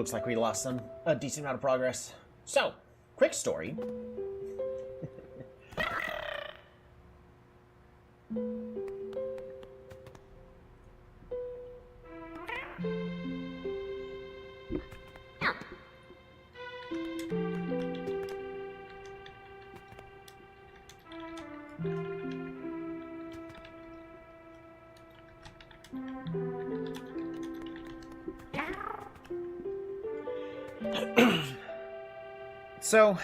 looks like we lost a decent amount of progress. So, quick story. So,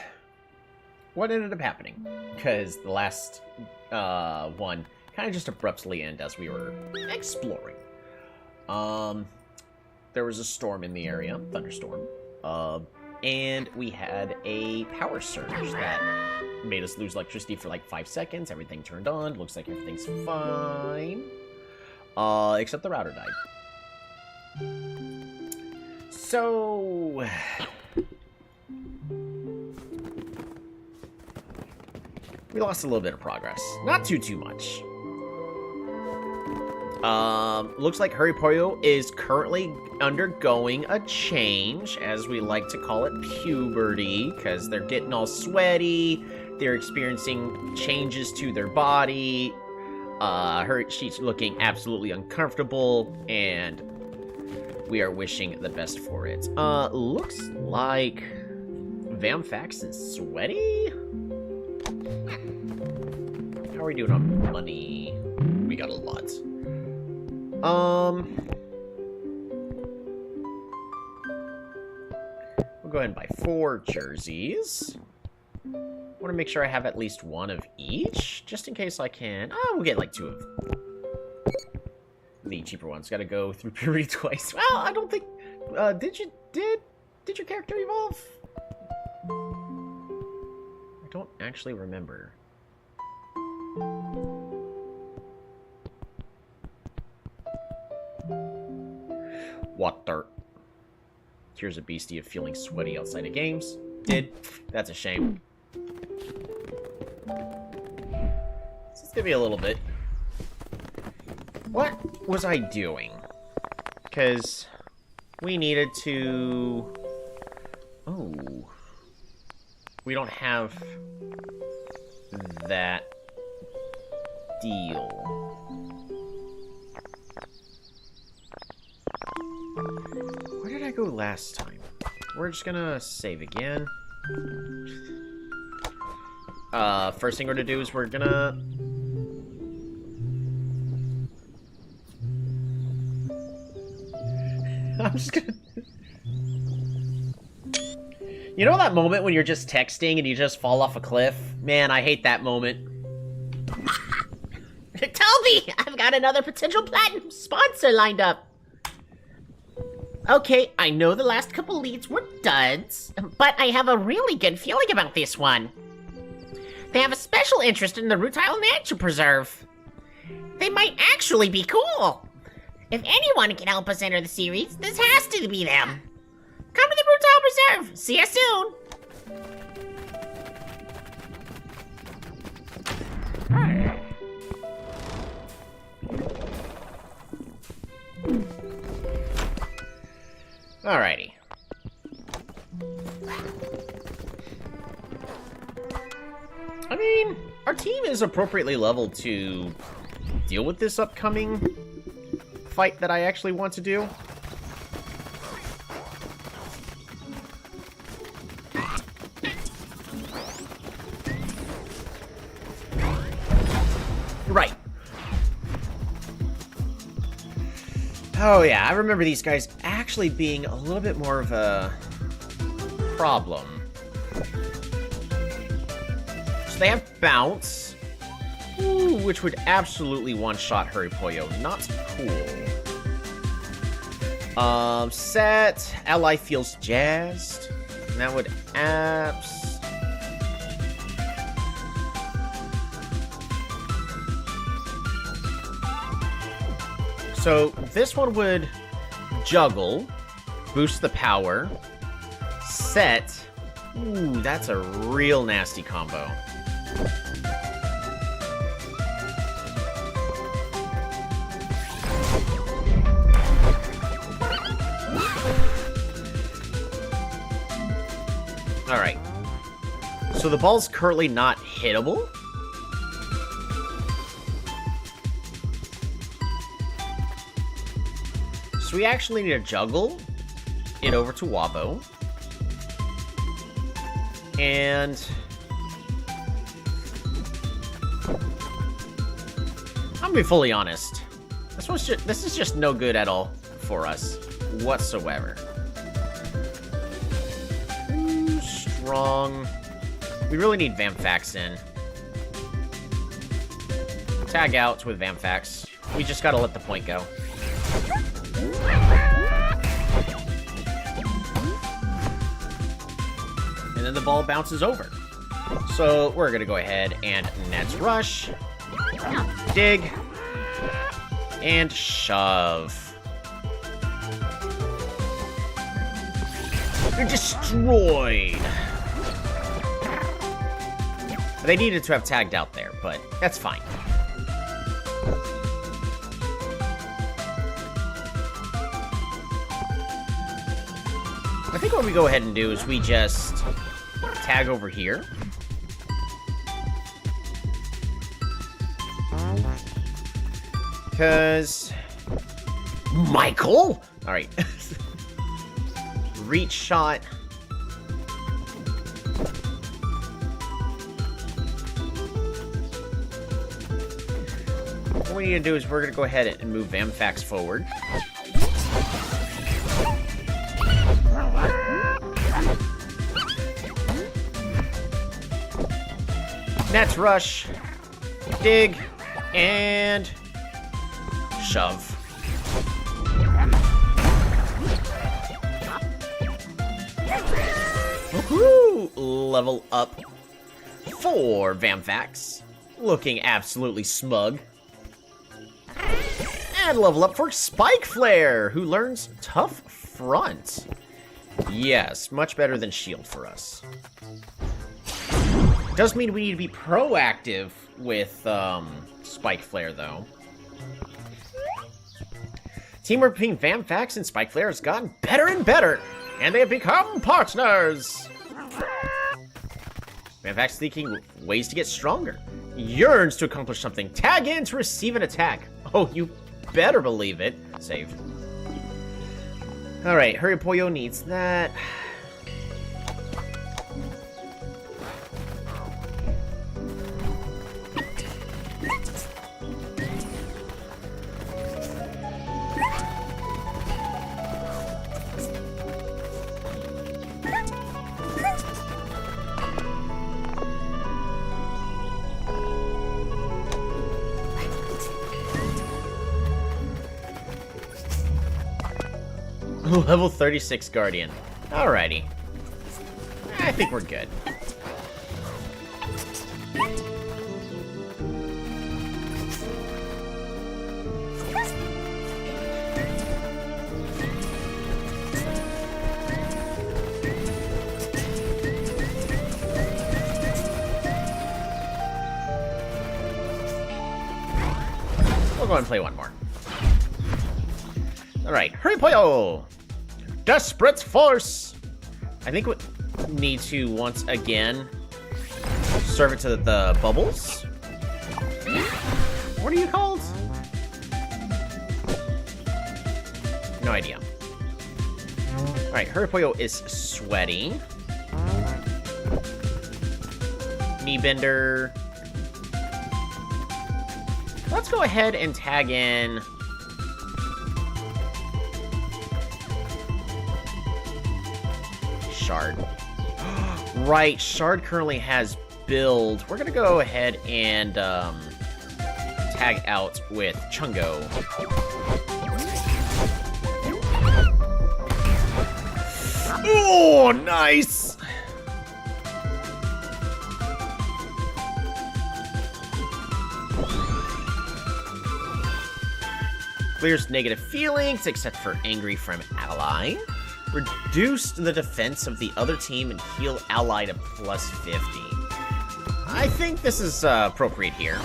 what ended up happening? Because the last one kind of just abruptly ended as we were exploring. There was a storm in the area, thunderstorm, and we had a power surge that made us lose electricity for like 5 seconds. Everything turned on. Looks like everything's fine, except the router died. So... we lost a little bit of progress. Not too much. Looks like Hurrypoyo is currently undergoing a change, as we like to call it, puberty, because they're getting all sweaty, they're experiencing changes to their body, she's looking absolutely uncomfortable, and we are wishing the best for it. Looks like Vamfax is sweaty? How are we doing on money? We got a lot. We'll go ahead and buy 4 jerseys. Want to make sure I have at least 1 of each, just in case I can. Oh, we'll get like 2 of the cheaper ones. Got to go through puberty twice. Well, I don't think. Did your character evolve? I don't actually remember. Water. Here's a beastie of feeling sweaty outside of games. Did. That's a shame. This is gonna be a little bit. What was I doing? Because we needed to... Oh. We don't have that deal. Where did I go last time? We're just gonna save again. First thing we're gonna do is we're gonna... I'm just gonna... You know that moment when you're just texting and you just fall off a cliff? Man, I hate that moment. Toby! I've got another potential platinum sponsor lined up. Okay, I know the last couple leads were duds, but I have a really good feeling about this one. They have a special interest in the Rutile Nature Preserve. They might actually be cool. If anyone can help us enter the series, this has to be them. Come to the Rutile Preserve. See you soon. Alrighty. I mean, our team is appropriately leveled to deal with this upcoming fight that I actually want to do. Right. Oh yeah, I remember these guys actually being a little bit more of a problem. So they have Bounce, ooh, which would absolutely one-shot Hurrypoyo. Not cool. Set, Ally feels jazzed. And that would abs... So this one would juggle, boost the power, set. Ooh, that's a real nasty combo. Alright. So the ball's currently not hittable. So we actually need to juggle it over to Wabo. And I'm gonna be fully honest. This is just no good at all for us whatsoever. Too strong. We really need Vamphax in. Tag out with Vamphax. We just gotta let the point go. And then the ball bounces over. So we're gonna go ahead and Nets Rush, dig, and shove. They're destroyed. They needed to have tagged out there, but that's fine. I think what we go ahead and do is we just tag over here. Because... Michael? Alright. Reach shot. What we need to do is we're going to go ahead and move Vamphax forward. Nets Rush, dig, and shove. Woohoo! Level up for Vamphax. Looking absolutely smug. And level up for Spike Flare, who learns Tough Front. Yes, much better than Shield for us. Does mean we need to be proactive with Spike Flare, though. Teamwork between Vamphax and Spike Flare has gotten better and better, and they have become partners. Vamphax thinking ways to get stronger. Yearns to accomplish something. Tag in to receive an attack. Oh, you better believe it. Save. Alright, Hurry Pollo needs that. Level 36 Guardian. Alrighty. I think we're good. We'll go and play one more. Alright, Hurry Pollo! Desperate Force! I think we need to, once again, serve it to the bubbles. What are you called? No idea. Alright, Hurry Pollo is sweaty. Knee Bender. Let's go ahead and tag in... Shard. Right, Shard currently has build. We're gonna go ahead and tag out with Chungo. Oh, nice! Clears negative feelings, except for angry from ally. Reduce the defense of the other team and heal ally to plus 50. I think this is appropriate here.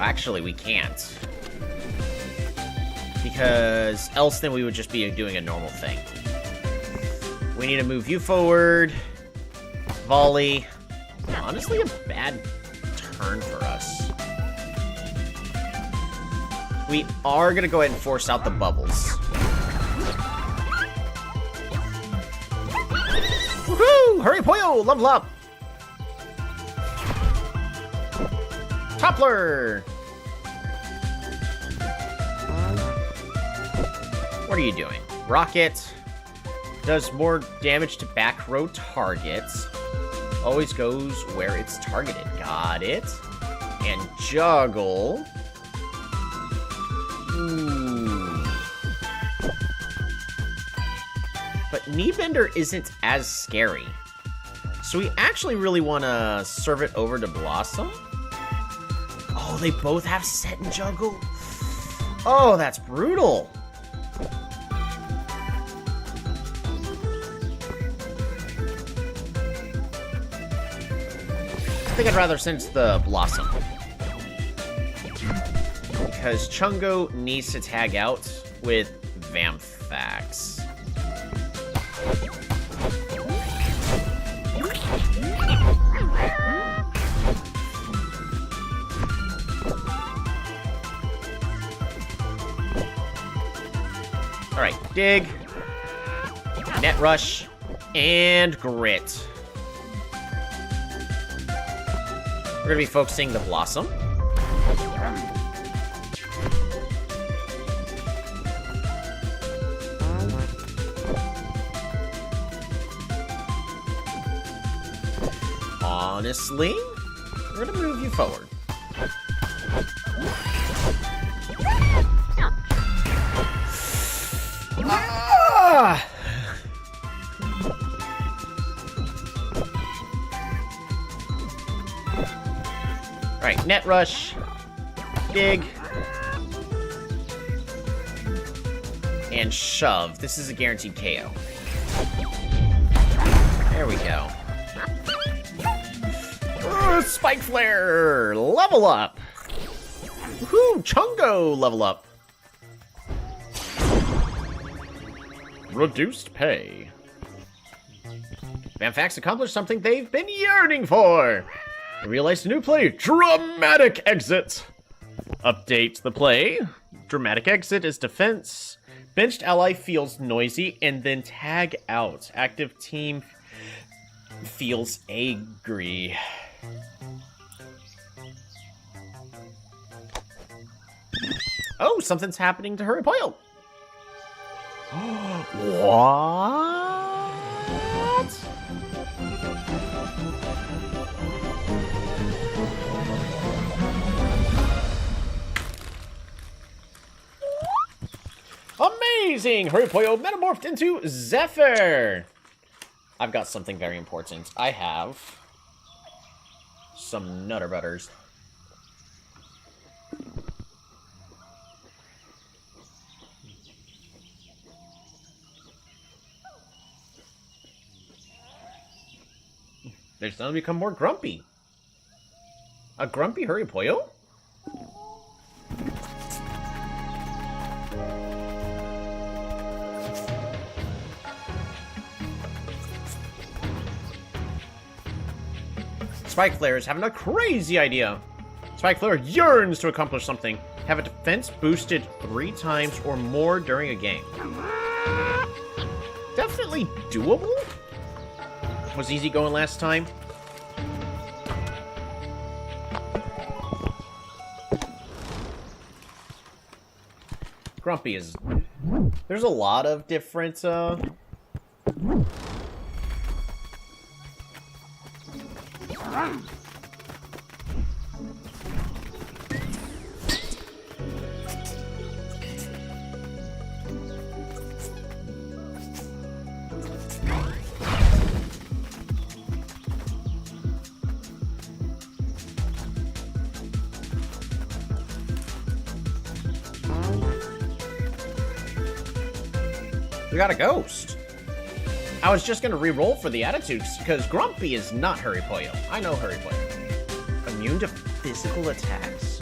Actually, we can't. Because else then we would just be doing a normal thing. We need to move you forward. Volley. Honestly, a bad turn for us. We are going to go ahead and force out the bubbles. Woohoo! Hurry, Poyo! Level up! Toppler! What are you doing? Rocket. Does more damage to back row targets. Always goes where it's targeted. Got it. And juggle. Ooh. But Kneebender isn't as scary. So we actually really want to serve it over to Blossom. Oh, they both have set and juggle. Oh, that's brutal. I think I'd rather send the Blossom. Because Chungo needs to tag out with Vamphax. Alright, Dig, Net Rush, and Grit. We're going to be focusing the Blossom. Honestly, we're going to move you forward. Ah! Alright, Net Rush, Dig, and Shove. This is a guaranteed KO. There we go. Spike Flare! Level up! Woohoo! Chungo! Level up! Reduced pay. Vamphax accomplished something they've been yearning for! They realized a new play, Dramatic Exit! Update the play. Dramatic Exit is defense. Benched ally feels noisy and then tag out. Active team feels angry. Oh, something's happening to Hurry Poyo. What? Amazing! Hurry Poyo metamorphed into Zephyr. I've got something very important. I have some Nutter Butters. They're starting to become more grumpy. A grumpy Hurry Poyo? Spike Flare is having a crazy idea. Spike Flare yearns to accomplish something. Have a defense boosted 3 times or more during a game. Definitely doable. Was easy going last time. Grumpy is... There's a lot of different, We got a ghost. I was just gonna re-roll for the attitudes because Grumpy is not Hurry Poyo. I know Hurry Poyo. Immune to physical attacks?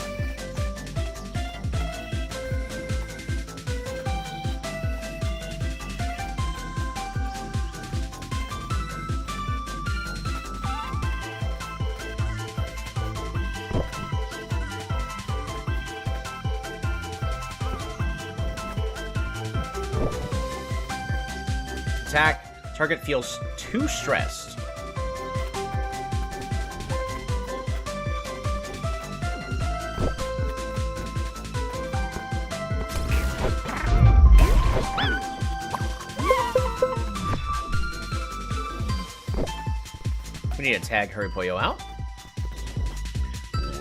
attack. Target feels too stressed. We need to tag Hurry Pollo out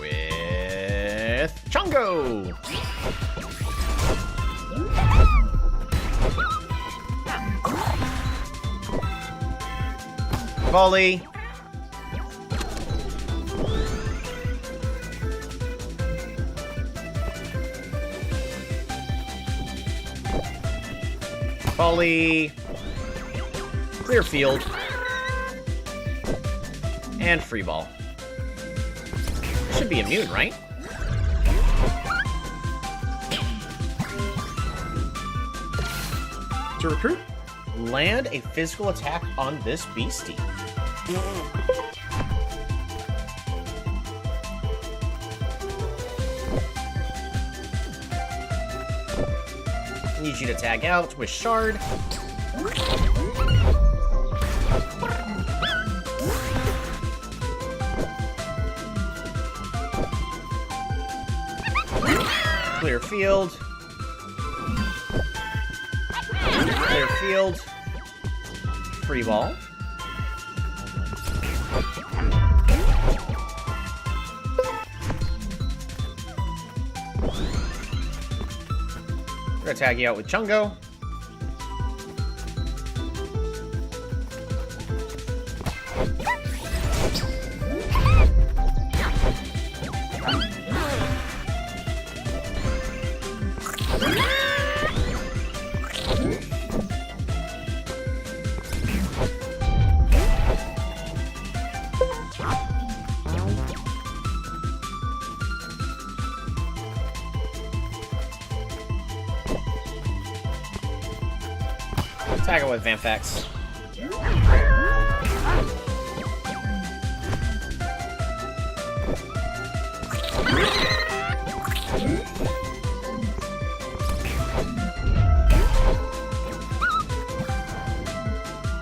with Chongo. Volley. Volley. Clear field. And free ball. Should be immune, right? To recruit, land a physical attack on this beastie. Need you to tag out with Shard. Clear field. Clear field. Free ball. We're gonna tag you out with Chungo. Tag it with Vamphax.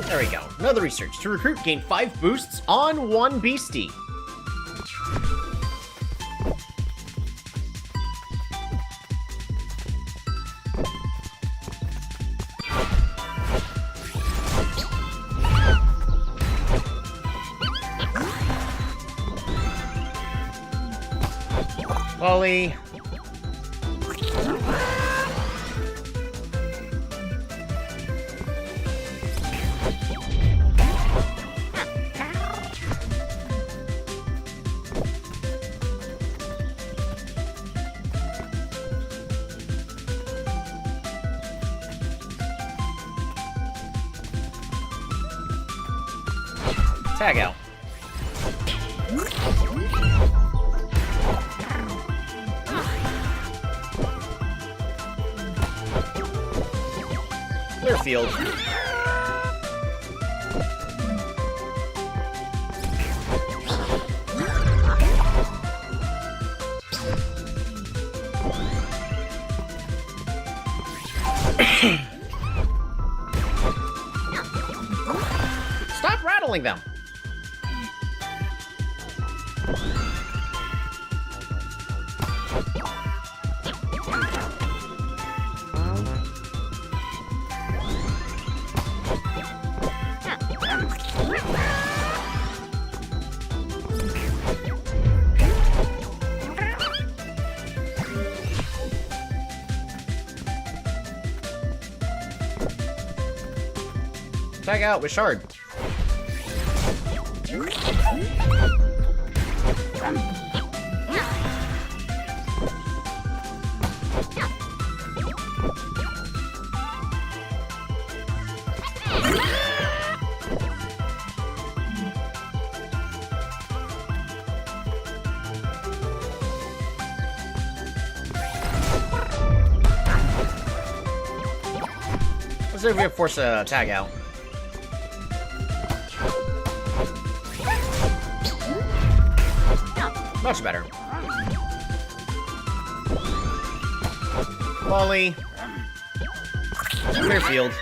There we go. Another research. To recruit, gain 5 boosts on 1 beastie. Volley. Tag out. Clear field. Stop rattling them. Tag out with Shard. Let's see if we can force a tag out. Much better. Volley. Clear field.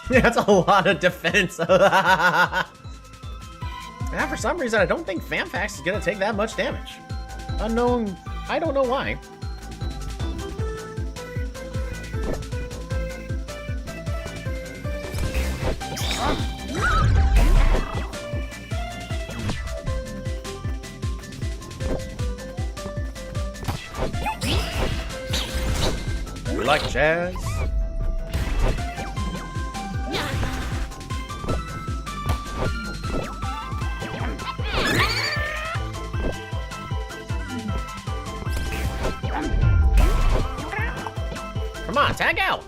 That's a lot of defense. Yeah, for some reason, I don't think Vamfax is gonna take that much damage. Unknown, I don't know why. We like jazz. Come on, tag out.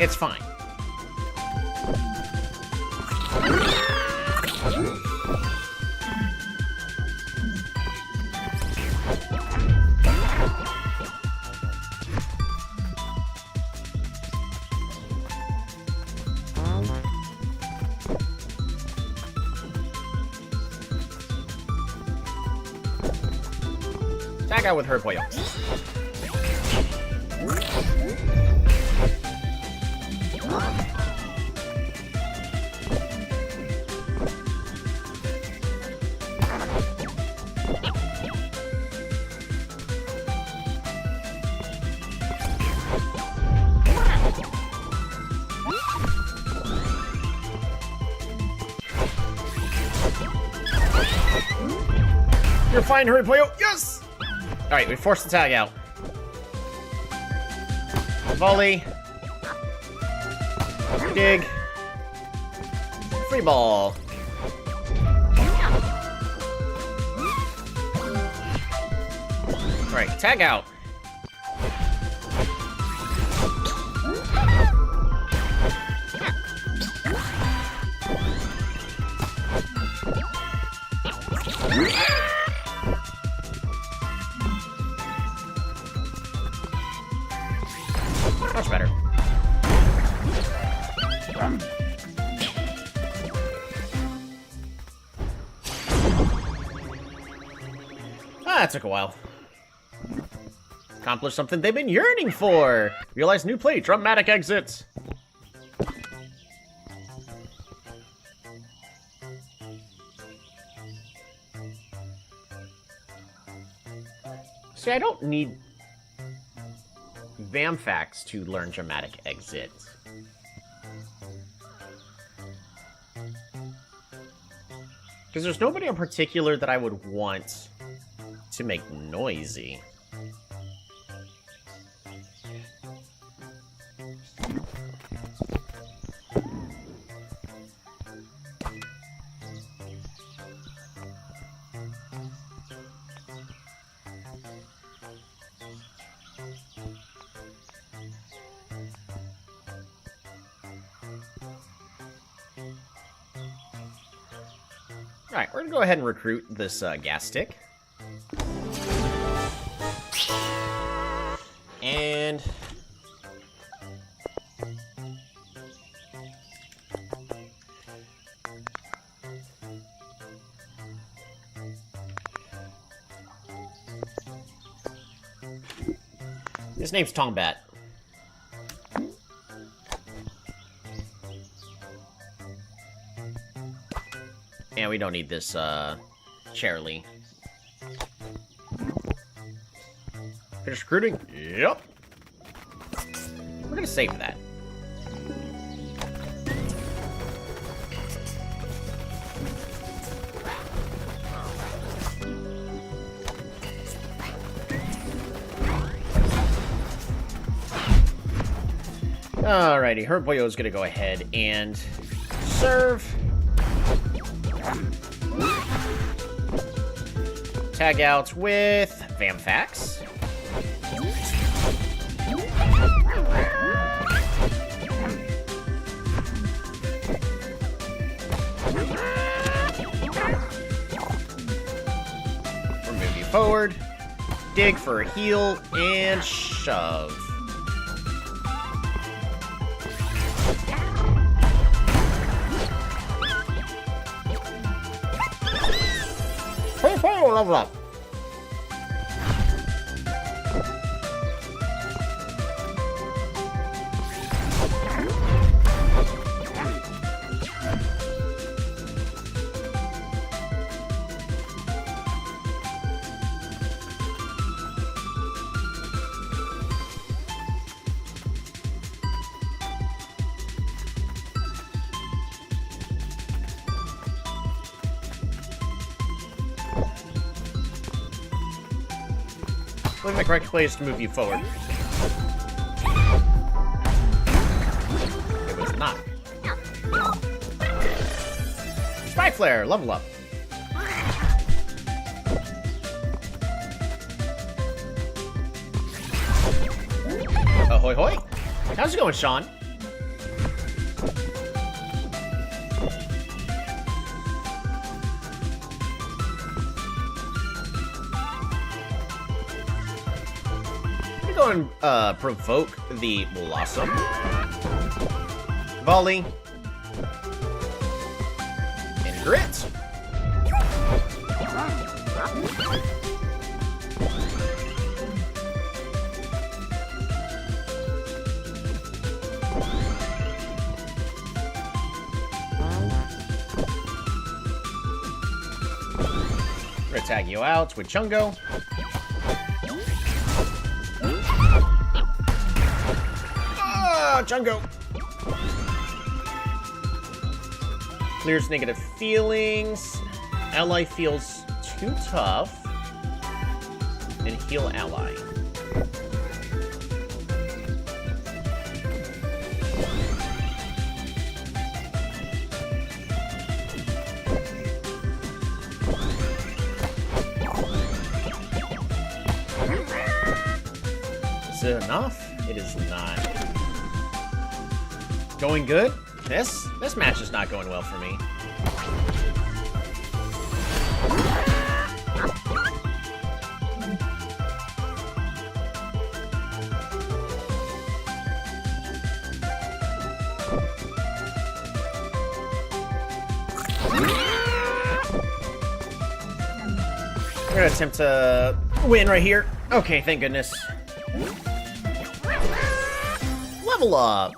It's fine. Tag out with her Pollo. You're fine, hurry, Pollo. Yes! Alright, we forced the tag out. Volley. Dig. Free ball. Alright, tag out. Much better. That took a while. Accomplished something they've been yearning for. Realize new play, dramatic exit. See, I don't need Vamfax to learn dramatic exit. Because there's nobody in particular that I would want to make noisy. Alright, we're gonna go ahead and recruit this gas stick. And his name's Tombat. And we don't need this, Charlie. Finish recruiting? Yep. We're gonna save that. Alrighty, Herboyo is gonna go ahead and serve. Tag out with Vamfax. We're moving forward. Dig for a heal and shove. level up. I believe the correct play is to move you forward. It was not. Spy Flare, level up. Ahoy hoy. How's it going, Sean? Go and provoke the Blossom. Volley. And Grit. We're gonna tag you out with Chungo. Chungo! Clears negative feelings. Ally feels too tough. And heal ally. Is it enough? It is not. Going good? This match is not going well for me. We're gonna attempt to win right here. Okay, thank goodness. Level up!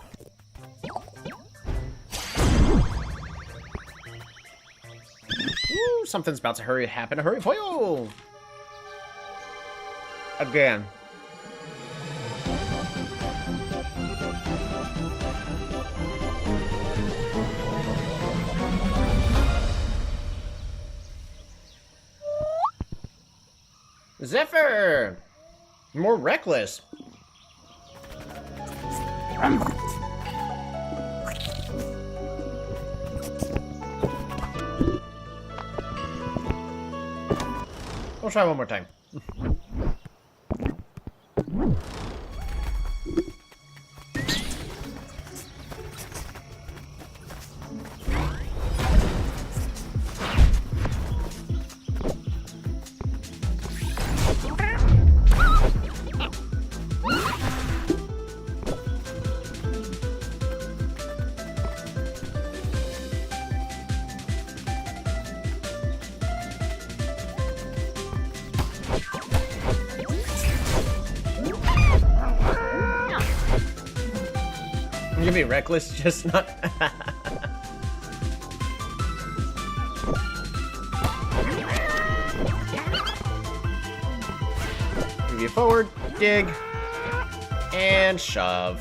Ooh, something's about to happen. Hurry, boyo! Again. Zephyr! More reckless. We'll try one more time. I'm gonna be reckless, just not. Move you forward, dig, and shove.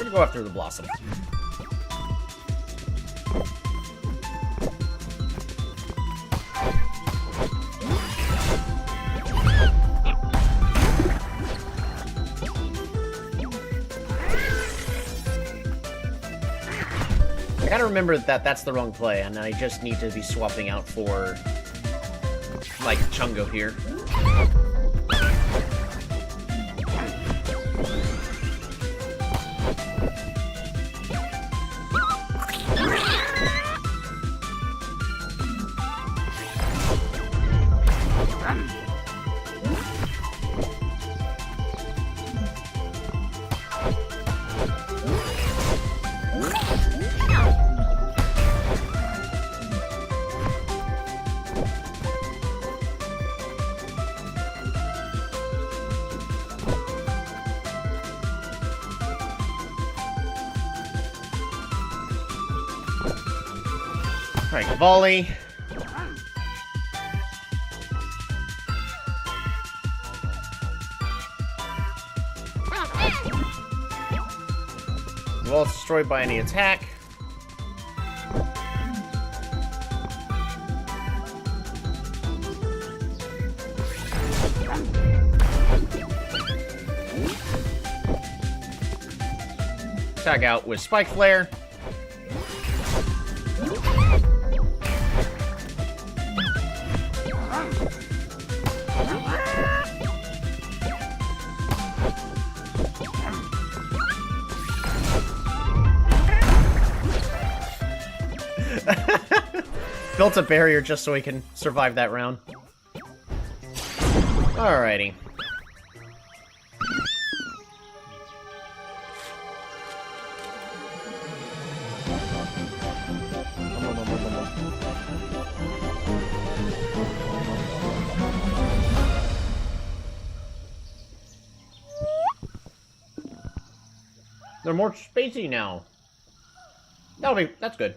Go after the Blossom. I gotta remember that that's the wrong play, and I just need to be swapping out for, like, Chungo here. Alright, volley. Well, it's destroyed by any attack. Tag out with Spike Flare. Built a barrier just so he can survive that round. Alrighty. They're more spacey now. That's good.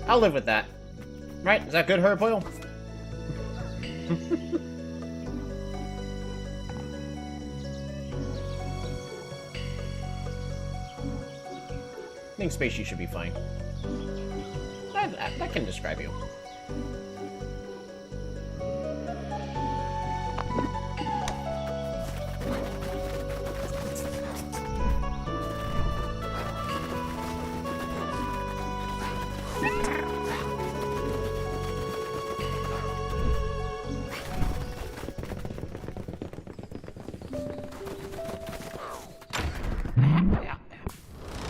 I'll live with that. Right? Is that good, Hurripoil? I think spacey should be fine. That can describe you.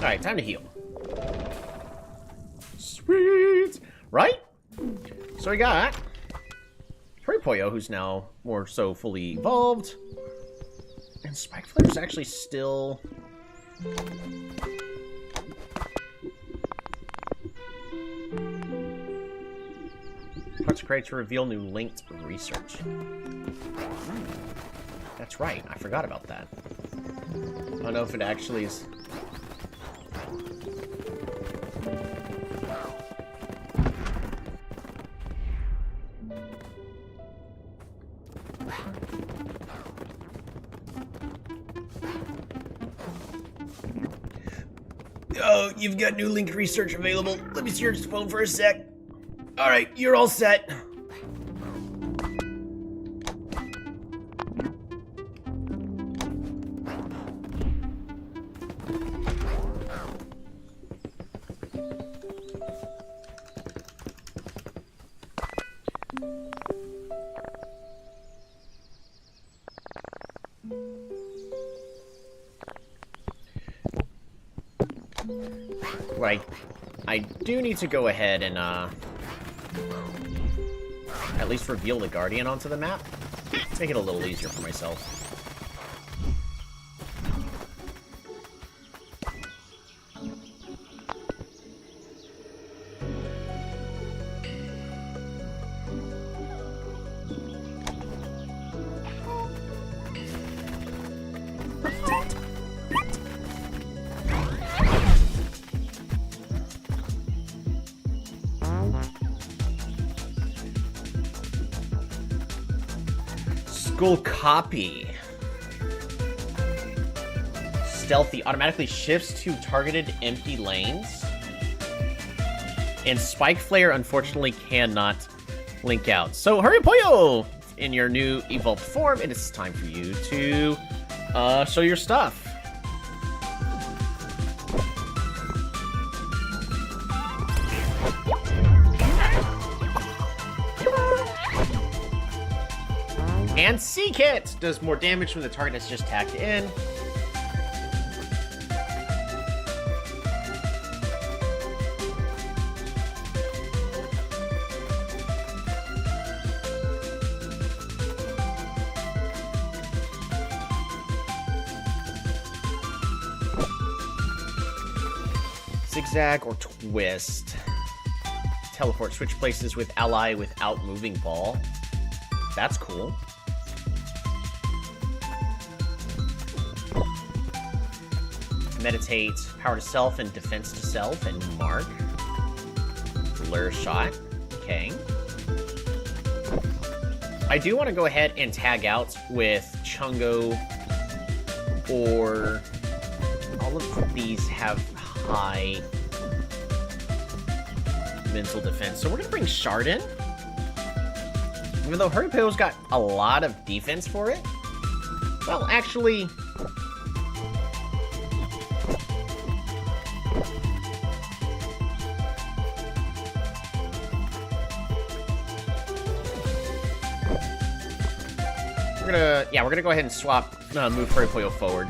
Alright, time to heal. Sweet! Right? So we got Hurripoyo, who's now more so fully evolved. And Spike Flare's actually still... Parts create to reveal new linked research. That's right, I forgot about that. I don't know if it actually is... Oh, you've got new linked research available. Let me see your phone for a sec. Alright, you're all set. Right. I do need to go ahead and, at least reveal the Guardian onto the map. Make it a little easier for myself. School copy. Stealthy automatically shifts to targeted empty lanes. And Spike Flare unfortunately cannot link out. So Hurripoyo, in your new evolved form, it is time for you to show your stuff. And Seek It does more damage when the target is just tagged in. Zigzag or Twist. Teleport, switch places with ally without moving ball. That's cool. Meditate, power to self and defense to self, and mark. Lure shot. Okay. I do want to go ahead and tag out with Chungo, or all of these have high mental defense. So we're going to bring Shard in. Even though Hurrypoyo's got a lot of defense for it. Well, actually... we're gonna go ahead and swap, move Hurrypoyo forward.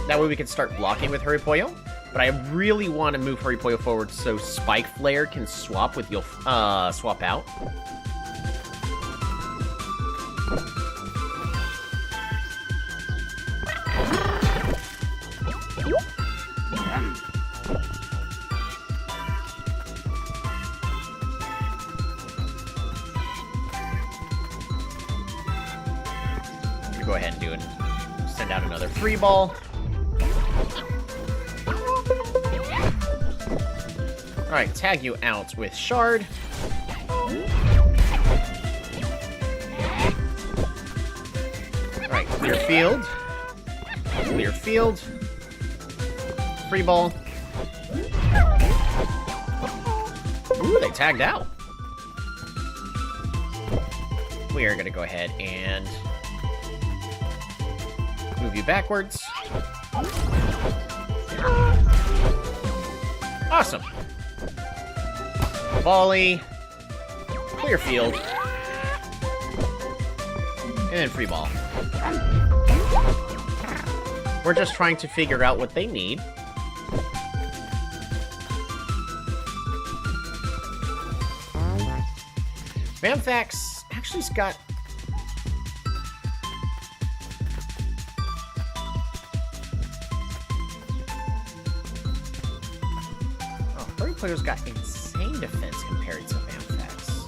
That way we can start blocking with Hurrypoyo. But I really want to move Hurrypoyo forward so Spike Flare can swap with swap out. Go ahead and do it. Send out another free ball. Alright, tag you out with Shard. Alright, clear field. Clear field. Free ball. Ooh, they tagged out. We are going to go ahead and move you backwards. Awesome. Volley. Clear field. And then free ball. We're just trying to figure out what they need. Mamfax actually's got... Hurrypoyo's got insane defense compared to Mamfax.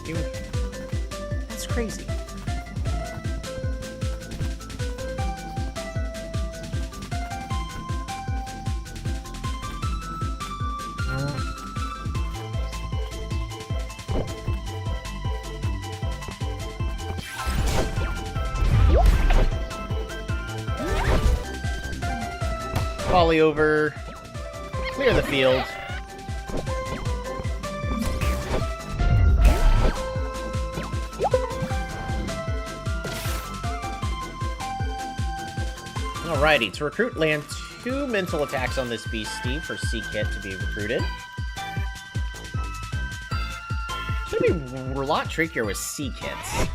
Dude, that's crazy. Volley over, clear the field. Alrighty, to recruit, land 2 mental attacks on this Beastie for C-Kit to be recruited. It's gonna be a lot trickier with C-Kits.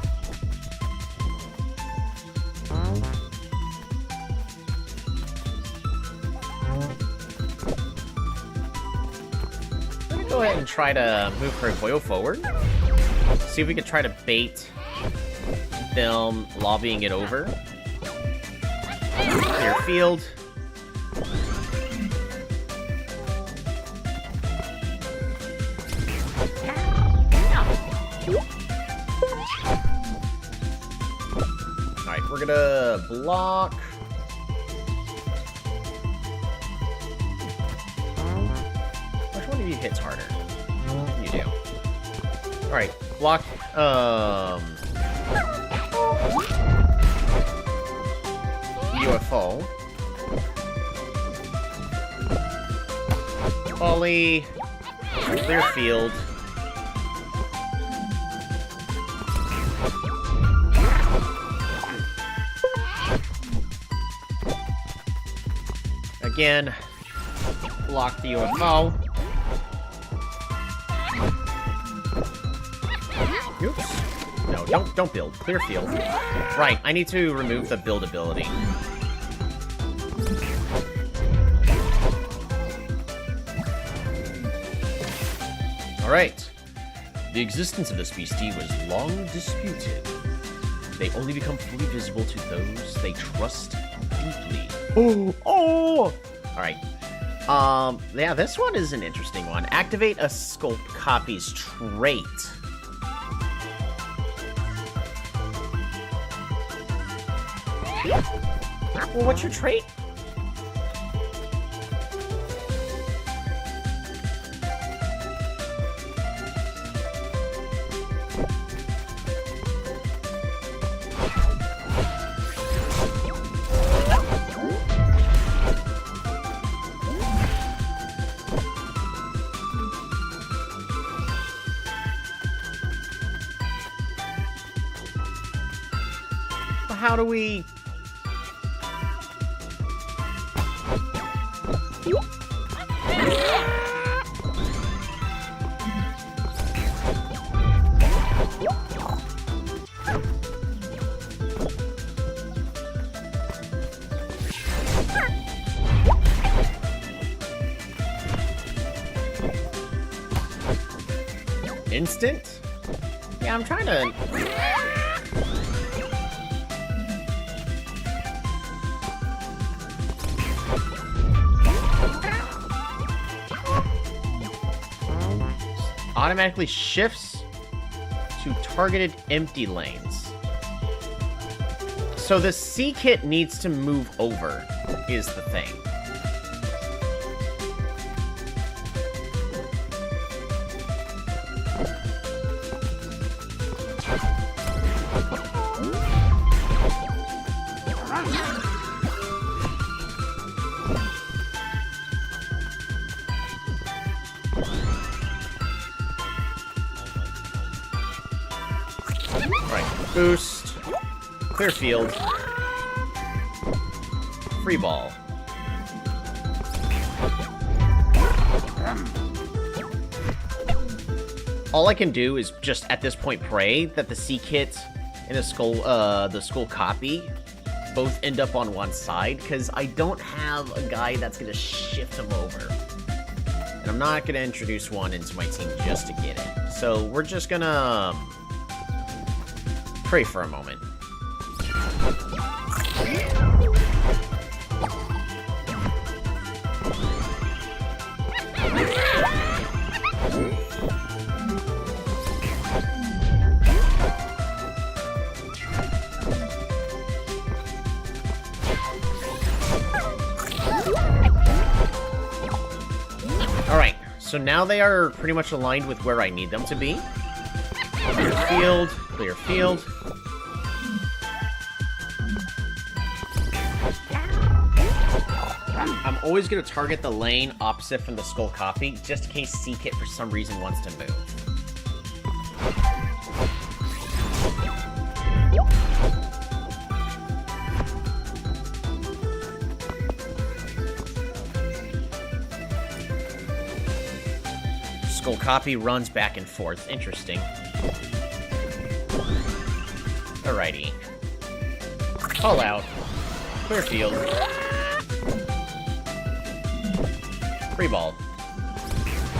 Go ahead and try to move Hurrypoyo forward. See if we could try to bait them lobbying it over. Clear field. Alright, we're gonna block. Which one of you hits harder? You do. Alright, block, UFO. Volley. Clear field. Again, block the UFO. Oops. No, don't build. Clear field. Right, I need to remove the build ability. Alright. The existence of this beastie was long disputed. They only become fully visible to those they trust deeply. Oh! Alright. Yeah, this one is an interesting one. Activate a Sculpt Copy's trait. Well, what's your trait? How do we... Instant? Yeah, I'm trying to... Automatically shifts to targeted empty lanes. So the C-Kit needs to move over, is the thing. Boost, clear field, free ball. All I can do is just at this point pray that the C-Kit and the skull copy both end up on one side, because I don't have a guy that's gonna shift them over. And I'm not gonna introduce one into my team just to get it. So we're just gonna pray for a moment. Alright, so now they are pretty much aligned with where I need them to be. Clear field, clear field. I'm always going to target the lane opposite from the skull copy, just in case C-Kit for some reason wants to move. Skull copy runs back and forth. Interesting. Alrighty. Call out. Clear field. Free ball.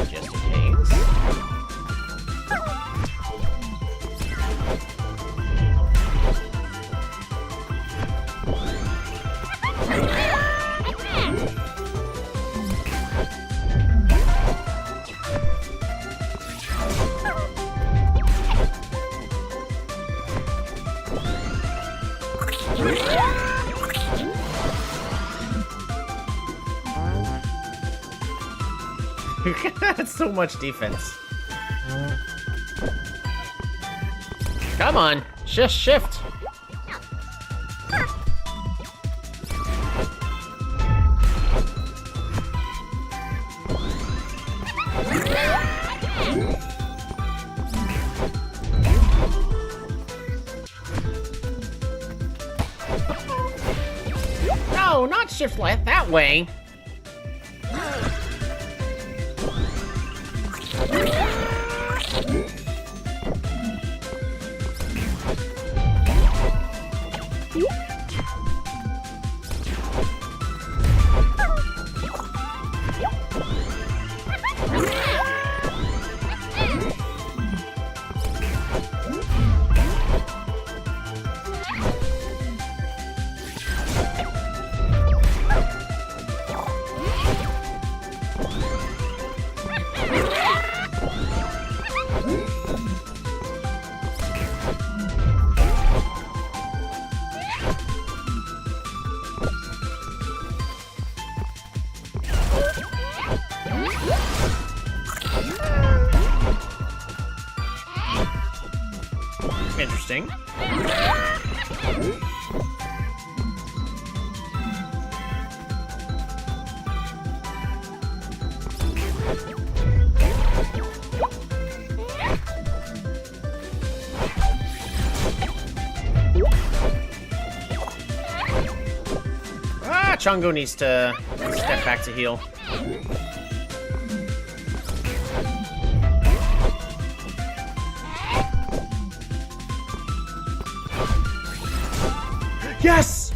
Just in case. That's so much defense. Come on, just shift. No, not shift left that way. Interesting. Chongo needs to step back to heal. Yes!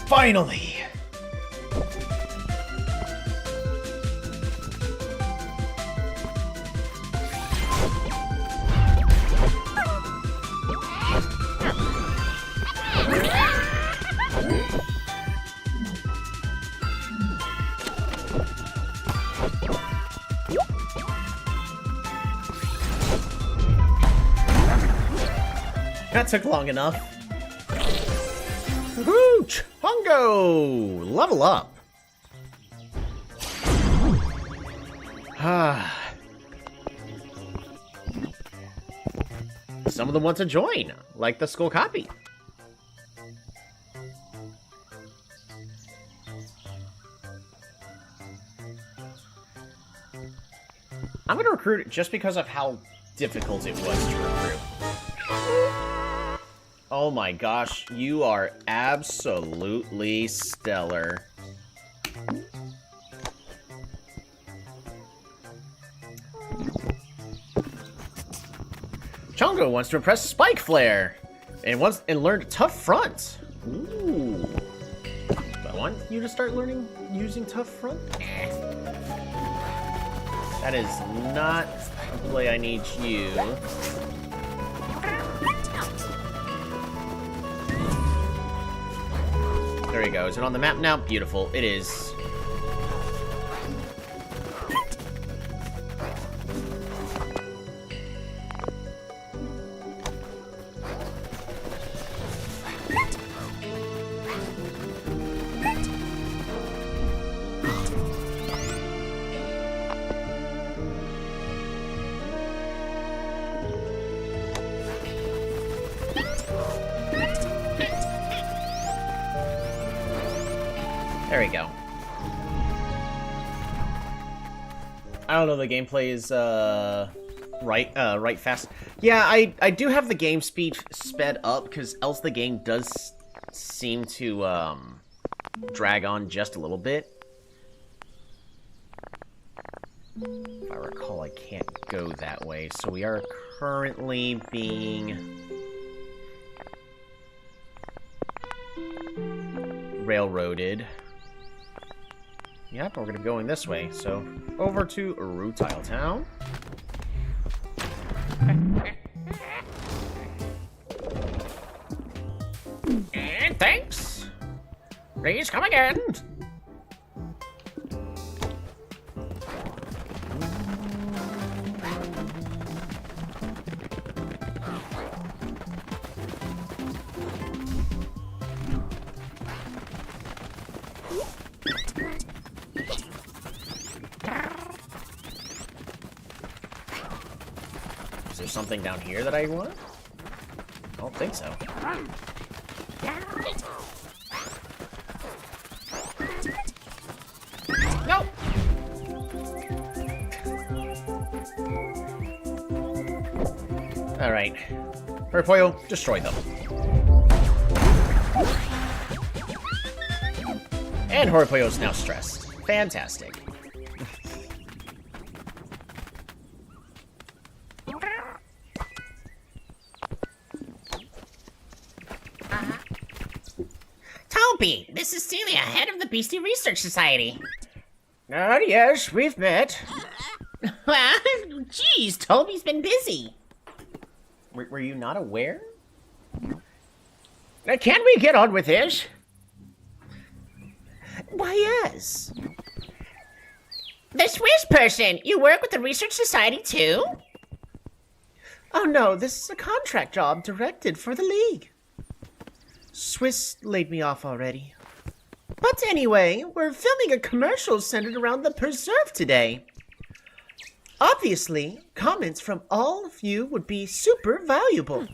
Finally! That took long enough. Woohoo! Chongo! Level up! Some of them want to join, like the Skull Copy. I'm gonna recruit just because of how difficult it was to recruit. Oh my gosh, you are absolutely stellar. Chongo wants to impress Spike Flare and learn Tough Front. Ooh. Do I want you to start learning using Tough Front? That is not a play I need you. There you go. Is it on the map now? Beautiful. It is. There we go. I don't know, the gameplay is right fast. Yeah, I do have the game speed sped up because else the game does seem to drag on just a little bit. If I recall, I can't go that way, so we are currently being railroaded. Yep, we're gonna be going this way, so over to Rutile Town. And thanks! Please come again! Is there something down here that I want? I don't think so. Nope! Alright. Repollo, destroy them. And Horipollo's now stressed. Fantastic. Toby, this is Celia, head of the Beastie Research Society. Yes, we've met. Well, geez, Toby's been busy. Were you not aware? Can we get on with this? Why, yes. The Swiss person, you work with the Research Society too? Oh no, this is a contract job directed for the League. Swiss laid me off already. But anyway, we're filming a commercial centered around the preserve today. Obviously, comments from all of you would be super valuable.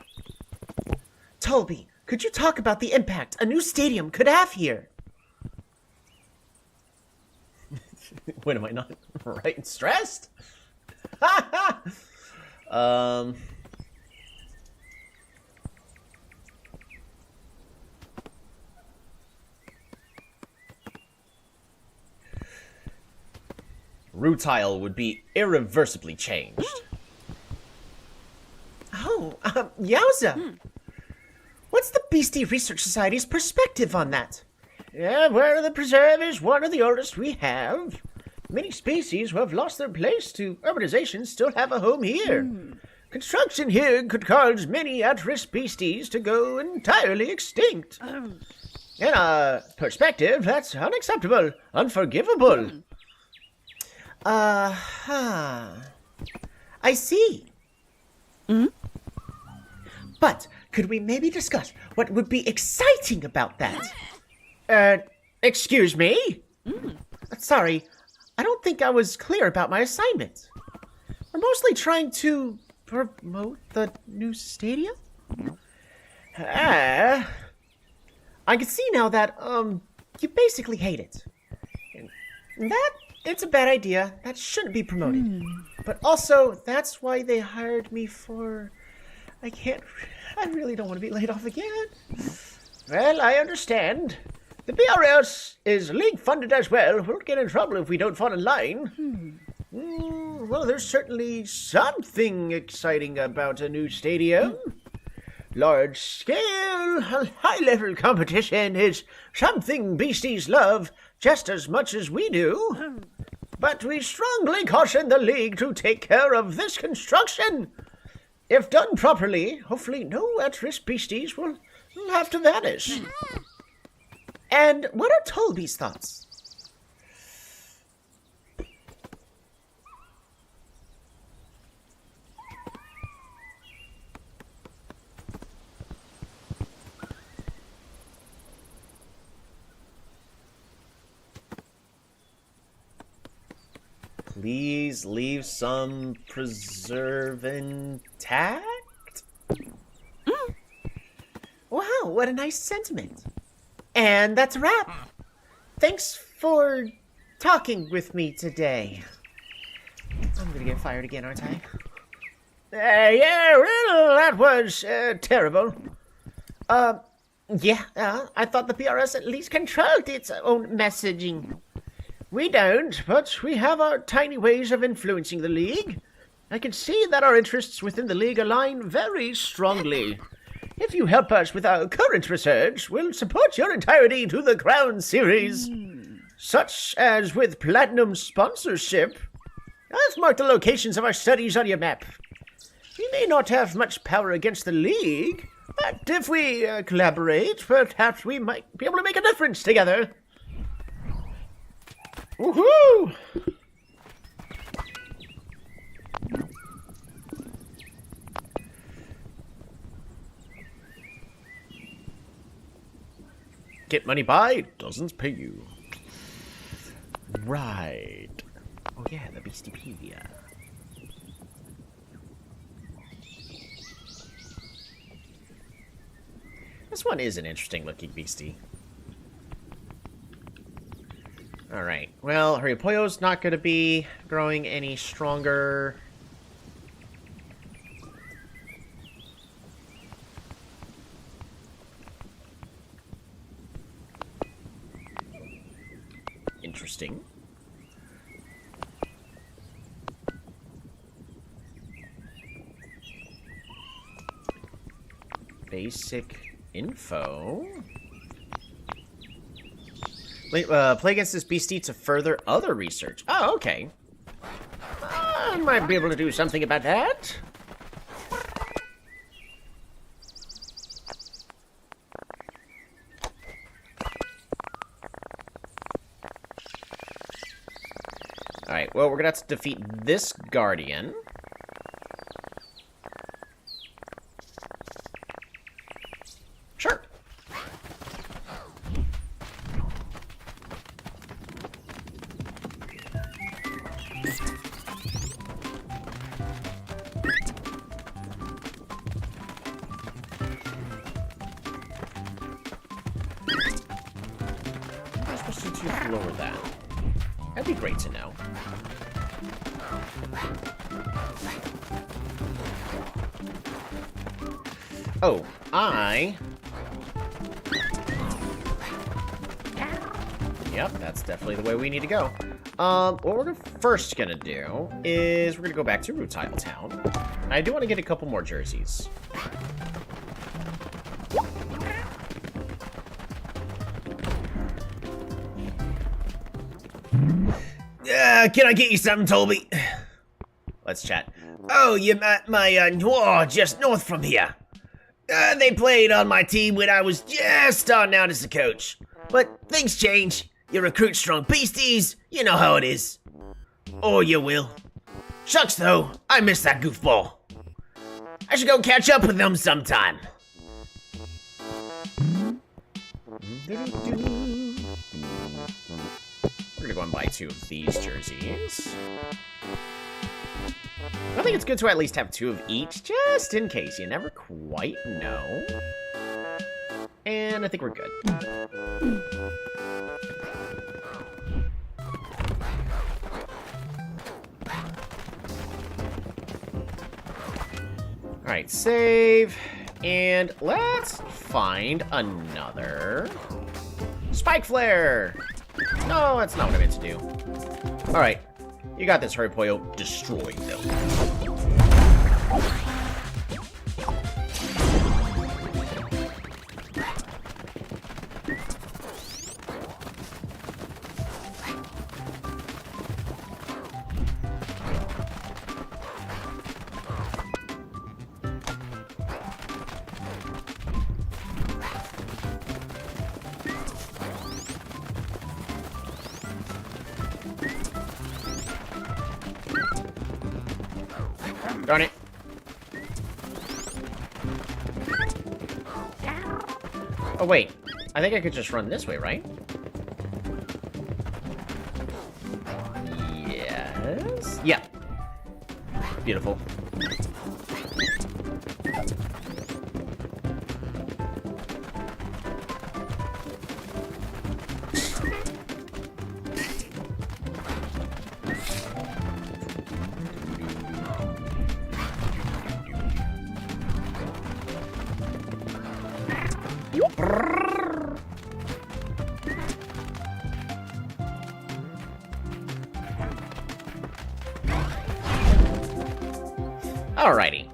Toby, could you talk about the impact a new stadium could have here? When am I not right and stressed? Rutile would be irreversibly changed. Oh, yowza! What's the Beastie Research Society's perspective on that? Yeah, well, the preserve is one of the oldest we have. Many species who have lost their place to urbanization still have a home here. Construction here could cause many at-risk species to go entirely extinct. In a perspective, that's unacceptable, unforgivable. I see. But could we maybe discuss what would be exciting about that? Excuse me? Sorry, I don't think I was clear about my assignment. We're mostly trying to promote the new stadium? I can see now that, you basically hate it. And it's a bad idea. That shouldn't be promoted. But also, that's why they hired me for... I really don't want to be laid off again. Well, I understand. The BRS is league funded as well. We'll get in trouble if we don't fall in line. Well, there's certainly something exciting about a new stadium. Large scale, high level competition is something beasties love just as much as we do. But we strongly caution the league to take care of this construction. If done properly, hopefully no at-risk beasties will have to vanish. And what are Tolby's thoughts? Please leave some preserve intact? Wow, what a nice sentiment. And that's a wrap. Thanks for talking with me today. I'm gonna get fired again, aren't I? Yeah, well, that was terrible. Yeah, I thought the PRS at least controlled its own messaging. We don't, but we have our tiny ways of influencing the League. I can see that our interests within the League align very strongly. If you help us with our current research, we'll support your entirety to the Crown Series, such as with Platinum sponsorship. I've marked the locations of our studies on your map. We may not have much power against the League, but if we collaborate, perhaps we might be able to make a difference together. Woohoo! Get money by, doesn't pay you. Right. Oh yeah, the Beastiepedia. This one is an interesting looking beastie. Alright, well, Haripollo's not going to be growing any stronger. Interesting. Basic info. Play against this beastie to further other research. Oh, okay. I might be able to do something about that. Alright, well, we're gonna have to defeat this Guardian. Sure. to lower that? That'd be great to know. Oh, Yep, that's definitely the way we need to go. What we're first gonna do is we're gonna go back to Rutile Town. I do want to get a couple more jerseys. Can I get you something, Toby? Let's chat. Oh, you met my Noir just north from here. They played on my team when I was just starting out as a coach. But things change. You recruit strong beasties, you know how it is. Or you will. Shucks though, I miss that goofball. I should go catch up with them sometime. We're gonna go and buy 2 of these jerseys. I think it's good to at least have 2 of each, just in case. You never quite know. And I think we're good. Alright, save. And let's find another Spike Flare. No, that's not what I meant to do. Alright. You got this, Hurrypoyo. Destroy them. Darn it. Oh, wait. I think I could just run this way, right? Yes. Yeah. Beautiful. Alrighty.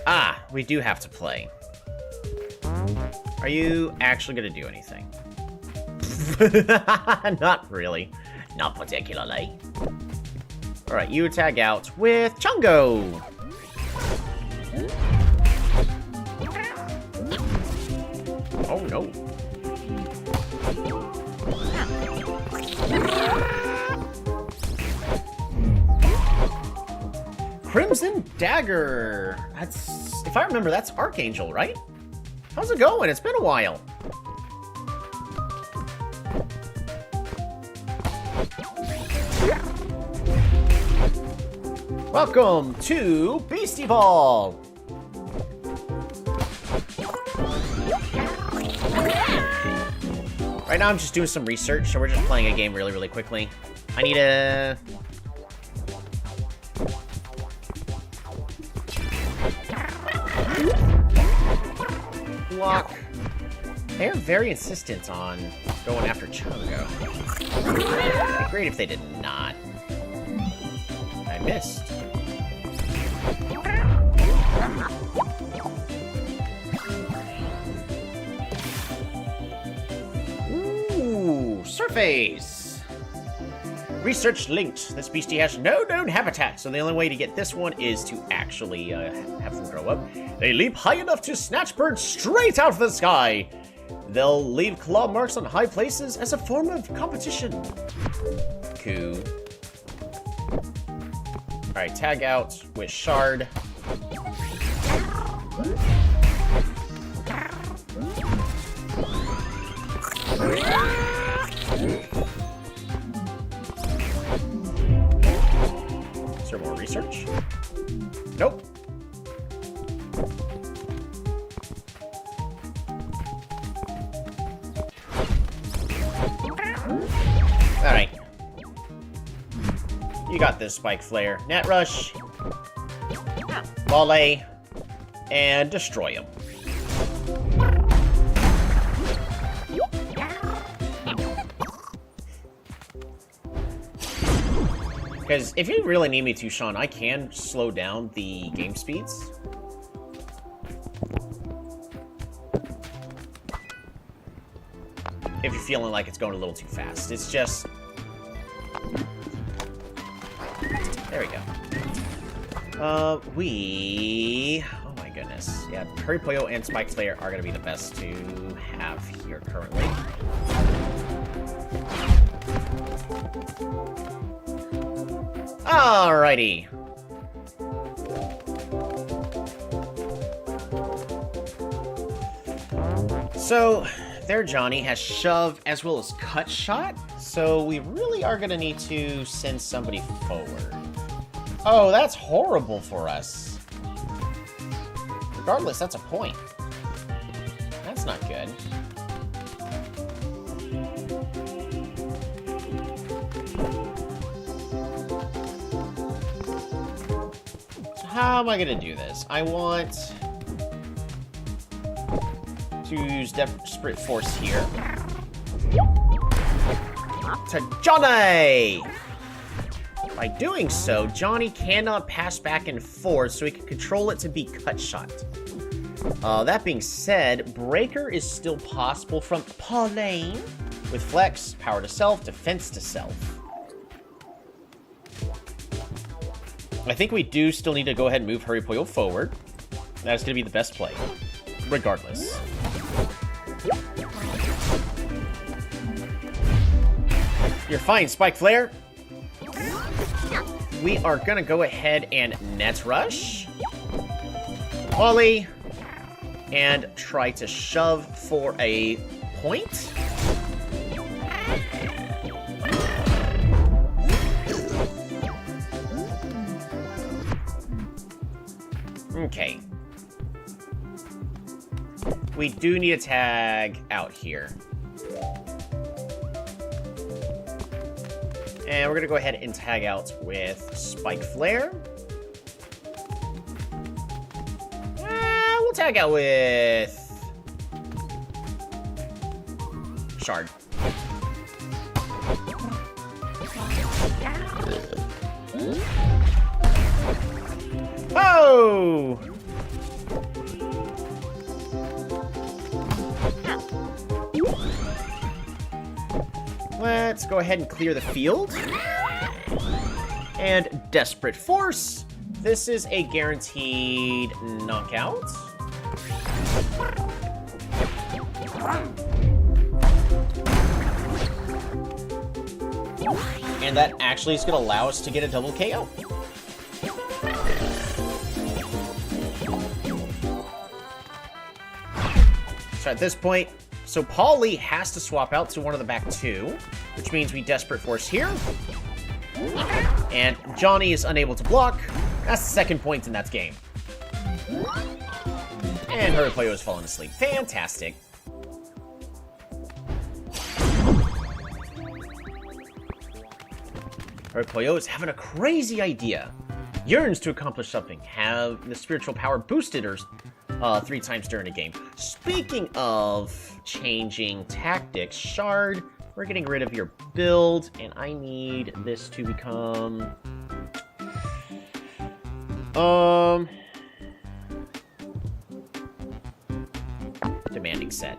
Ah, we do have to play. Are you actually going to do anything? Not really. Not particularly. Alright, you tag out with Chungo. Oh no. Crimson Dagger. That's, if I remember, that's Archangel, right? How's it going? It's been a while. Welcome to Beastieball. Right now I'm just doing some research, so we're just playing a game really, really quickly. I need a... block. They're very insistent on going after Chungo. It'd be great if they did not. I missed. Ooh, surface. Research linked. This beastie has no known habitat, so the only way to get this one is to actually have them grow up. They leap high enough to snatch birds straight out of the sky. They'll leave claw marks on high places as a form of competition. Cool. Alright, tag out with Shard. there more research? Nope. Alright. You got this, Spike Flare. Net Rush. Volley. And destroy him. Because if you really need me to, Sean, I can slow down the game speeds. If you're feeling like it's going a little too fast. It's just... There we go. Oh my goodness. Yeah, Hurry Pollo and Spike Slayer are going to be the best to have here currently. Alrighty. So, there Johnny has shove as well as cut shot. So we really are going to need to send somebody forward. Oh, that's horrible for us. Regardless, that's a point. That's not good. So how am I going to do this? I want to use Desperate Force here. To Johnny! By doing so, Johnny cannot pass back and forth, so he can control it to be cut shot. That being said, Breaker is still possible from Pauline, with Flex, Power to Self, Defense to Self. I think we do still need to go ahead and move Hurry Pollo forward. That's going to be the best play, regardless. You're fine, Spike Flare. We are going to go ahead and Net Rush. Volley. And try to shove for a point. Okay. We do need a tag out here. And we're going to go ahead and tag out with Spike Flare. We'll tag out with Shard. Oh! Let's go ahead and clear the field. And Desperate Force. This is a guaranteed knockout. And that actually is going to allow us to get a double KO. So at this point, so Paul Lee has to swap out to one of the back two, which means we Desperate Force here. And Johnny is unable to block. That's the second point in that game. And Hurry Pollo has fallen asleep. Fantastic. Hurry Pollo is having a crazy idea. Yearns to accomplish something. Have the spiritual power boosted or 3 times during a game. Speaking of changing tactics, Shard, we're getting rid of your build, and I need this to become... demanding set.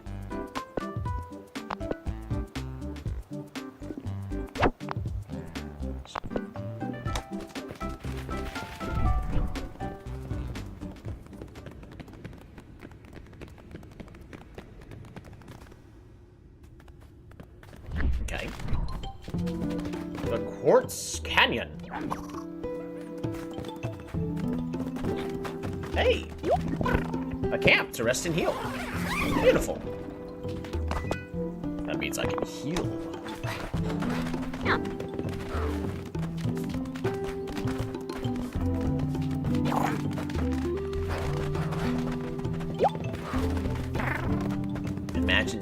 Okay. The Quartz Canyon. Hey! A camp to rest and heal. Beautiful. That means I can heal.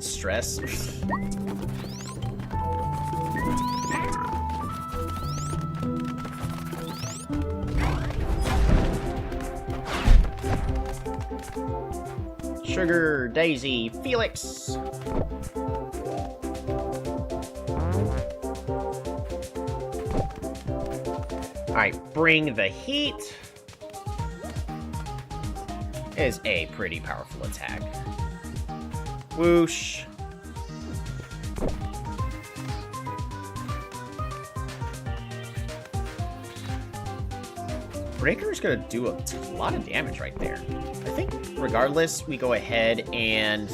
and stress. Sugar, Daisy, Felix. Alright, bring the heat. Is a pretty powerful attack. Whoosh. Breaker's gonna do a lot of damage right there. I think, regardless, we go ahead and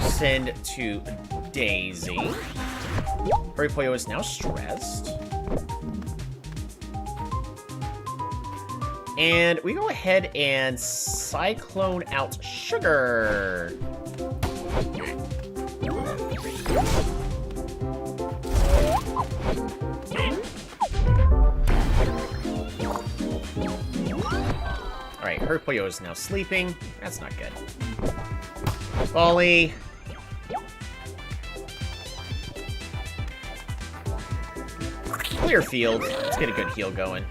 send to Daisy. Hurrypoyo is now stressed. And we go ahead and Cyclone out Sugar. Alright, Hurrypoyo is now sleeping. That's not good. Volley. Clear field. Let's get a good heal going.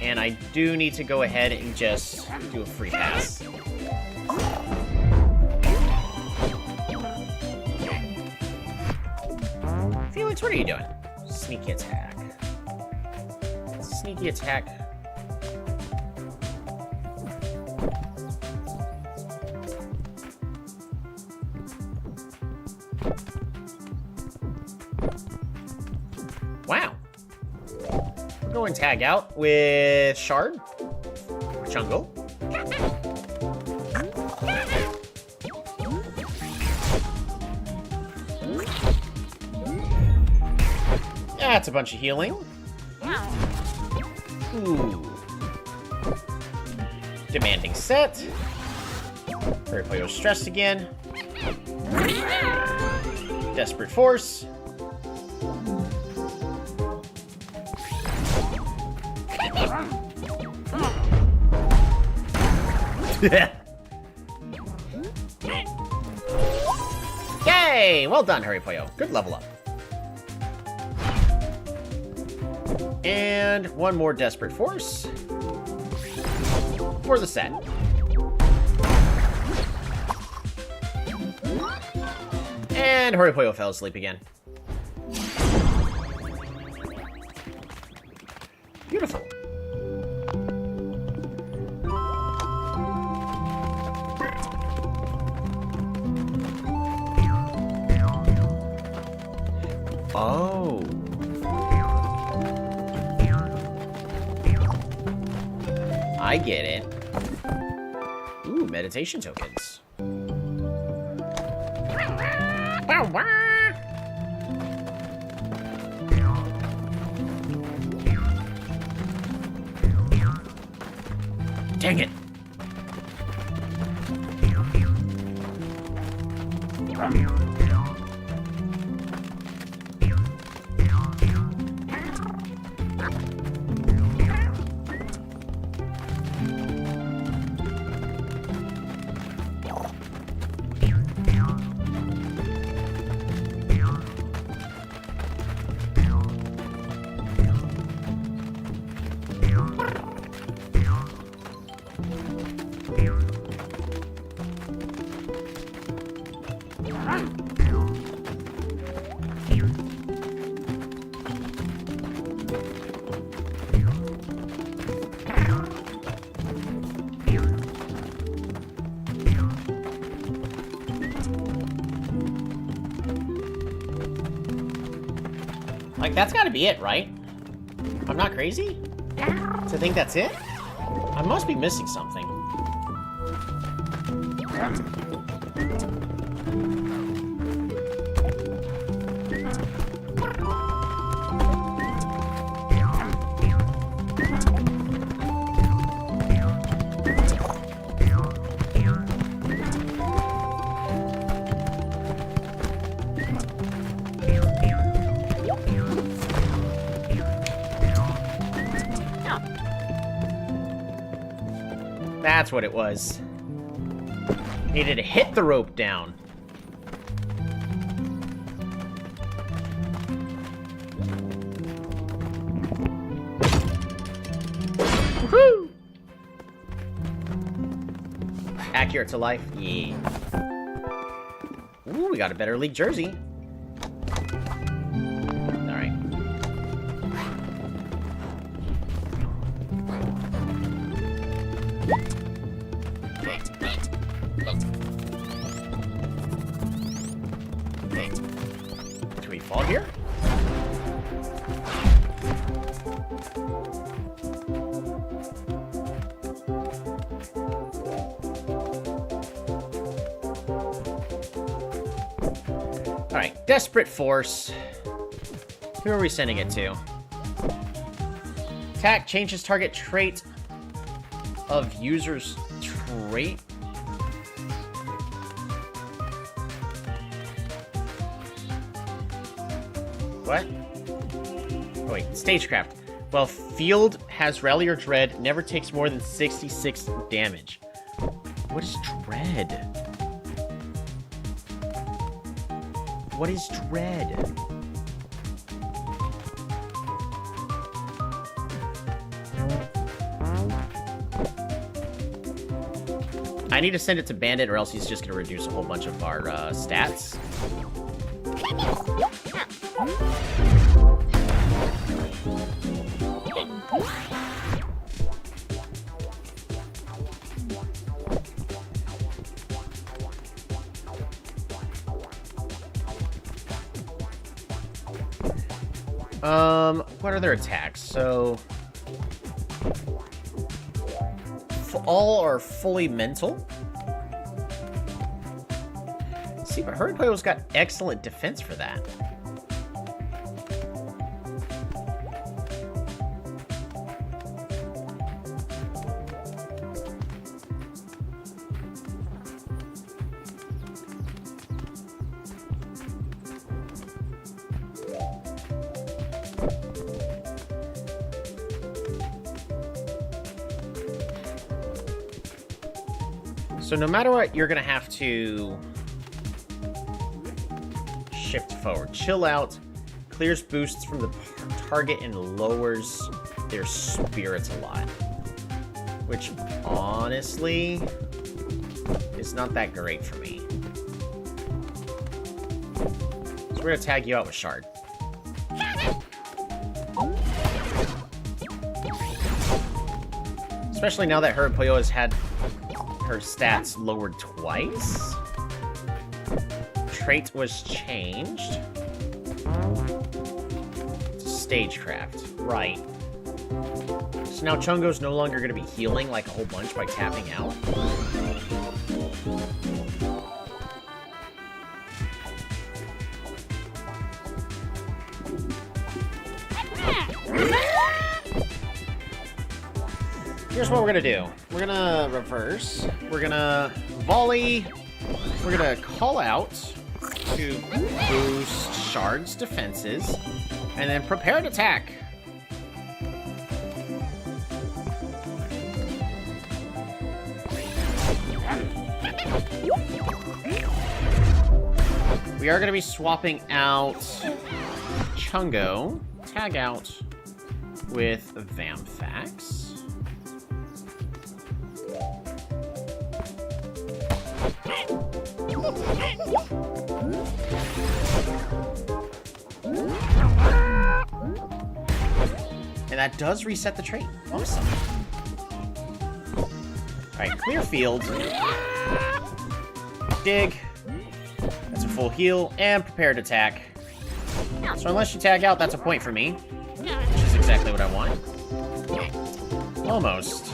And I do need to go ahead and just do a free pass. Felix, what are you doing? Sneaky attack. Sneaky attack. Wow. We're going tag out with Shard. Or Chungo. That's a bunch of healing. Ooh. Demanding set. Hurrypoyo stressed again. Desperate Force. Yay! Well done, Hurrypoyo. Good level up. And one more Desperate Force for the set. And Hurrypoyo fell asleep again. Beautiful. Oh. I get it. Ooh, meditation tokens. Dang it. Like, that's gotta be it, right? I'm not crazy? To think that's it? I must be missing something. That's what it was. Needed to hit the rope down. Woohoo! Accurate to life? Yeah. Ooh, we got a better league jersey. Alright. Can we fall here? Alright, Desperate Force. Who are we sending it to? Attack changes target trait of user's trait. What? Oh wait, Stagecraft. Well, Field has Rally or Dread, never takes more than 66 damage. What is Dread? What is Dread? I need to send it to Bandit or else he's just going to reduce a whole bunch of our stats. What are their attacks? So, all are fully mental. See, but Hurrypoyo's got excellent defense for that. So no matter what, you're going to have to shift forward. Chill Out clears boosts from the target and lowers their spirits a lot. Which, honestly, is not that great for me. So we're going to tag you out with Shard. Especially now that Hurrypoyo has had her stats lowered twice. Trait was changed to Stagecraft. Right. So now Chungo's no longer going to be healing like a whole bunch by tapping out. Here's what we're gonna do. We're gonna reverse. We're gonna volley. We're gonna call out to boost Shard's defenses. And then prepare to attack. We are gonna be swapping out Chungo. Tag out with Vamphax. And that does reset the trait. Awesome. Alright, clear field. Dig. That's a full heal. And prepared attack. So unless you tag out, that's a point for me. Which is exactly what I want. Almost.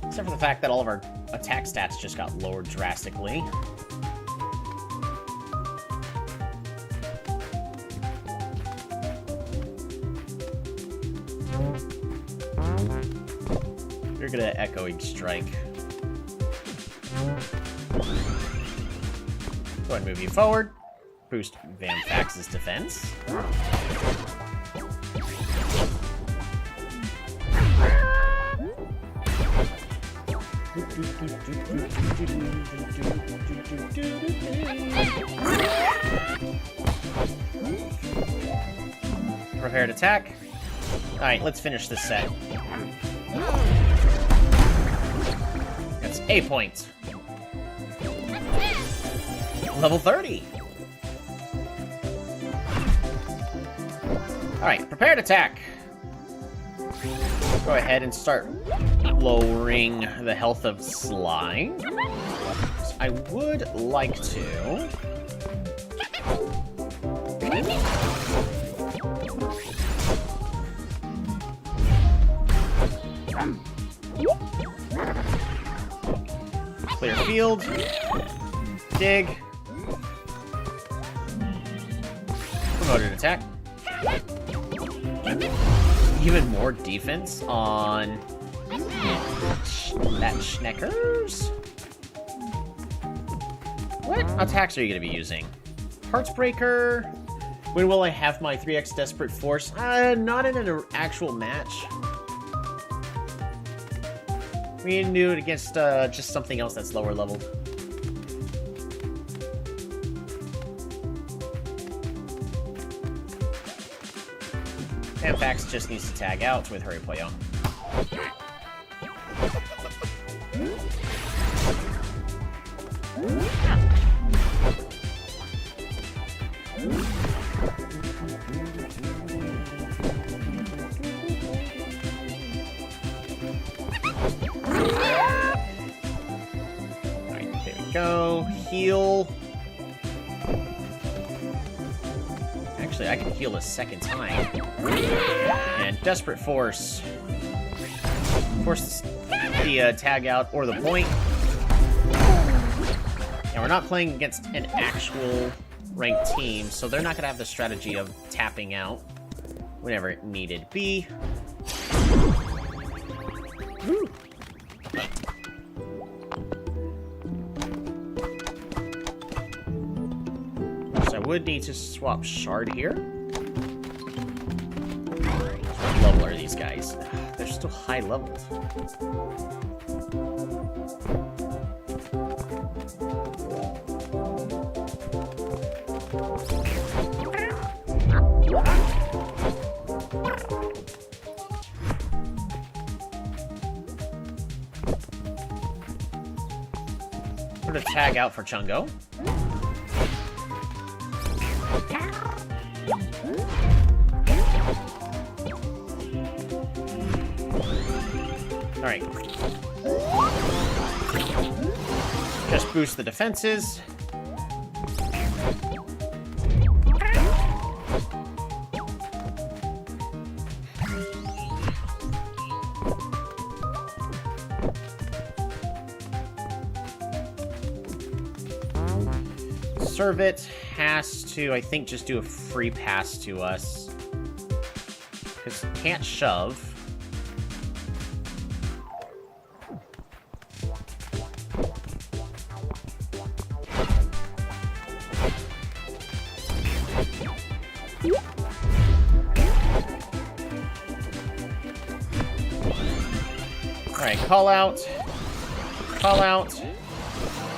Except for the fact that all of our attack stats just got lowered drastically. You're gonna Echoing Strike. Go ahead and move you forward. Boost Vamphax's defense. Prepared attack. Alright, let's finish this set. That's a point. Level 30. Alright, prepared attack. Go ahead and start lowering the health of Slime. I would like to... clear field. Dig. Promoted attack. Even more defense on that Schneckers. What attacks are you going to be using? Heartsbreaker. When will I have my 3x Desperate Force? Not in an actual match. We can do it against just something else that's lower leveled. Amphax just needs to tag out with Hurry Puyo. Alright, there we go. Heal. Actually, I can heal a second time. And Desperate Force. Force the tag out or the point. And we're not playing against an actual ranked team, so they're not going to have the strategy of tapping out whenever it needed be. Woo. So I would need to swap Shard here. What level are these guys? They're still high leveled. We're gonna tag out for Chungo. Alright. Just boost the defenses. Servit has to, I think, just do a free pass to us. Because it can't shove. Alright, call out. Call out.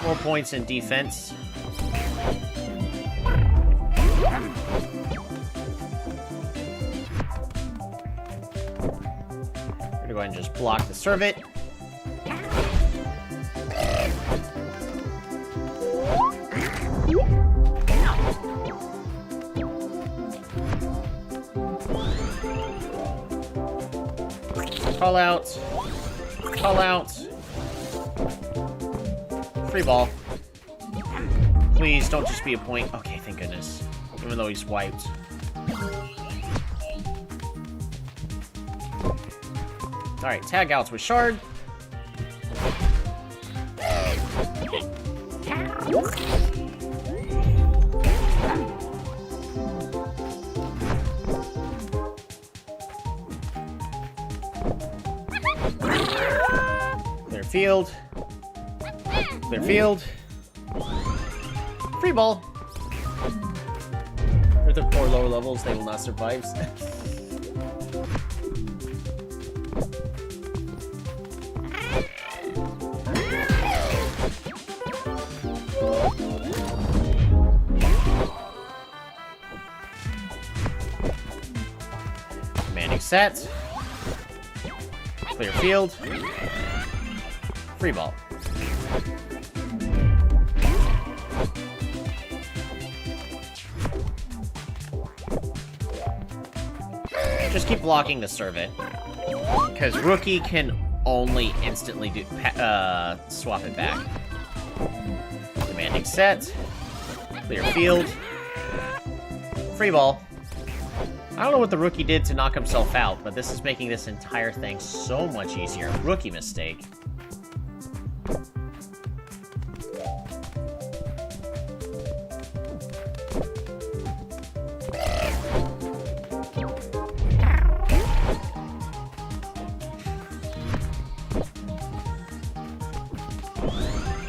More points in defense. We're gonna go ahead and just block the Servit. Call out. Call out. Free ball. Please don't just be a point. Okay, thank goodness. Even though he's wiped. Alright, tag outs with Shard. Clear field. Clear field. Free ball. With the 4 lower levels, they will not survive. Demanding set. Clear field. Free ball. Just keep blocking to serve it. Because Rookie can only instantly do swap it back. Demanding set. Clear field. Free ball. I don't know what the Rookie did to knock himself out, but this is making this entire thing so much easier. Rookie mistake.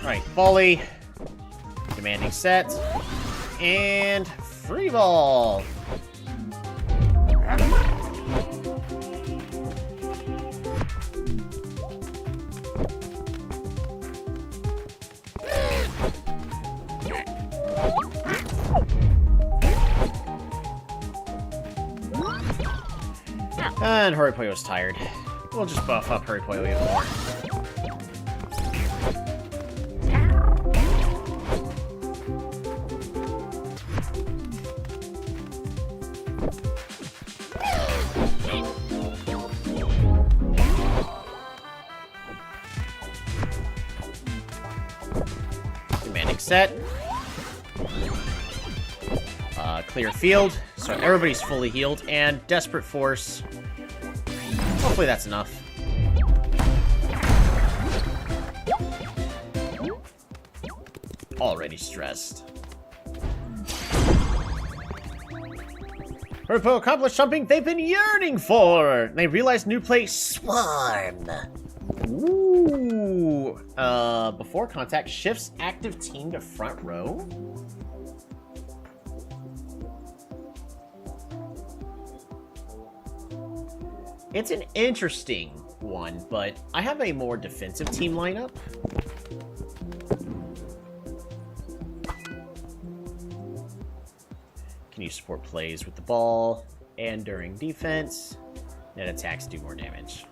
Alright, volley. Demanding set. And free ball. And Horipoyo's tired. We'll just buff up Horipoyo even more. Demanding set. Clear field, so everybody's fully healed, and Desperate Force. Hopefully that's enough. Already stressed. Horipoyo accomplished something they've been yearning for! They realized new play Swarm. Ooh. Before contact, shifts active team to front row. It's an interesting one, but I have a more defensive team lineup. Can you support plays with the ball and during defense? Net attacks do more damage.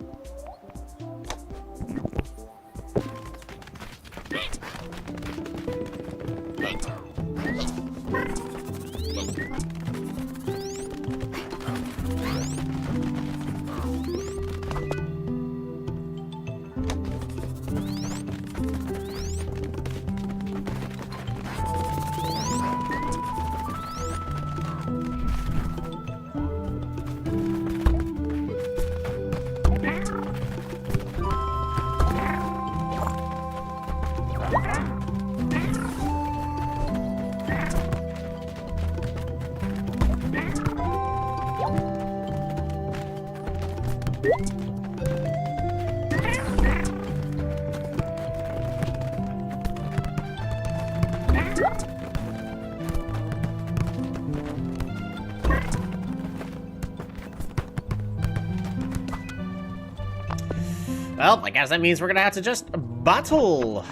Well, I guess that means we're gonna have to just battle.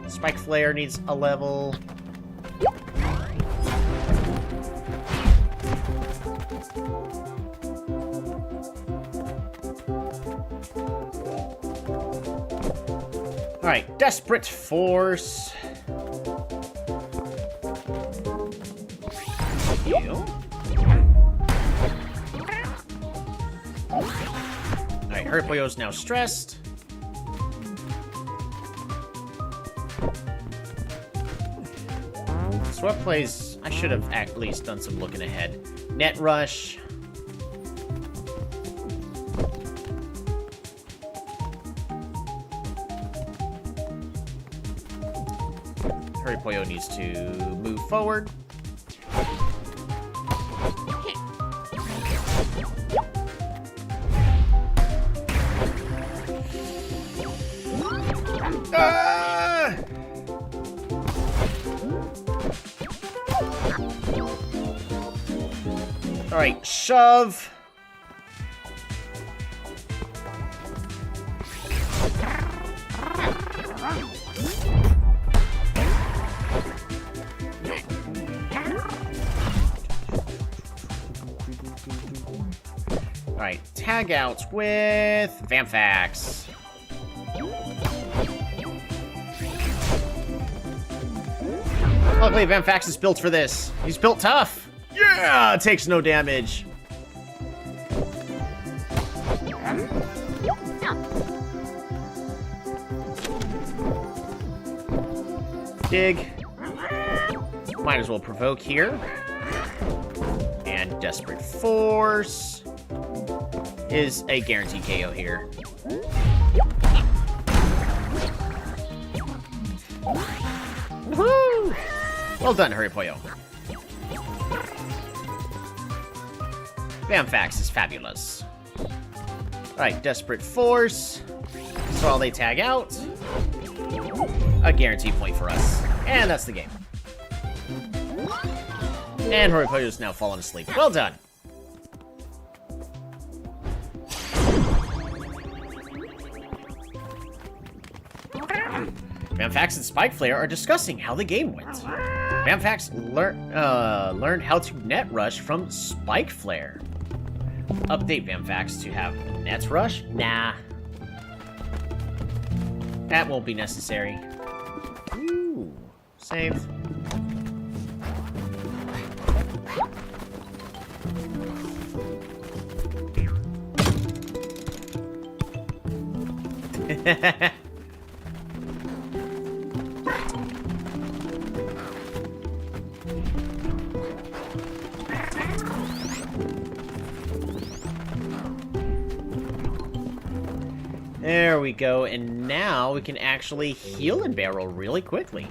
Spike Flare needs a level. Alright, Desperate Force. Heal. Alright, Horipoyo's now stressed. Swept plays, I should have at least done some looking ahead. Net Rush. Horipoyo needs to move forward. Alright, shove. Alright, tag out with Vamphax. Luckily, Vamphax is built for this. He's built tough. Yeah, takes no damage. Dig. Might as well provoke here. And Desperate Force is a guaranteed KO here. Woohoo! Well done, Hurry Pollo. Vamphax is fabulous. Alright, Desperate Force. So while they tag out, a guaranteed point for us. And that's the game. And Hurry Pollo's now fallen asleep. Well done. Vamphax and Spike Flare are discussing how the game went. Vamphax learned how to net rush from Spike Flare. Update Vamphax to have net rush? Nah. That won't be necessary. Ooh, saved. There we go, and now we can actually heal and barrel really quickly.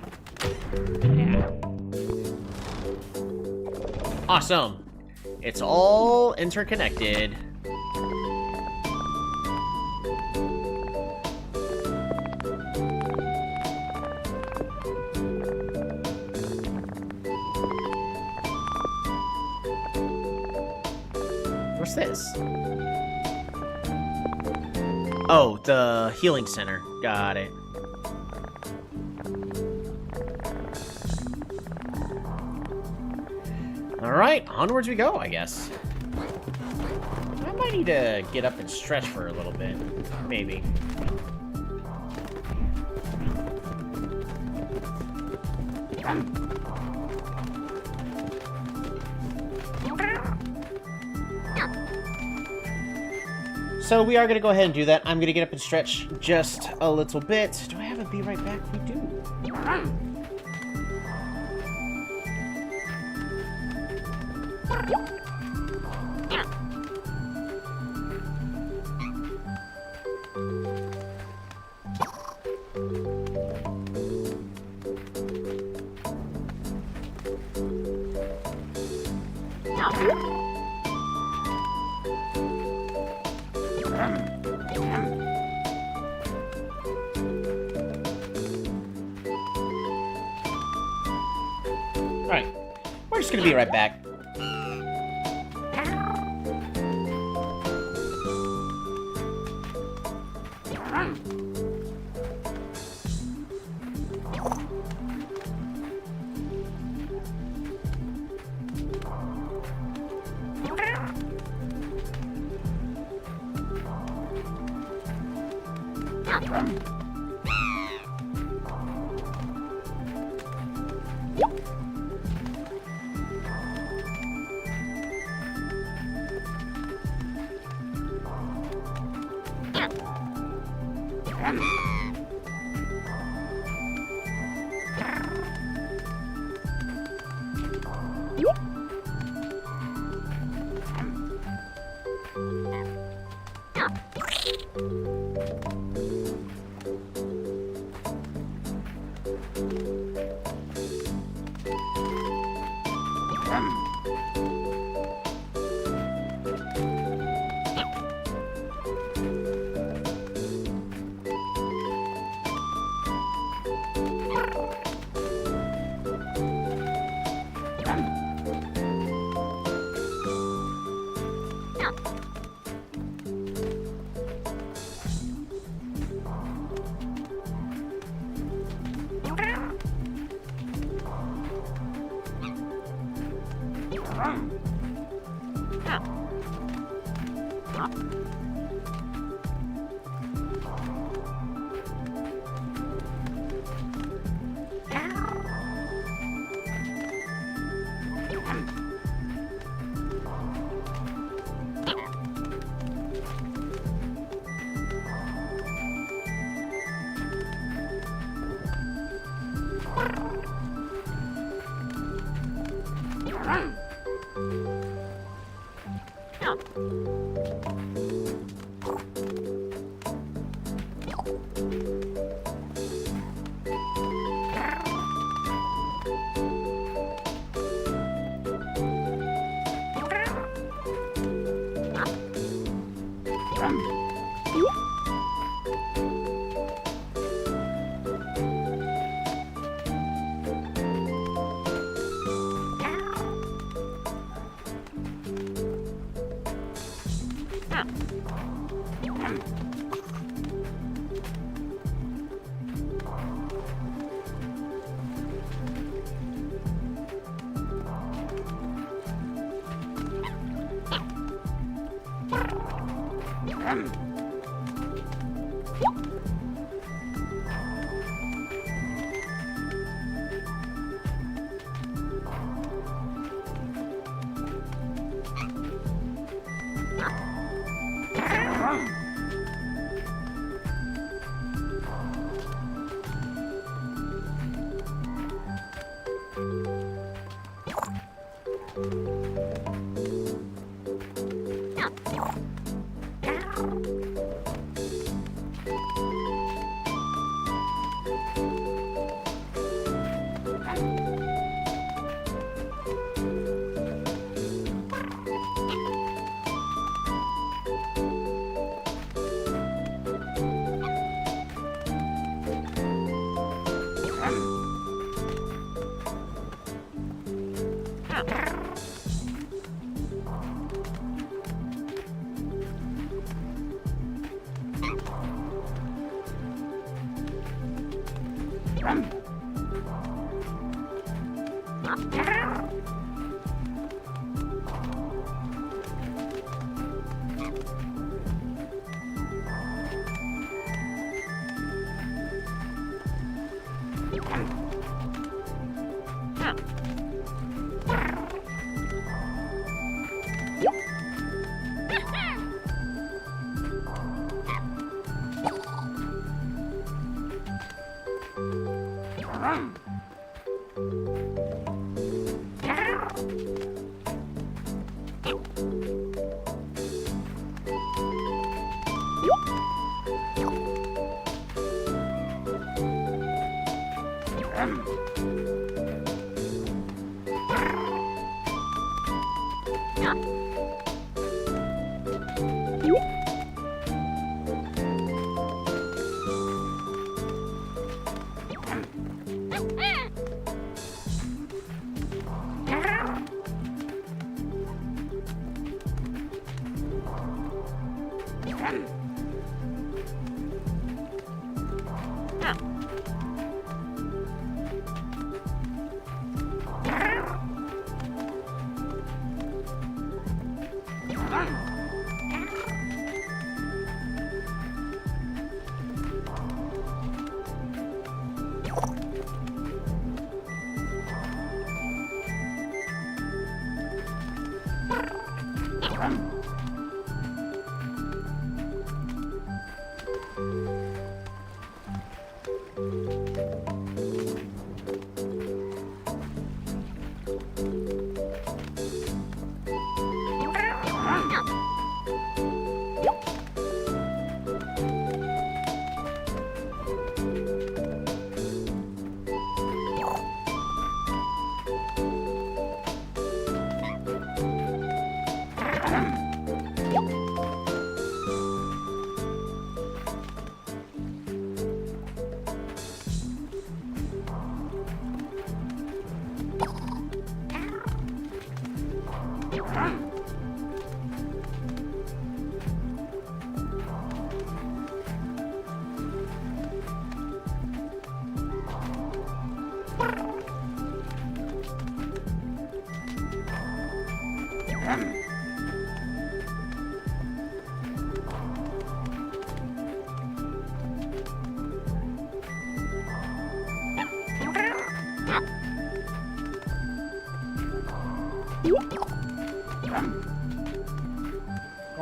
Awesome. It's all interconnected. What's this? Oh, the healing center. Got it. Alright, onwards we go, I guess. I might need to get up and stretch for a little bit. Maybe. So we are going to go ahead and do that. I'm going to get up and stretch just a little bit. Do I have a be right back? We do. Alright, we're just gonna be right back.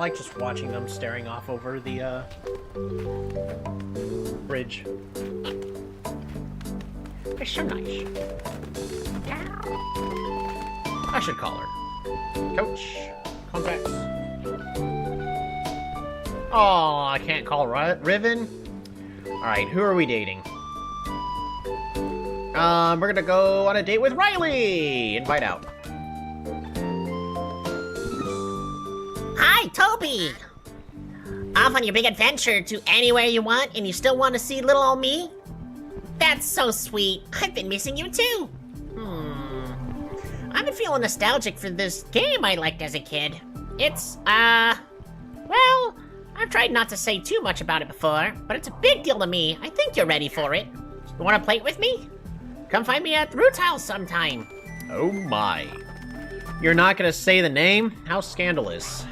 like just watching them staring off over the bridge. They're so nice. I should call her. Coach, contacts. Oh, I can't call Riven. All right, who are we dating? We're gonna go on a date with Riley. Invite out. Hi, Toby! Off on your big adventure to anywhere you want and you still want to see little old me? That's so sweet. I've been missing you too. I've been feeling nostalgic for this game I liked as a kid. It's, well, I've tried not to say too much about it before, but it's a big deal to me. I think you're ready for it. You want to play it with me? Come find me at the Root House sometime. Oh my. You're not gonna say the name? How scandalous.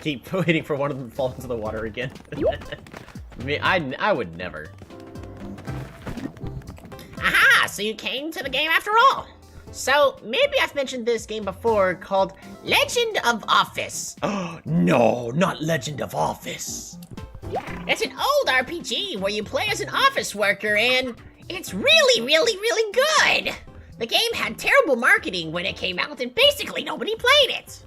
Keep waiting for one of them to fall into the water again. I mean, I would never. Aha! So you came to the game after all. So, maybe I've mentioned this game before called Legend of Office. No, not Legend of Office. It's an old RPG where you play as an office worker and it's really, really, really good. The game had terrible marketing when it came out and basically nobody played it.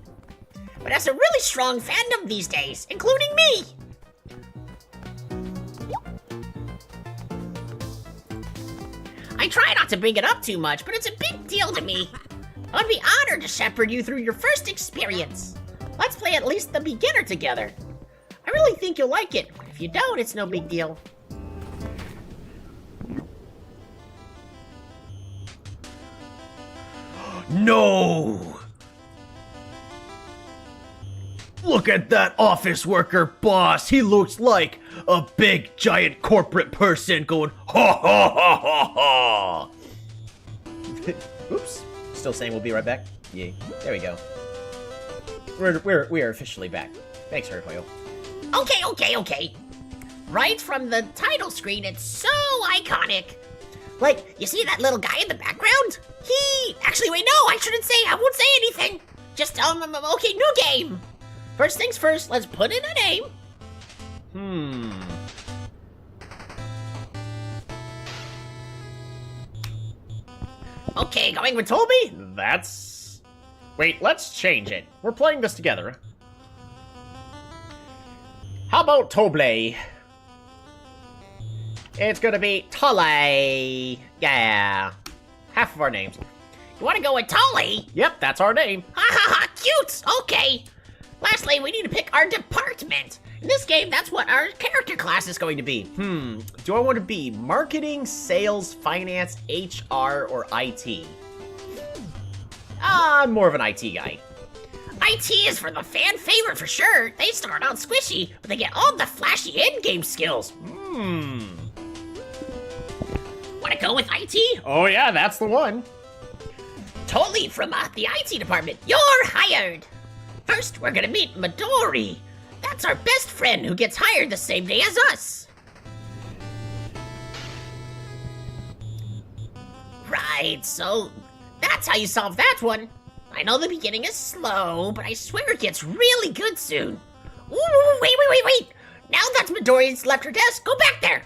But has a really strong fandom these days, including me. I try not to bring it up too much, but it's a big deal to me. I would be honored to shepherd you through your first experience. Let's play at least the beginner together. I really think you'll like it. If you don't, it's no big deal. No! Look at that office worker boss. He looks like a big giant corporate person going ha ha ha ha ha. Oops. Still saying we'll be right back? Yeah. There we go. We are officially back. Thanks, Hurtwhale. Okay. Right from the title screen, it's so iconic. Like, you see that little guy in the background? Actually, wait, no, I won't say anything. Just, okay, new game. First things first, let's put in a name. Okay, going with Toby? That's... Wait, let's change it. We're playing this together. How about Toble? It's gonna be Tully. Yeah. Half of our names. You want to go with Tully? Yep, that's our name. Ha ha ha, cute. Okay. Lastly, we need to pick our department. In this game, that's what our character class is going to be. Do I want to be marketing, sales, finance, HR, or IT? I'm more of an IT guy. IT is for the fan favorite for sure. They start out squishy, but they get all the flashy in-game skills. Want to go with IT? Oh yeah, that's the one. Totally from the IT department. You're hired. First, we're gonna meet Midori. That's our best friend who gets hired the same day as us. Right, so that's how you solve that one. I know the beginning is slow, but I swear it gets really good soon. Ooh, wait. Now that Midori's left her desk, go back there.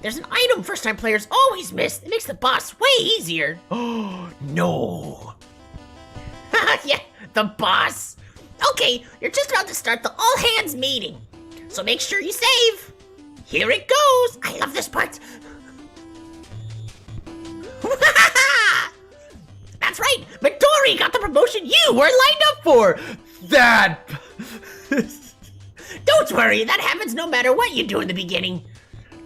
There's an item first-time players always miss. It makes the boss way easier. Oh, no. Yeah, the boss. Okay, you're just about to start the all-hands meeting. So make sure you save. Here it goes. I love this part. That's right. Midori got the promotion you were lined up for. That... Don't worry, that happens no matter what you do in the beginning.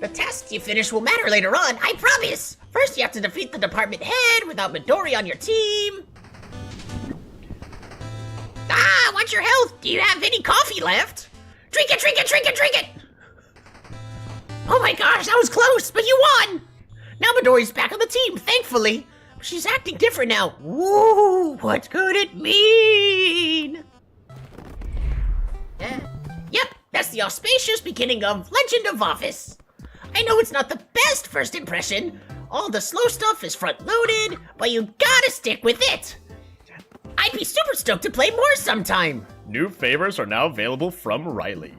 The tests you finish will matter later on, I promise. First, you have to defeat the department head without Midori on your team. I want your health. Do you have any coffee left? Drink it. Oh my gosh, that was close, but you won. Now Midori's back on the team, thankfully. She's acting different now. Ooh, what could it mean? Yep, that's the auspicious beginning of Legend of Office. I know it's not the best first impression. All the slow stuff is front-loaded, but you gotta stick with it. I'd be super stoked to play more sometime. New favors are now available from Riley.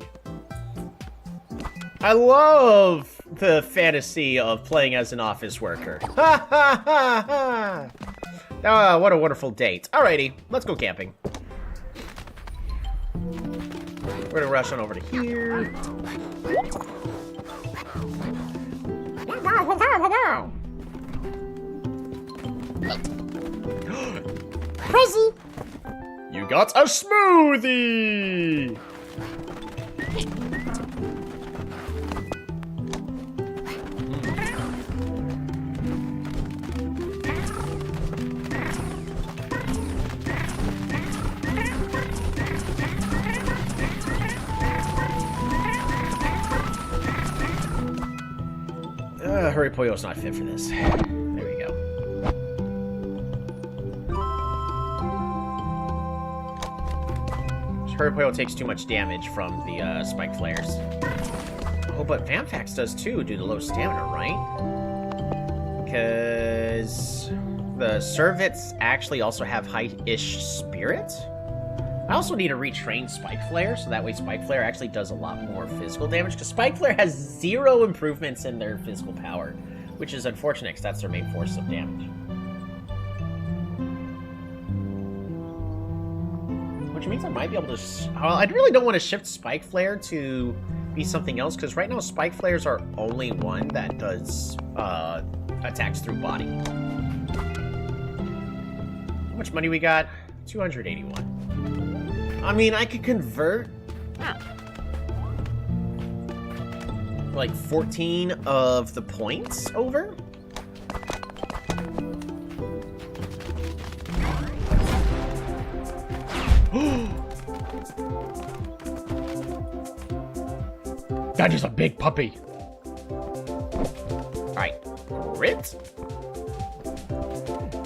I love the fantasy of playing as an office worker. Ha ha ha ha! Ah, what a wonderful date. Alrighty, let's go camping. We're gonna rush on over to here. Present. You got a smoothie! Hurry Pollo's not fit for this. There we go. Hurry Pollo takes too much damage from the spike flares. Oh, but Vamphax does too due to low stamina, right? Because the Servets actually also have high-ish spirit. I also need to retrain Spike Flare, so that way Spike Flare actually does a lot more physical damage, because Spike Flare has 0 improvements in their physical power, which is unfortunate, because that's their main force of damage. Which means I might be able to... I really don't want to shift Spike Flare to be something else, because right now Spike Flares are only one that does attacks through body. How much money we got? 281. I mean, I could convert like 14 of the points over. That is a big puppy. Alright, Grit?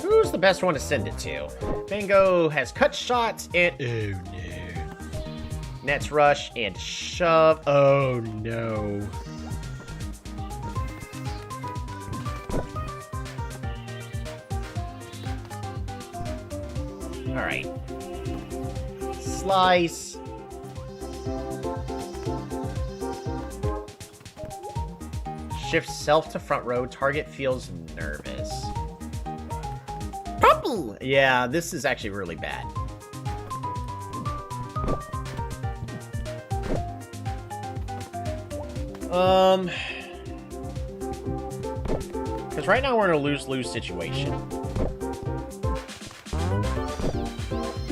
Who's the best one to send it to? Bingo has cut shots and... Oh no. Nets rush and shove. Oh no. Alright. Slice. Shift self to front row. Target feels nervous. Puppy. Yeah, this is actually really bad. Because right now we're in a lose-lose situation.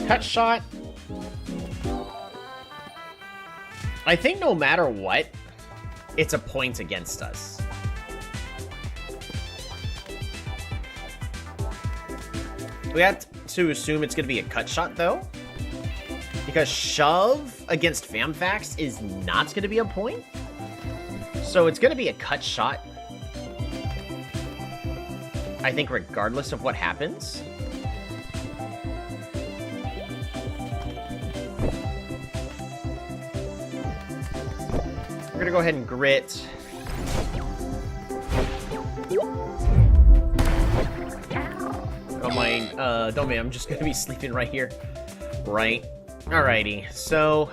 Cut shot. I think no matter what, it's a point against us. We have to assume it's going to be a cut shot, though. Because shove against Vamphax is not going to be a point. So it's going to be a cut shot. I think regardless of what happens. We're going to go ahead and grit. Don't mind, I'm just going to be sleeping right here. Right. Alrighty, so...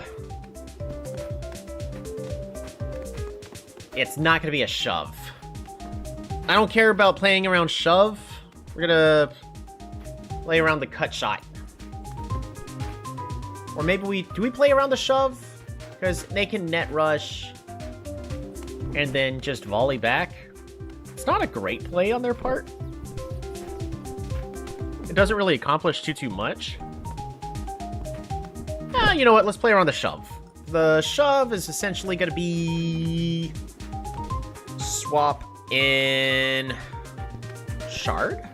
It's not going to be a shove. I don't care about playing around shove. We're going to play around the cut shot. Or maybe do we play around the shove? Because they can net rush and then just volley back. It's not a great play on their part. It doesn't really accomplish too much. You know what? Let's play around the shove. The shove is essentially going to be... swap in... Shard?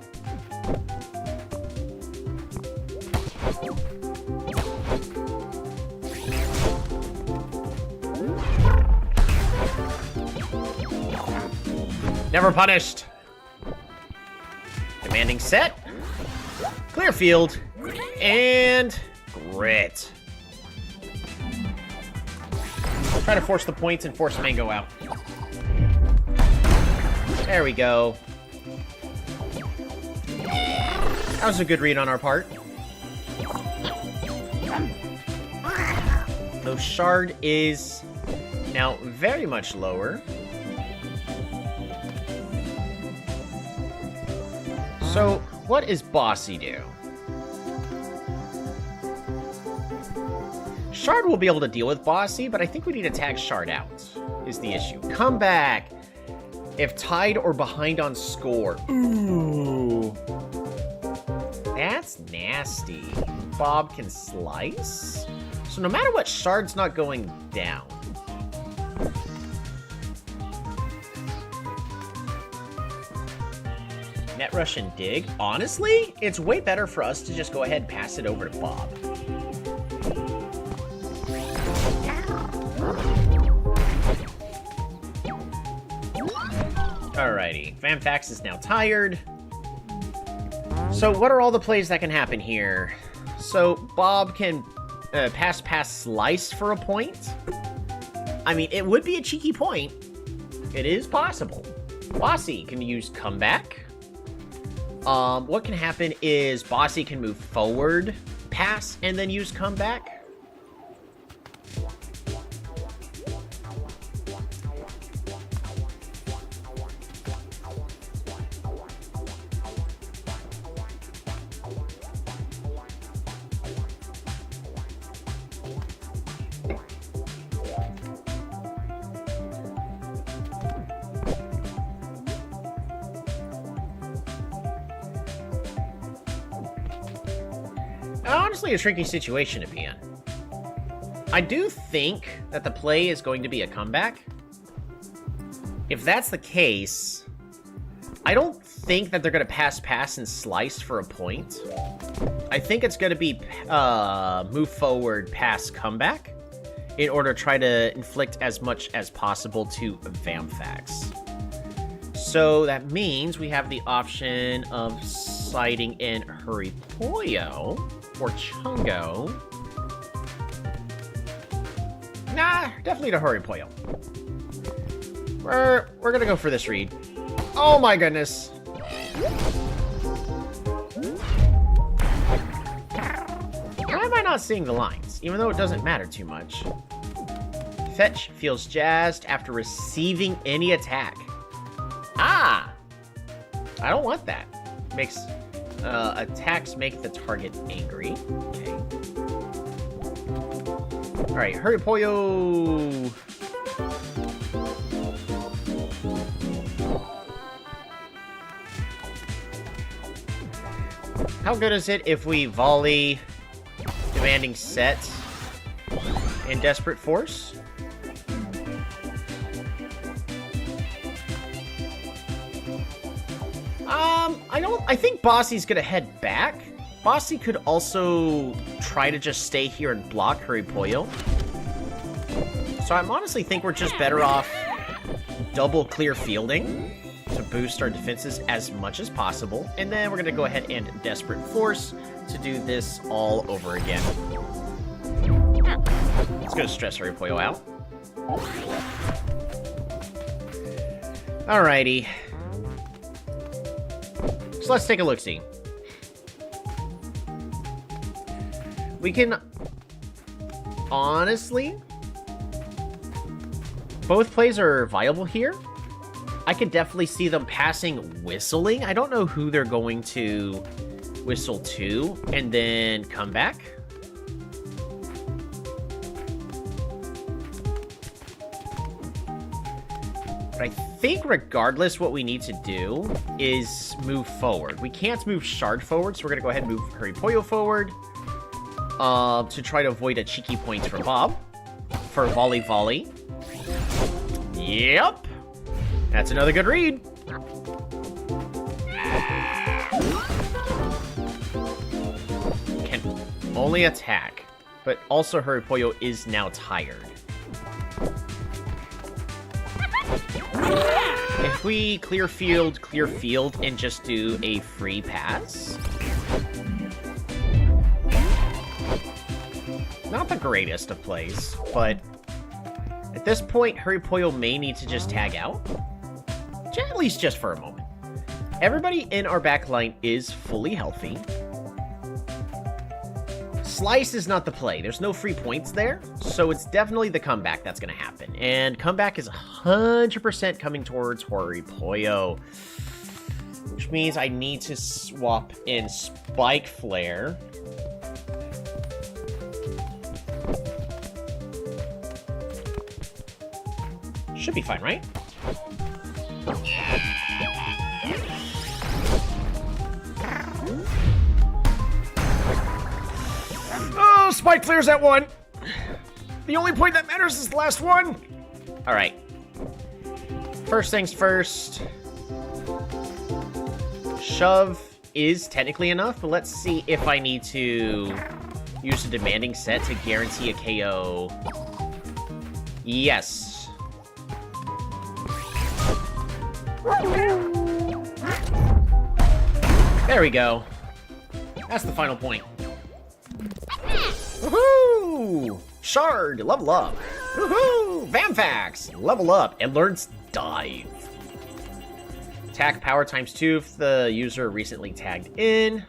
Never punished. Demanding set. Clear field. And... grit. Try to force the points and force Mango out. There we go. That was a good read on our part. Though Shard is now very much lower. So, what is Bossy do? Shard will be able to deal with Bossy, but I think we need to tag Shard out, is the issue. Come back if tied or behind on score. Ooh. That's nasty. Bob can slice? So no matter what, Shard's not going down. Net rush and dig. Honestly, it's way better for us to just go ahead and pass it over to Bob. Alrighty, Vamfax is now tired. So what are all the plays that can happen here? So Bob can pass slice for a point. I mean, it would be a cheeky point. It is possible. Bossy can use comeback. What can happen is Bossy can move forward, pass, and then use comeback. Honestly, a tricky situation to be in. I do think that the play is going to be a comeback. If that's the case, I don't think that they're going to pass and slice for a point. I think it's going to be move forward, pass, comeback in order to try to inflict as much as possible to Vamfax. So that means we have the option of sliding in Hurrypoyo or Chungo. Nah, definitely to Hurrypoyo. We're gonna go for this read. Oh my goodness. Why am I not seeing the lines? Even though it doesn't matter too much. Fetch feels jazzed after receiving any attack. Ah! I don't want that. Makes attacks make the target angry. Okay. Alright, Hurrypoyo! How good is it if we volley demanding set in Desperate Force? I think Bossy's gonna head back. Bossy could also try to just stay here and block Hurrypoyo. So I'm honestly think we're just better off double clear fielding to boost our defenses as much as possible. And then we're gonna go ahead and Desperate Force to do this all over again. Let's go stress Hurrypoyo out. Alrighty. So let's take a look-see. We can... Honestly... Both plays are viable here. I could definitely see them passing Whistling. I don't know who they're going to whistle to and then come back. But I think regardless, what we need to do is move forward. We can't move Shard forward, so we're going to go ahead and move Hurrypoyo forward to try to avoid a cheeky point for Bob. For volley. Yep. That's another good read. Can only attack, but also Hurrypoyo is now tired. If we clear field, and just do a free pass. Not the greatest of plays, but at this point, Hurrypoyo may need to just tag out. At least just for a moment. everybody in our back line is fully healthy. Slice is not the play. There's no free points there, so it's definitely the comeback that's going to happen. And comeback is 100% coming towards Horipoyo, which means I need to swap in Spike Flare. Should be fine, right? Oh, Spike Flare's at 1. The only point that matters is the last one. All right. First things first. Shove is technically enough, but let's see if I need to use a demanding set to guarantee a KO. Yes. There we go. That's the final point. Woohoo! Shard, level up. Woohoo! Vamfax, level up and learns Dive. Attack power ×2 if the user recently tagged in.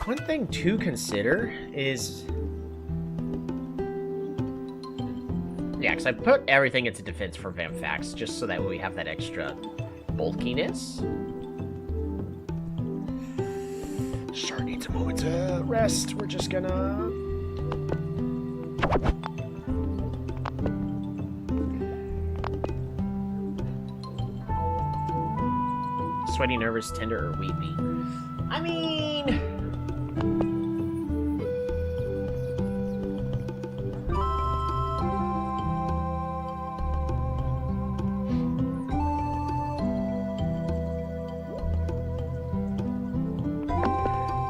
One thing to consider is... Yeah, because I put everything into defense for Vamfax, just so that we have that extra bulkiness. Shard needs a moment to rest. We're just gonna... Sweaty, nervous, tender, or weepy? I mean...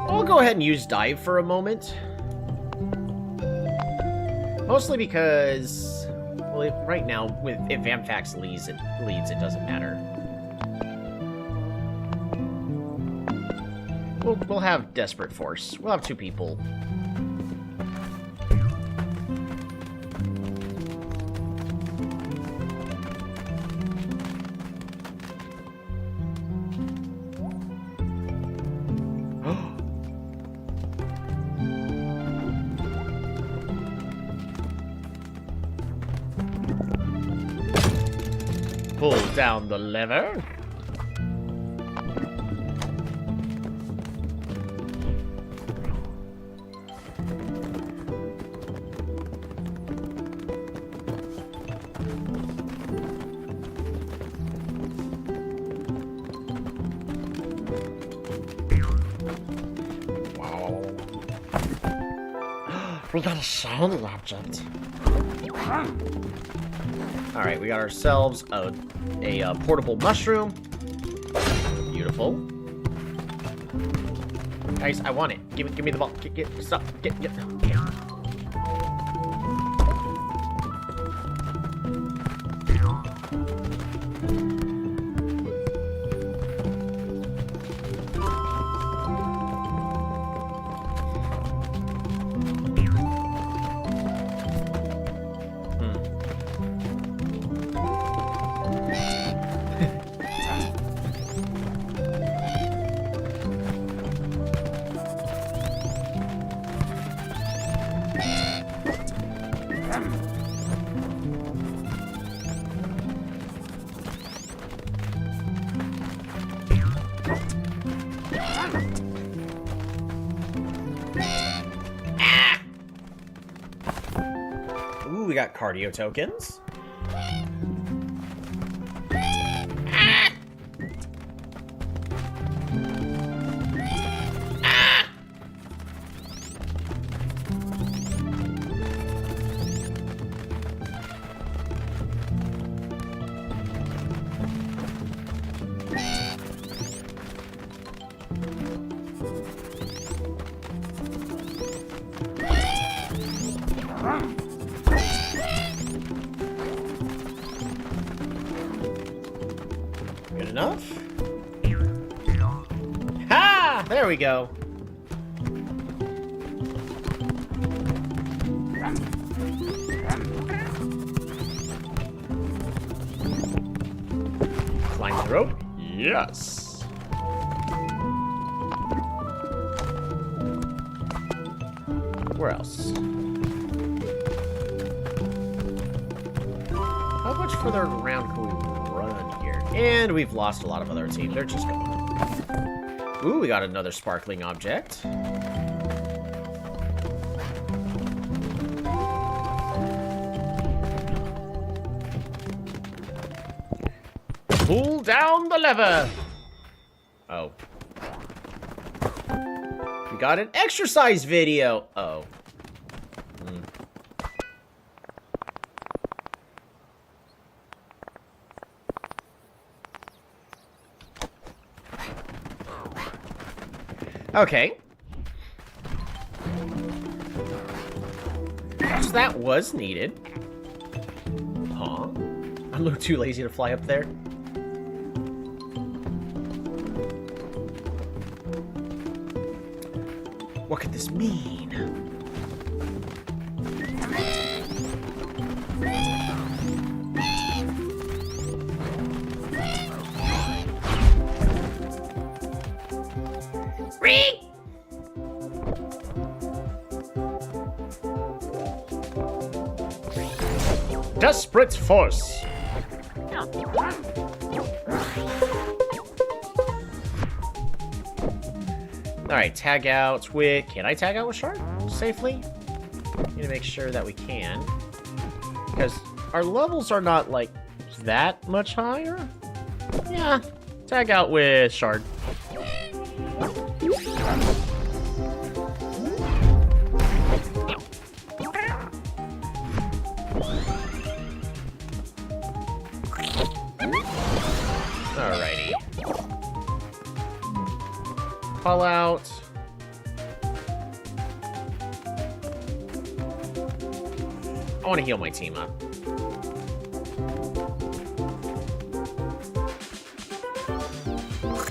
I'll go ahead and use Dive for a moment. Mostly because, well, right now, if Vamfax leads, it doesn't matter. We'll have Desperate Force. We'll have 2 people. Pull down the lever. We got a shiny object. Alright, we got ourselves a portable mushroom. Beautiful. Guys, I want it. Give me the ball. Stop. Get. Ooh, we got cardio tokens. Good enough? Ha! There we go. rope? Yes. Where else? How much further around can we run here? And we've lost a lot of other teams. They're just gone. Ooh, we got another sparkling object. Pull down the lever. Oh. We got an exercise video. Oh. Okay. So that was needed. Huh? I'm a little too lazy to fly up there. What could this mean? Ring! Desperate force. Alright, tag out with... Can I tag out with Shark safely? Need to make sure that we can. Because our levels are not, like, that much higher. Yeah, tag out with Shard. Alrighty. Call out. I want to heal my team up.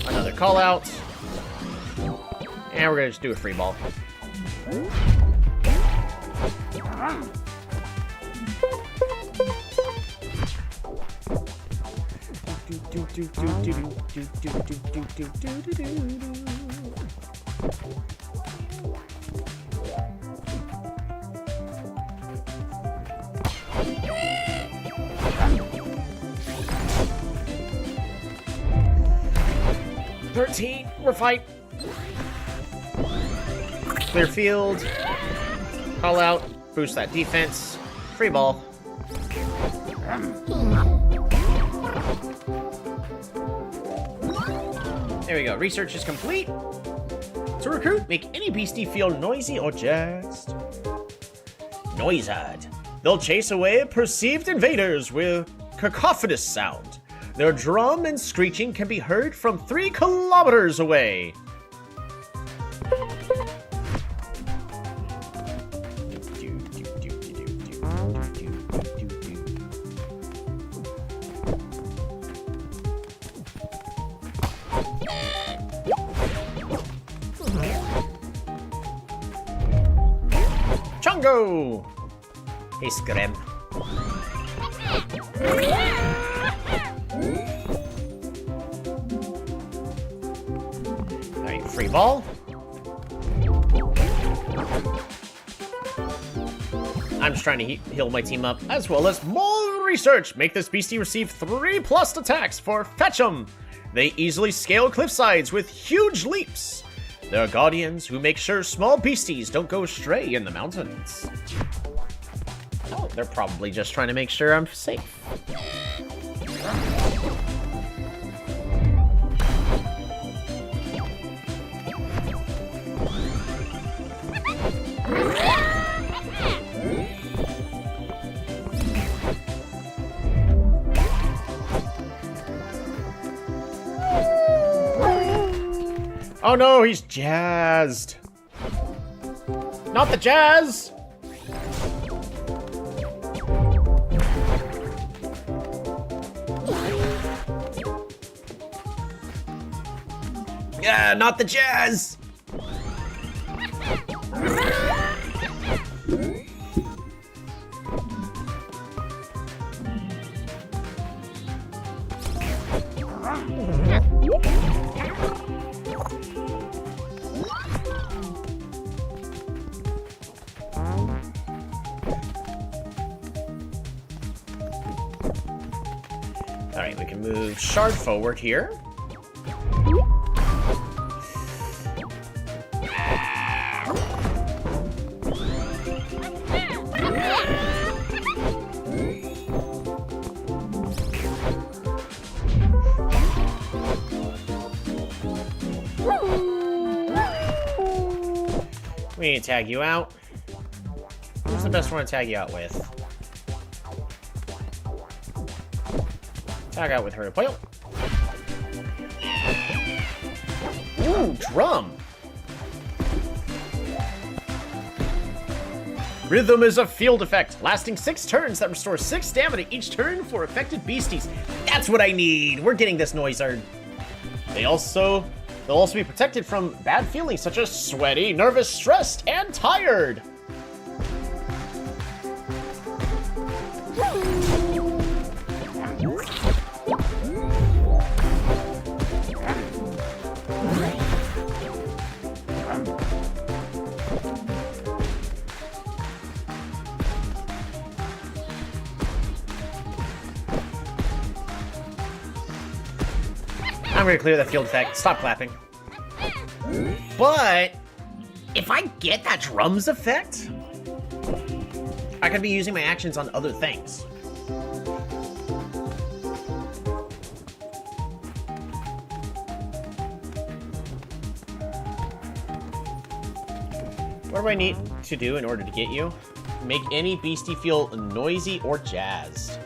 Another call out. And we're going to just do a free ball. We're fight. Clear field. Call out. Boost that defense. Free ball. There we go. Research is complete. To recruit, make any beastie feel noisy or jazzed. Noisad. They'll chase away perceived invaders with cacophonous sound. Their drum and screeching can be heard from 3 kilometers away. Chungo! Hey, Scrim. Alright, free ball. I'm just trying to heal my team up, as well as more research. Make this beastie receive 3+ attacks for Fetch 'em. They easily scale cliff sides with huge leaps. They're guardians who make sure small beasties don't go astray in the mountains. Oh, they're probably just trying to make sure I'm safe. Oh no, he's jazzed. Not the jazz! Yeah, not the jazz! Alright, we can move Shard forward here. We need to tag you out. Who's the best one to tag you out with? Tag out with her. Poil. Ooh, drum. Rhythm is a field effect, lasting 6 turns that restores 6 stamina each turn for affected beasties. That's what I need. We're getting this Noisard. They'll also be protected from bad feelings such as sweaty, nervous, stressed, and tired. I'm gonna clear that field effect. Stop clapping. But if I get that drums effect, I could be using my actions on other things. What do I need to do in order to get you? Make any beastie feel noisy or jazzed.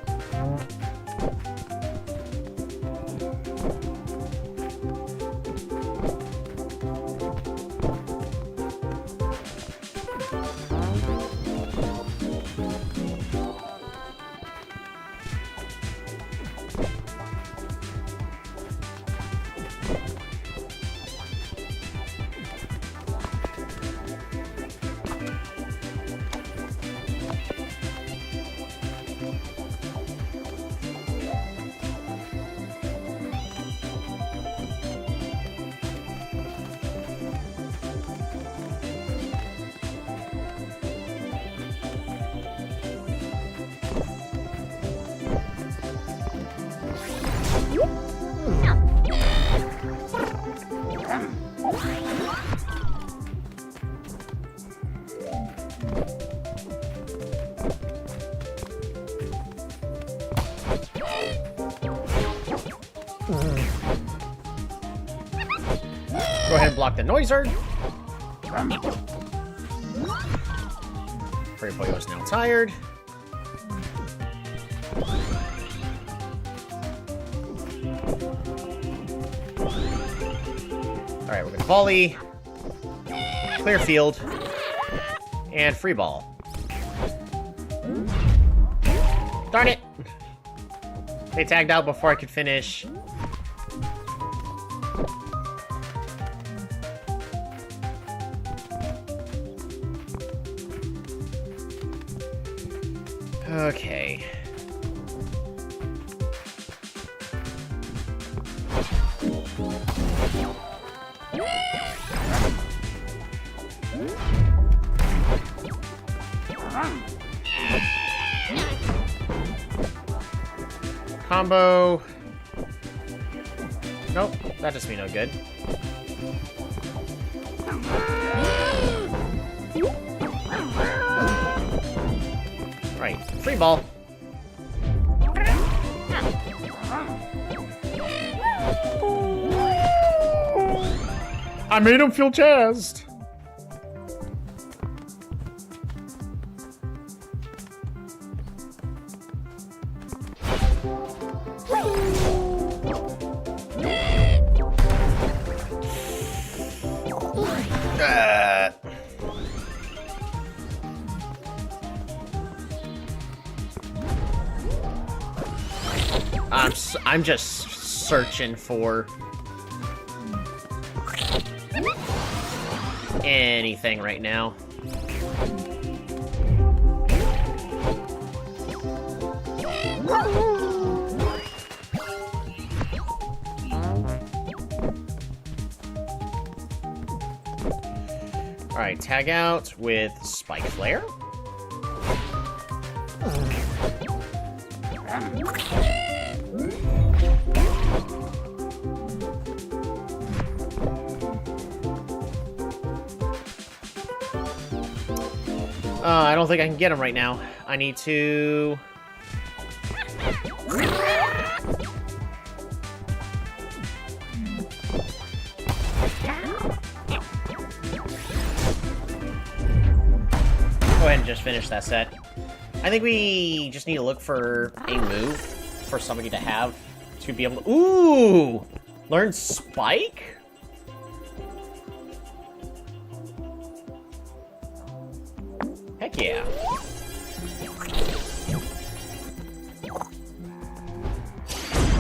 Go ahead and block the Noisard. Patrikios is now tired. Alright, we're gonna volley, clear field, and free ball. Darn it! They tagged out before I could finish. Okay. Combo. Nope, that does me no good. Right, free ball. I made him feel jazzed. I'm just searching for anything right now. Alright, tag out with Spike Flare. I don't think I can get him right now. I need to... Go ahead and just finish that set. I think we just need to look for a move for somebody to have to be able to... Ooh! Learn Spike? Heck yeah.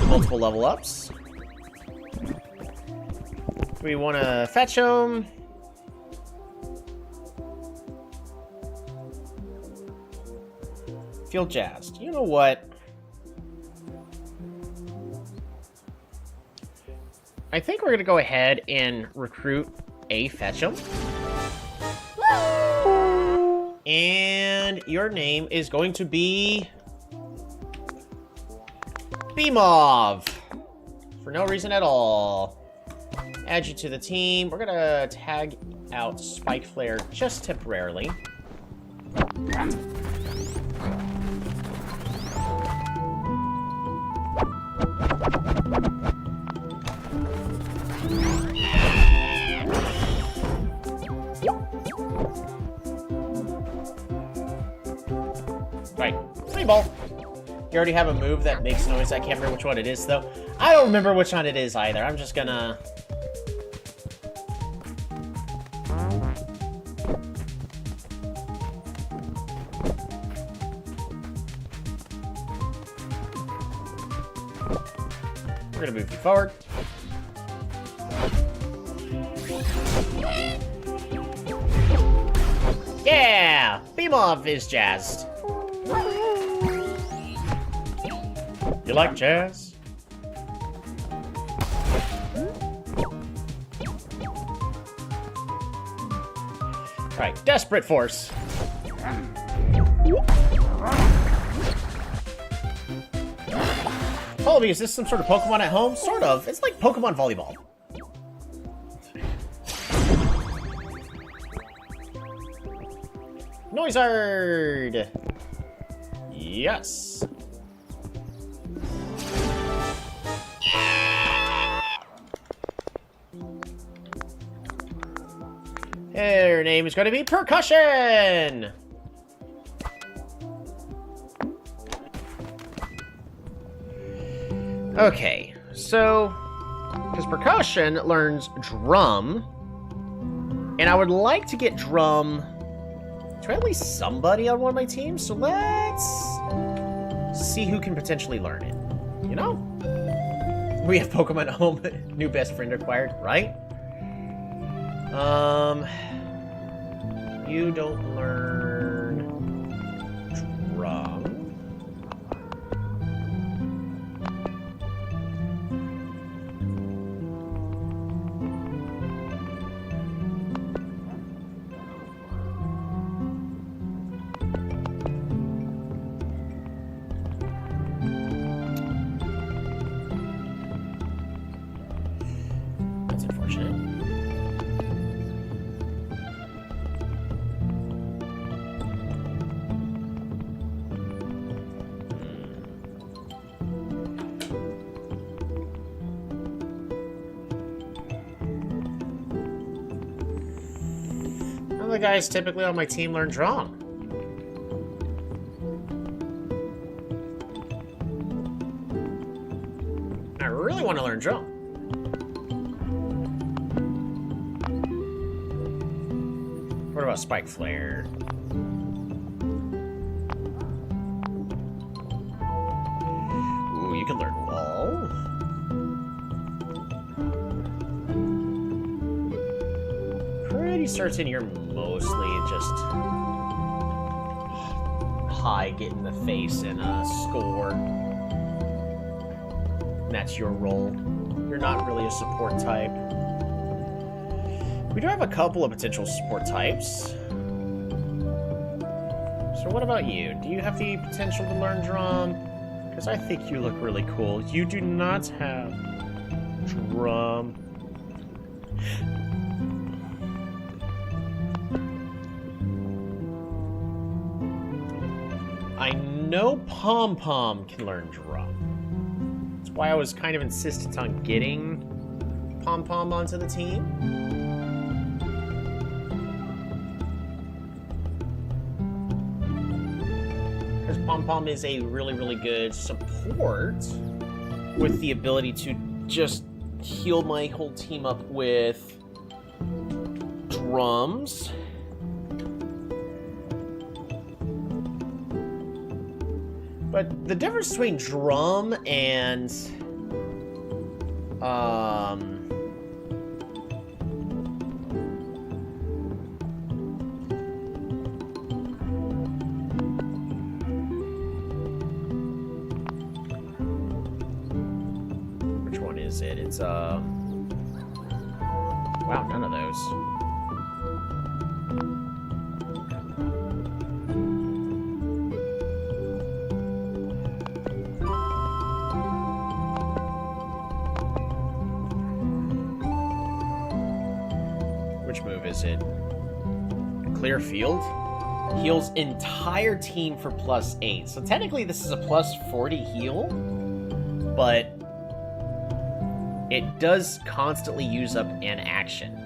Multiple level ups. Do we want to fetch him? Feel jazzed. You know what? I think we're going to go ahead and recruit a Fetch'em. And your name is going to be... Beamov. For no reason at all. Add you to the team. We're going to tag out Spike Flare just temporarily. Right, free ball. You already have a move that makes noise. I can't remember which one it is, though. I don't remember which one it is either. I'm just gonna... We're gonna move you forward. Yeah! Beamov is jazzed. You like jazz? Alright, Desperate Force. Colby, is this some sort of Pokemon at home? Sort of. It's like Pokemon volleyball. Noizard! Yes. Her name is going to be Percussion! Okay, so... because Percussion learns Drum, and I would like to get Drum to at least somebody on one of my teams, so let's see who can potentially learn it. You know? We have Pokemon at home, new best friend acquired, right? You don't learn Drum. That's unfortunate. None of the guys typically on my team learn Drum. I really want to learn Drum. What about Spike Flare? Ooh, you can learn Wall. Pretty certain you're mostly just high, get in the face, and score. And that's your role. You're not really a support type. We do have a couple of potential support types. So what about you? Do you have the potential to learn Drum? Because I think you look really cool. You do not have Drum. I know Pom Pom can learn drum. That's why I was kind of insistent on getting Pom Pom onto the team. Because Pom Pom is a really, really good support with the ability to just heal my whole team up with drums. But the difference between drum and which one is it? It's wow, none of those. Which move is it? Clear field? Heals entire team for +8. So technically this is a +40 heal, but it does constantly use up an action.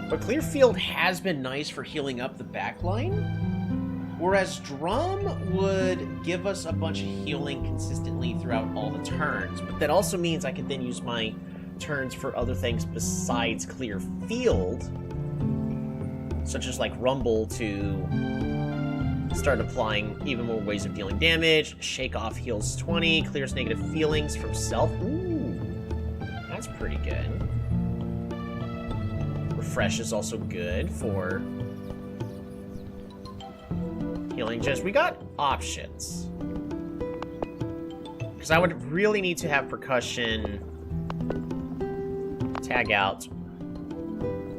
But clear field has been nice for healing up the backline, whereas drum would give us a bunch of healing consistently throughout all the turns. But that also means I could then use my turns for other things besides clear field, such as like rumble to start applying even more ways of dealing damage. Shake off heals 20, clears negative feelings from self. Ooh, that's pretty good. Refresh is also good for healing. Just we got options, because I would really need to have percussion tag out,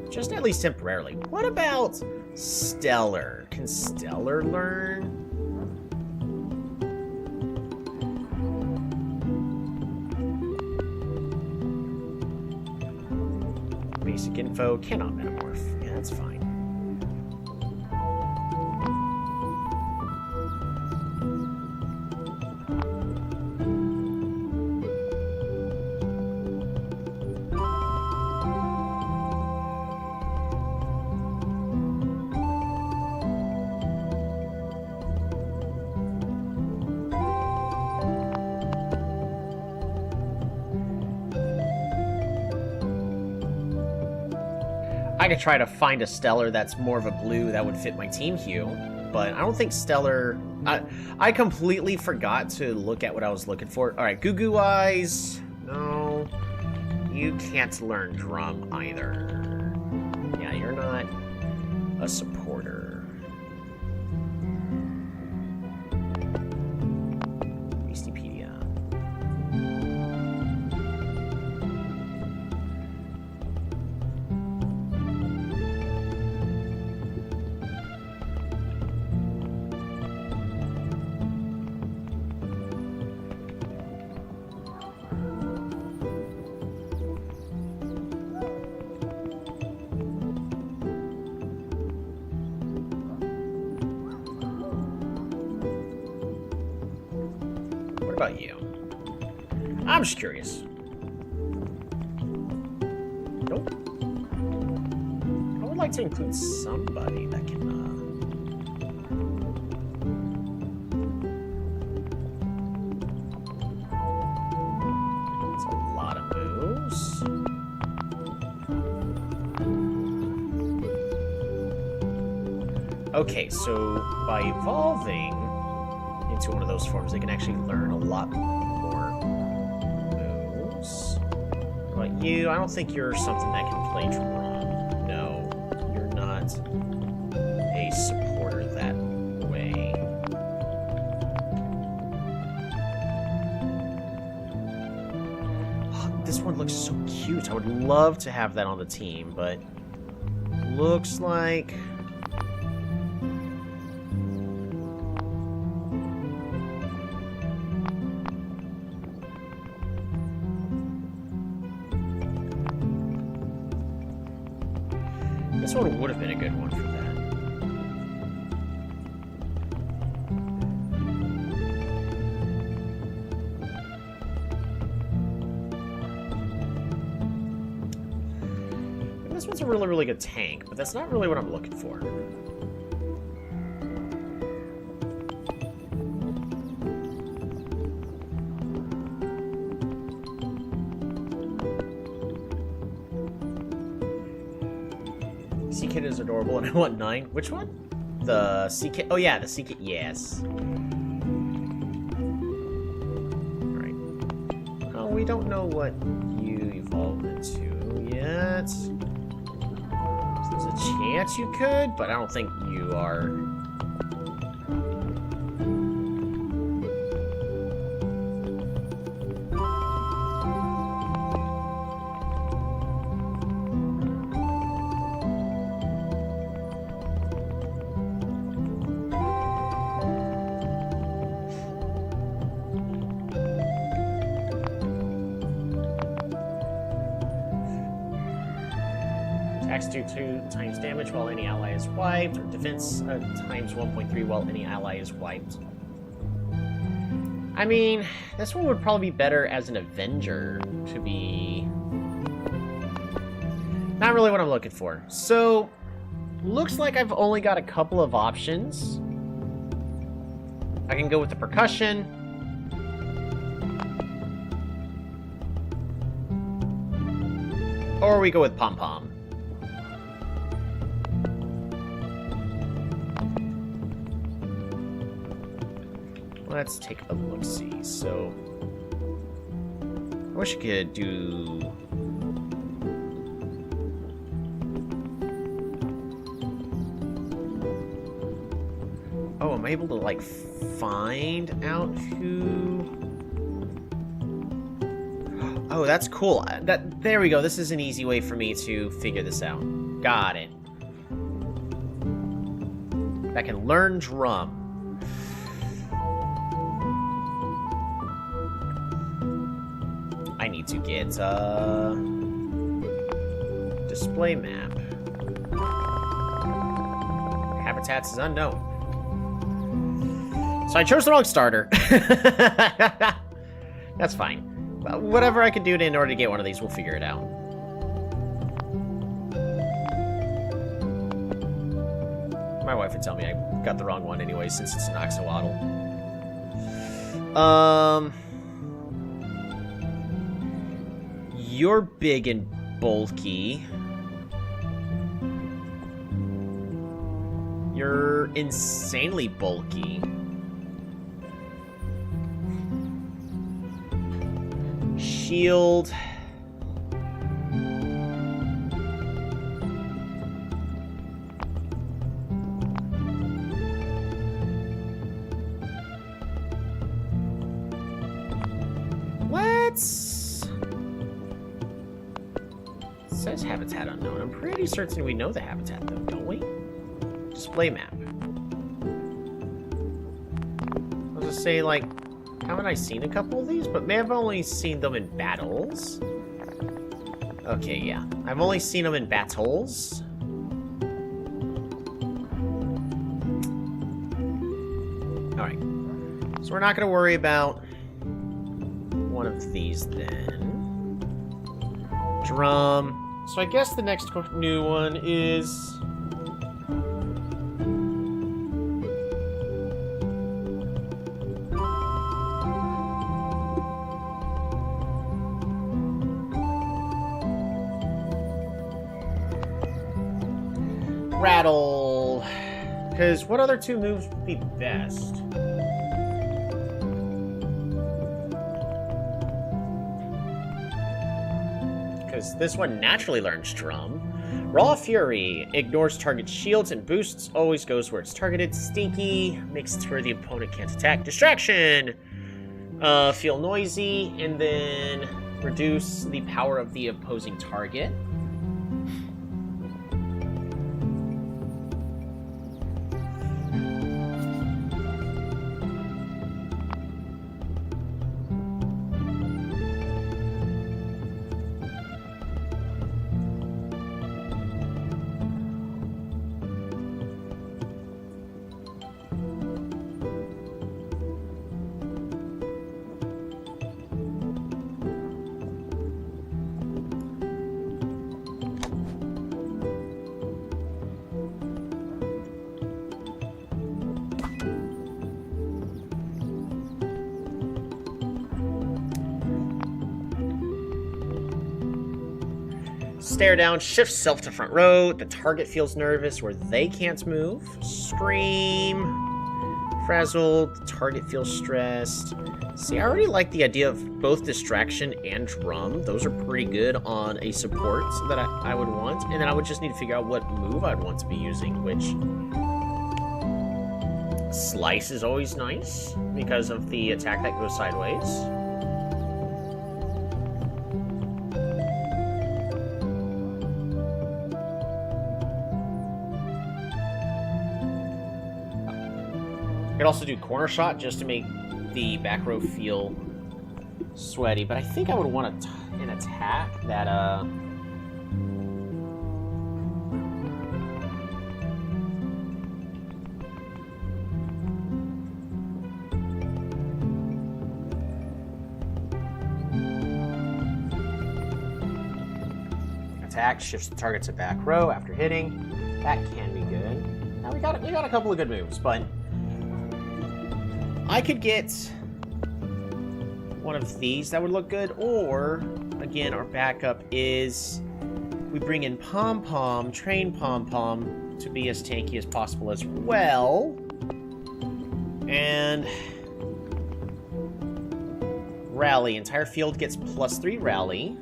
just at least temporarily. What about Stellar? Can Stellar learn? Basic info, cannot metamorph. Yeah, that's fine. I could try to find a Stellar that's more of a blue that would fit my team hue, but I don't think Stellar... I completely forgot to look at what I was looking for. Alright, Goo Goo Eyes. No. You can't learn drum either. Yeah, you're not a supporter. Beastiepedia. About you? I'm just curious. Nope. I would like to include somebody that can, That's a lot of moves. Okay, so by evolving into one of those forms, they can actually learn a lot more moves. But you, I don't think you're something that can play drum. No, you're not a supporter that way. Oh, this one looks so cute. I would love to have that on the team, but looks like... This one would have been a good one for that. that's a really, really good tank, but that's not really what I'm looking for. Sea Kit is adorable, and I want 9. Which one? The Sea Kit. Oh, yeah, the Sea Kit. Yes. Alright. Oh, we don't know what you evolved into yet. There's a chance you could, but I don't think you are. Attacks do 2 times damage while any ally is wiped, or defense times 1.3 while any ally is wiped. I mean, this one would probably be better as an Avenger to be... Not really what I'm looking for. So, looks like I've only got a couple of options. I can go with the Percussion. Or we go with Pom Pom. Let's take a look-see. So, I wish I could do... Oh, I'm able to, like, find out who... Oh, that's cool. There we go. This is an easy way for me to figure this out. Got it. I can learn Drum. I need to get display map. Habitats is unknown. So I chose the wrong starter. That's fine. Whatever I can do in order to get one of these, we'll figure it out. My wife would tell me I got the wrong one anyway, since it's an Axolotl. You're big and bulky. You're insanely bulky. Shield. Let's... It says habitat unknown. I'm pretty certain we know the habitat though, don't we? Display map. I'll just say, like, haven't I seen a couple of these? But may have only seen them in battles. Okay, yeah. I've only seen them in battles. Alright. So we're not going to worry about one of these then. Drum. So I guess the next new one is... Rattle. Because what other 2 moves would be best? Because this one naturally learns Drum. Raw Fury ignores target shields and boosts, always goes where it's targeted. Stinky makes it where the opponent can't attack. Distraction. Feel noisy, and then reduce the power of the opposing target. Stare down, shift self to front row. The target feels nervous where they can't move. Scream. Frazzled, the target feels stressed. See, I already like the idea of both distraction and drum. Those are pretty good on a support that I would want. And then I would just need to figure out what move I'd want to be using, which... Slice is always nice because of the attack that goes sideways. Could also do corner shot just to make the back row feel sweaty, but I think I would want an attack that attack shifts the target to back row after hitting. That can be good. Now we got a couple of good moves, but I could get one of these that would look good, or again, our backup is we bring in Pom Pom, train Pom Pom to be as tanky as possible as well, and Rally. Entire field gets +3 Rally,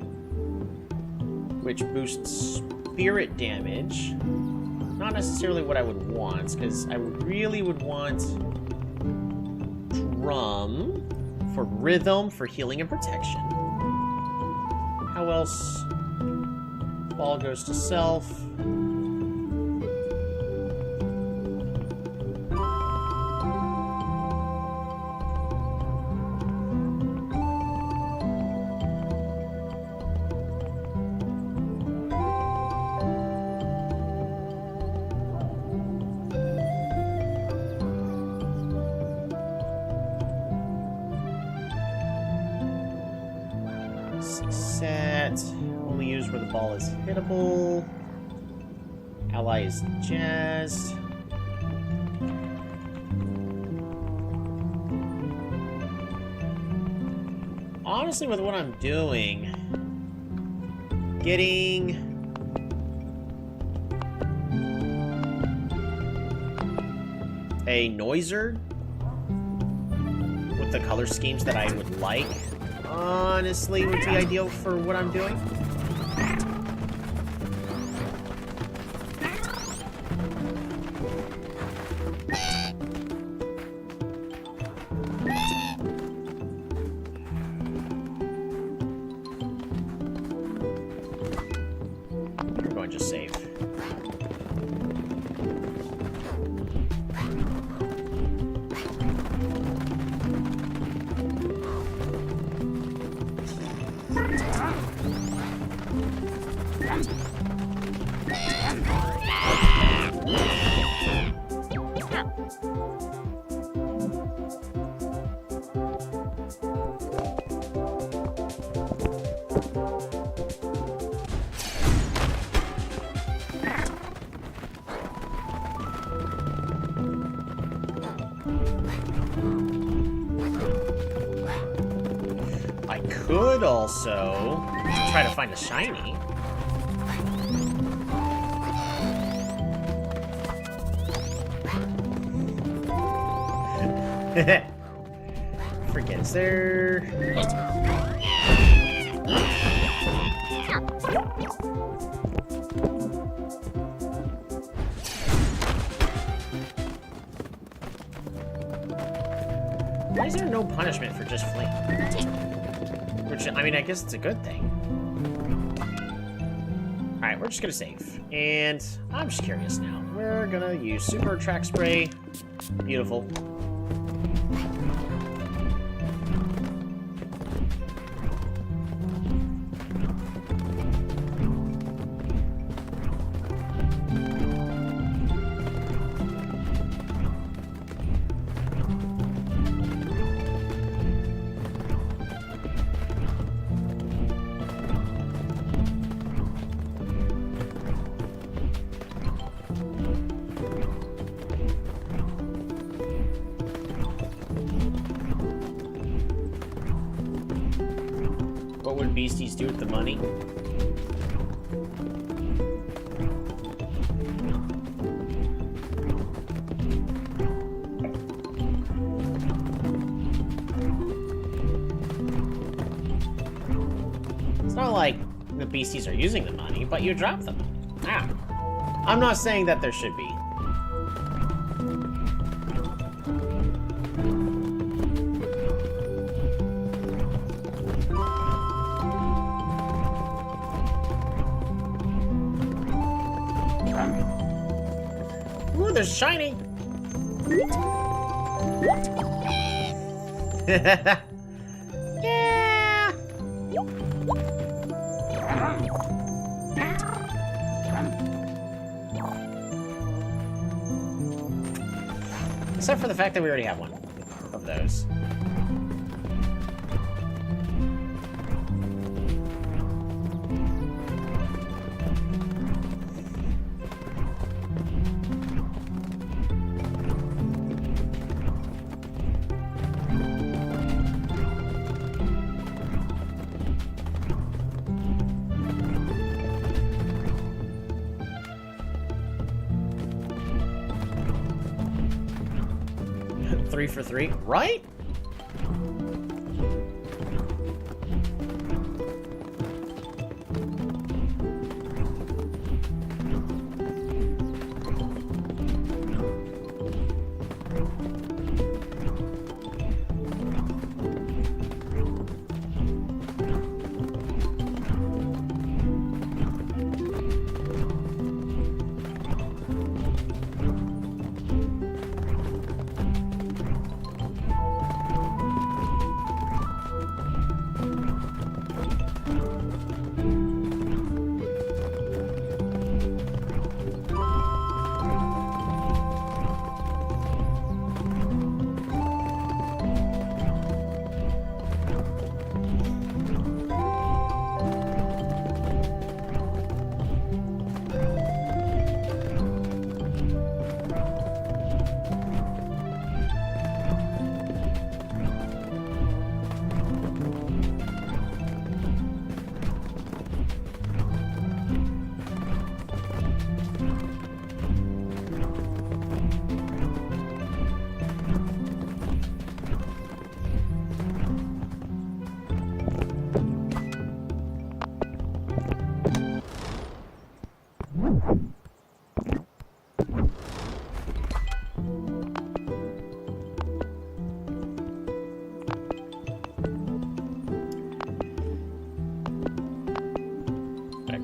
which boosts spirit damage. Not necessarily what I would want, because I really would want Drum for rhythm, for healing and protection. How else? Ball goes to self. Set. Only use where the ball is hittable. Ally is jazzed. Honestly, with what I'm doing, getting a Noiser with the color schemes that I would like, honestly, would be ideal for what I'm doing. We're going to save. I could also try to find a shiny. Forget, is there... Why is there no punishment for just flame? Which, I mean, I guess it's a good thing. Alright, we're just gonna save. And I'm just curious now. We're gonna use Super Track Spray. Beautiful. What would beasties do with the money? beasties are using the money, but you drop them. Ah. I'm not saying that there should be. Ooh, there's shiny. Yeah. Except for the fact that we already have one of those. Three for three, right?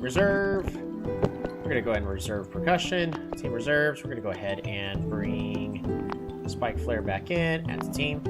Reserve. We're gonna go ahead and reserve percussion. Team reserves. We're gonna go ahead and bring Spike Flare back in as a team.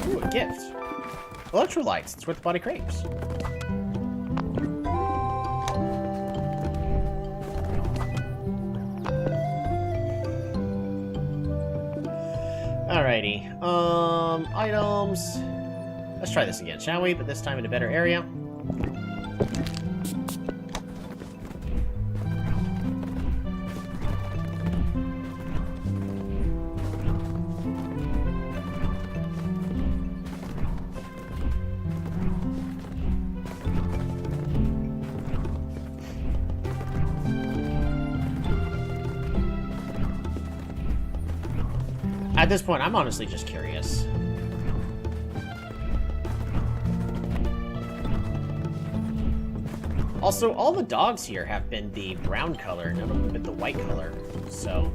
Ooh, a gift. Electrolytes. It's what the body craves. Alrighty. Items. Let's try this again, shall we? But this time in a better area. At this point, I'm honestly just curious. Also, all the dogs here have been the brown color, none of them have been the white color, so...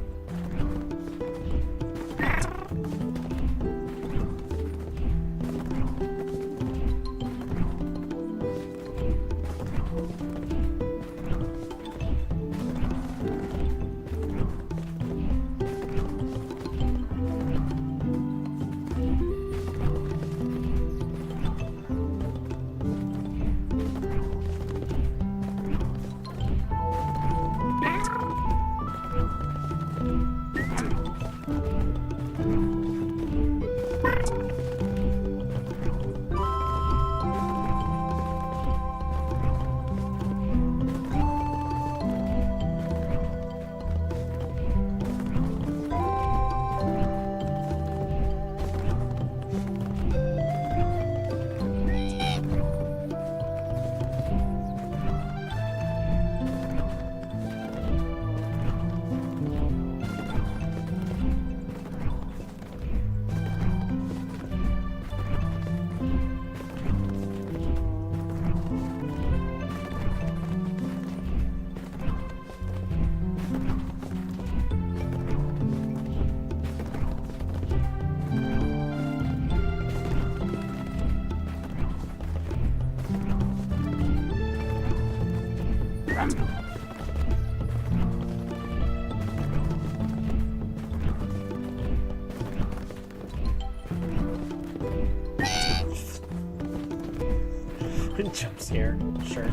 Jump scare, sure.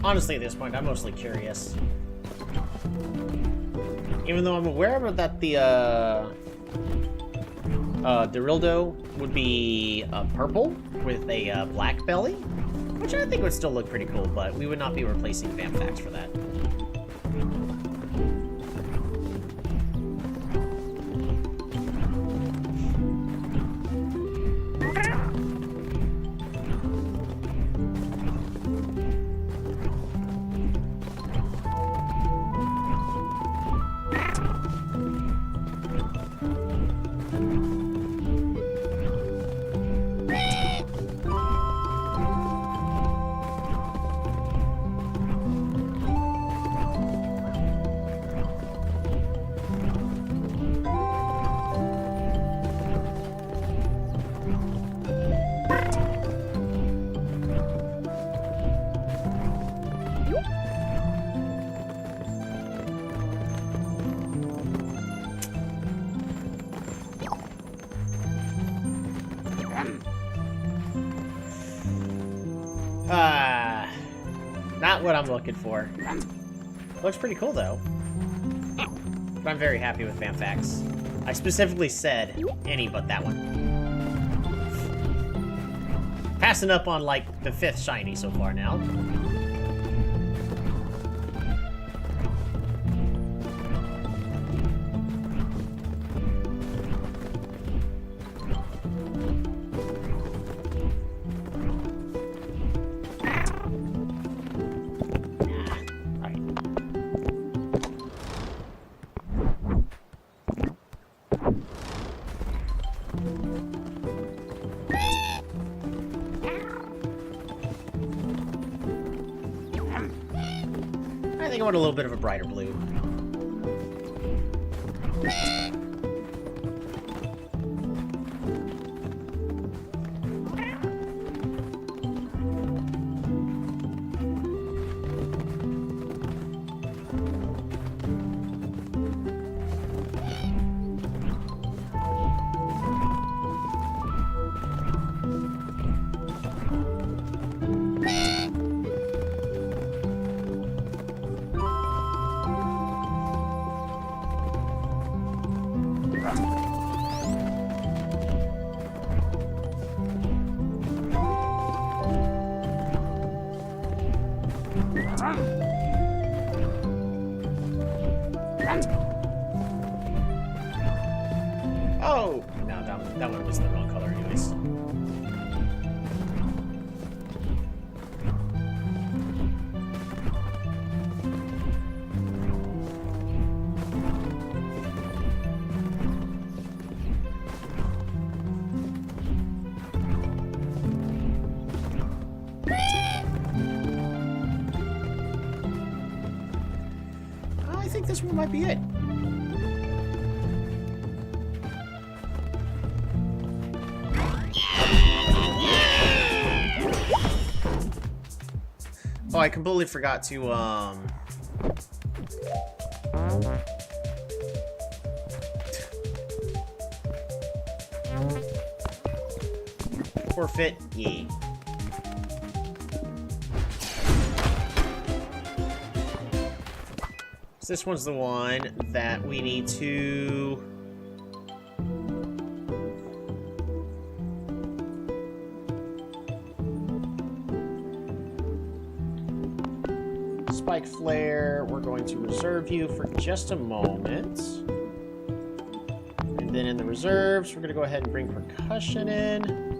Honestly, at this point, I'm mostly curious. Even though I'm aware of that the Derildo would be purple with a black belly, which I think would still look pretty cool, but we would not be replacing Vamphax for that. Not what I'm looking for. Looks pretty cool, though. But I'm very happy with Vamphax. I specifically said any but that one. Passing up on, like, the 5th shiny so far now. think I want a little bit of a brighter blue. Oh! No, that one was the wrong color anyways. I think this one might be it. Oh, I completely forgot to, forfeit? Yeah. So this one's the one that we need to... Spike Flare, we're going to reserve you for just a moment. And then in the reserves, we're going to go ahead and bring Percussion in.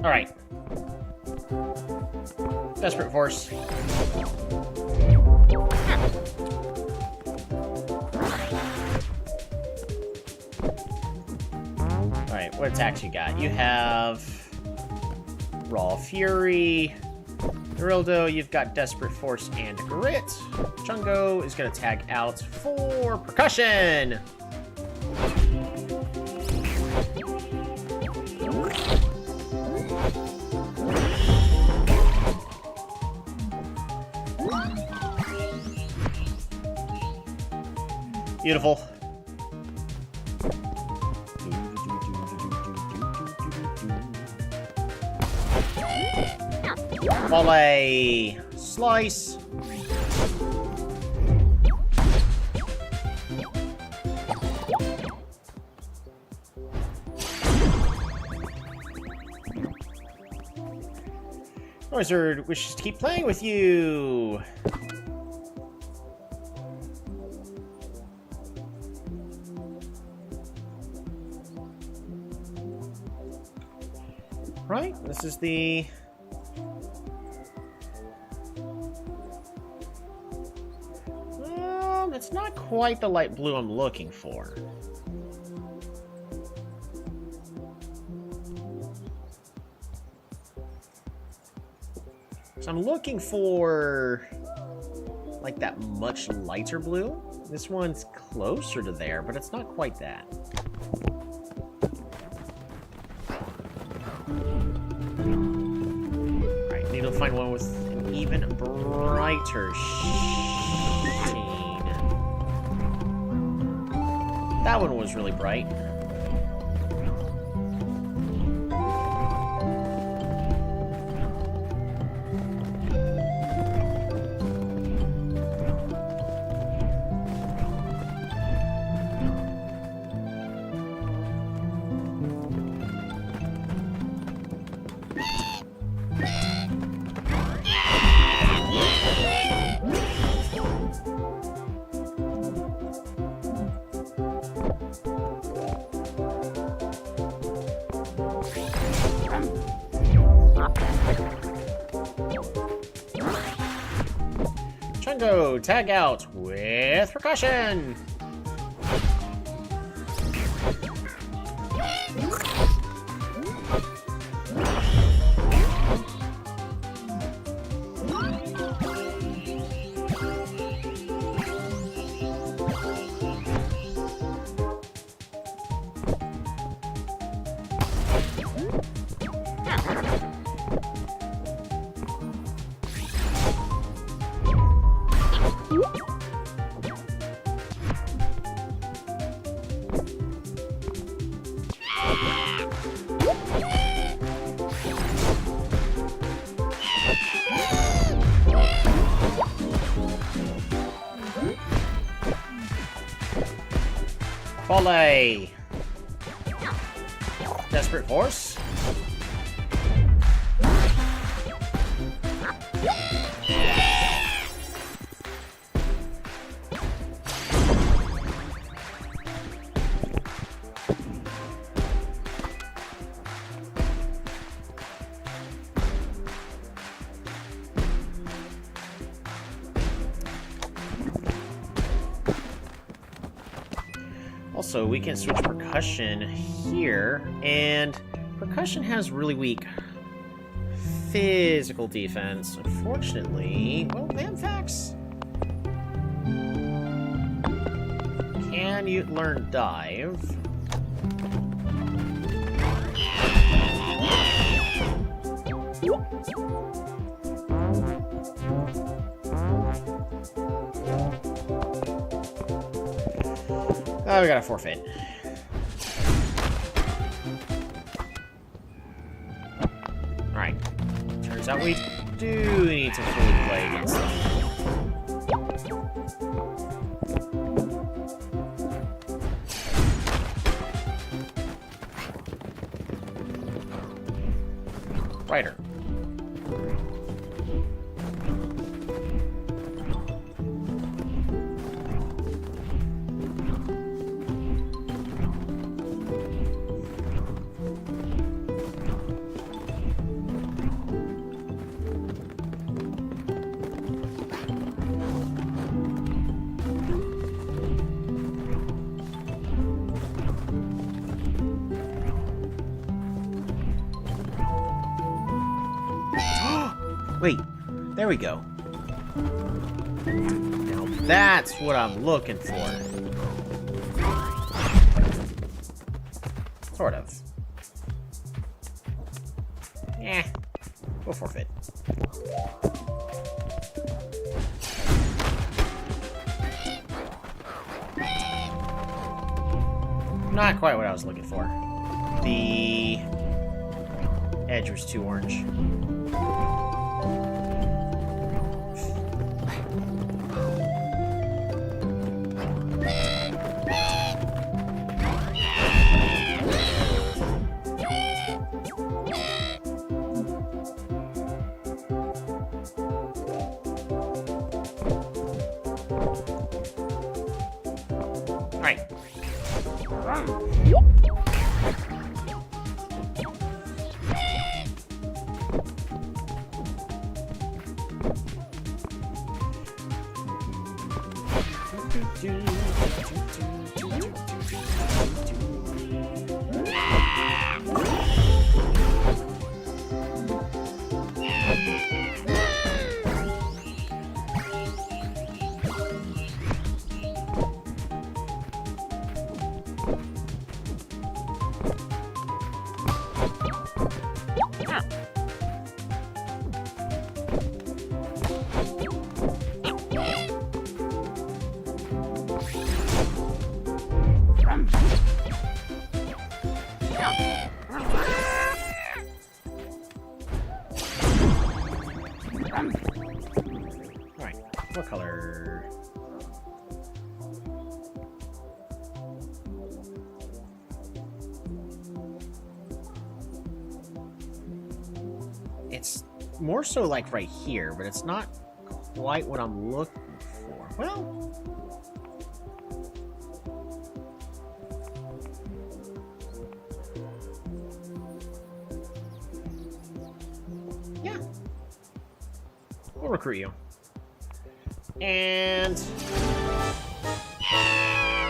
All right. Desperate Force. Alright, what attacks you got? You have Raw Fury. Gerildo, you've got Desperate Force and Grit. Chungo is going to tag out for Percussion. Beautiful. Volley. Slice. Wizard wishes to keep playing with you. Right, this is the... it's not quite the light blue I'm looking for. So I'm looking for... like that much lighter blue. This one's closer to there, but it's not quite that. Alright, need to find one with an even brighter shade. That one was really bright. Tango, tag out with percussion. Volley! Desperate Force? Also, we can switch percussion here, and percussion has really weak physical defense. Unfortunately, well, Vamfax. Can you learn dive? Oh, we gotta forfeit. Alright. Turns out we do need to fully play against them. Rider. Wait, there we go. Now that's what I'm looking for. Sort of. We'll forfeit. Not quite what I was looking for. The edge was too orange. Alright. Alright, what color? It's more so like right here, but it's not quite what I'm looking for. Well, yeah. We'll recruit you. And...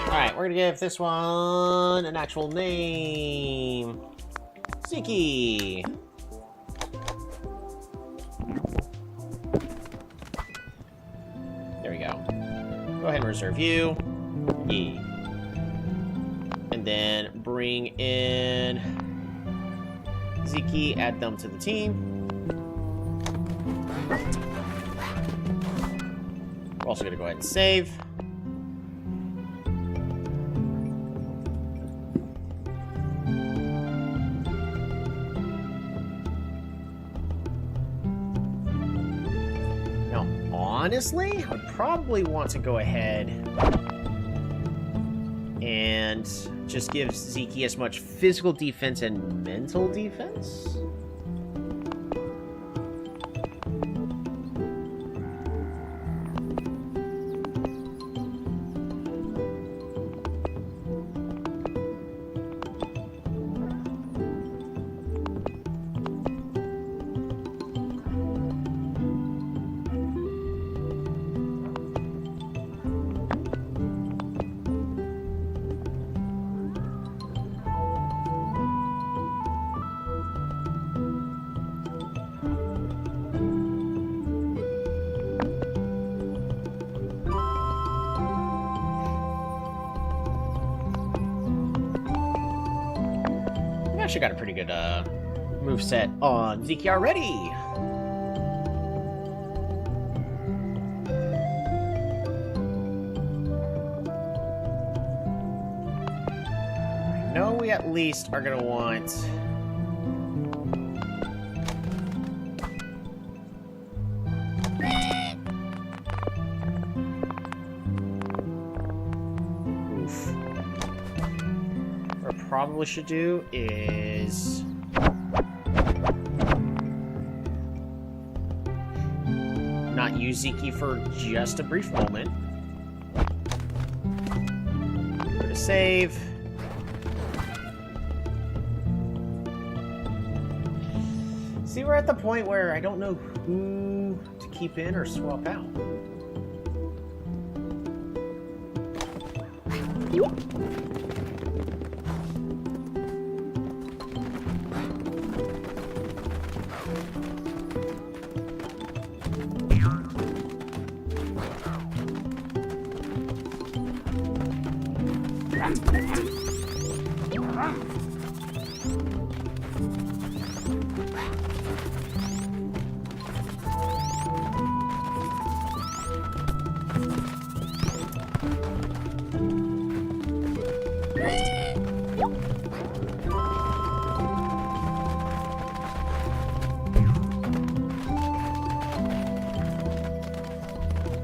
Alright, we're gonna give this one an actual name. Ziki. There we go. Go ahead and reserve you. Yee. And then bring in Ziki, add them to the team. We're also gonna go ahead and save. Honestly, I would probably want to go ahead and just give Ziki as much physical defense and mental defense. Actually got a pretty good moveset on Ziki already. I know we at least are gonna want probably should do is not use Ziki for just a brief moment. Go to save. See, we're at the point where I don't know who to keep in or swap out.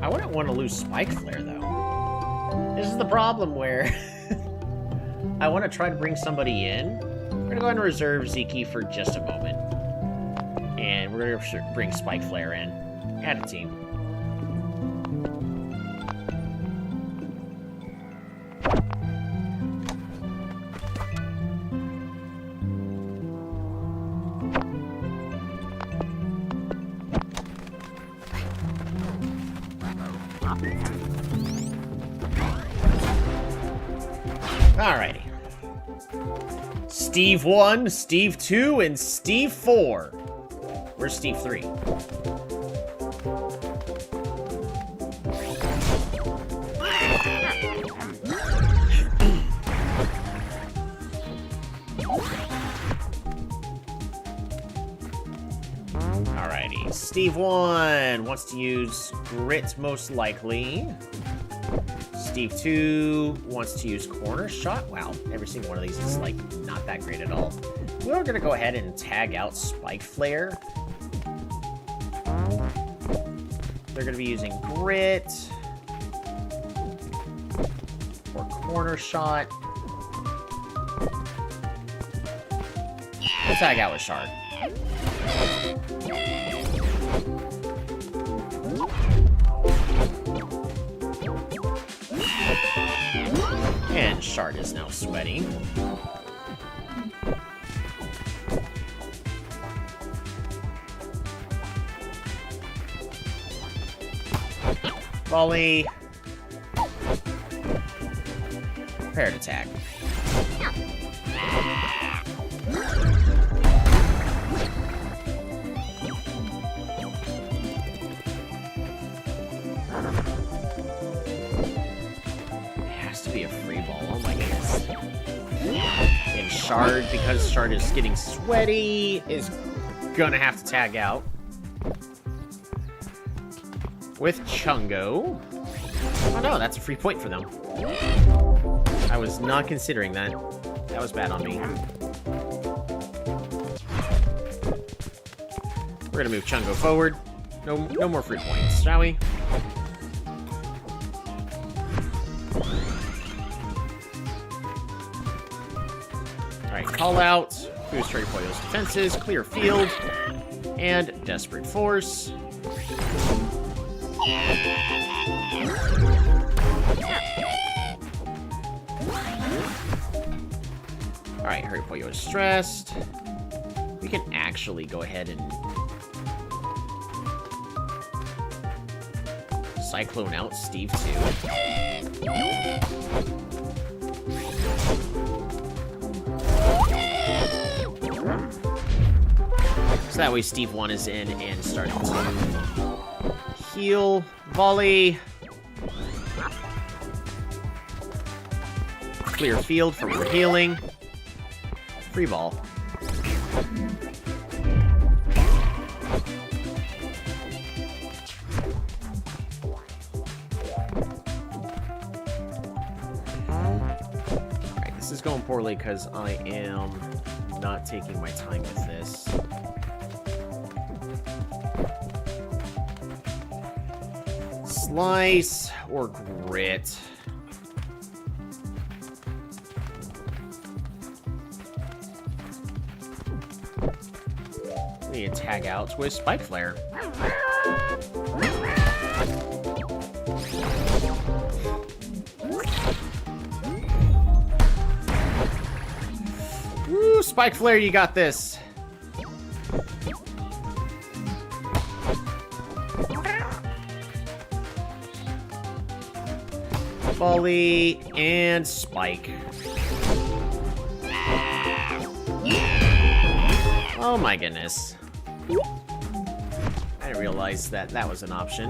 I wouldn't want to lose Spike Flare, though. This is the problem where I want to try to bring somebody in. We're going to go ahead and reserve Ziki for just a moment. And we're going to bring Spike Flare in. Add a team. Alrighty. Steve 1, Steve 2, and Steve 4. Where's Steve 3? Alrighty. Steve 1 wants to use Grit most likely. Steve 2 wants to use Corner Shot. Wow, every single one of these is, like, not that great at all. We're going to go ahead and tag out Spike Flare. They're going to be using Grit. Or Corner Shot. We'll tag out with Shard. And Shard is now sweating. Volley. Prepared attack. It has to be a free ball. Oh my goodness. And Shard, because Shard is getting sweaty, is gonna have to tag out. With Chungo. Oh no, that's a free point for them. I was not considering that. That was bad on me. We're gonna move Chungo forward. No more free points, shall we? Alright, call out. Boost Haripuyo's defenses, clear field, and Desperate Force. Alright, Haripuyo is stressed. We can actually go ahead and Cyclone out Steve too. So that way Steve 1 is in and starting to heal. Volley. Clear field for more healing. Free ball. Alright, this is going poorly because I am not taking my time with this. Slice or grit. We need to tag out with Spike Flare. Woo, Spike Flare, you got this. Volley and Spike. Oh my goodness. I didn't realize that that was an option.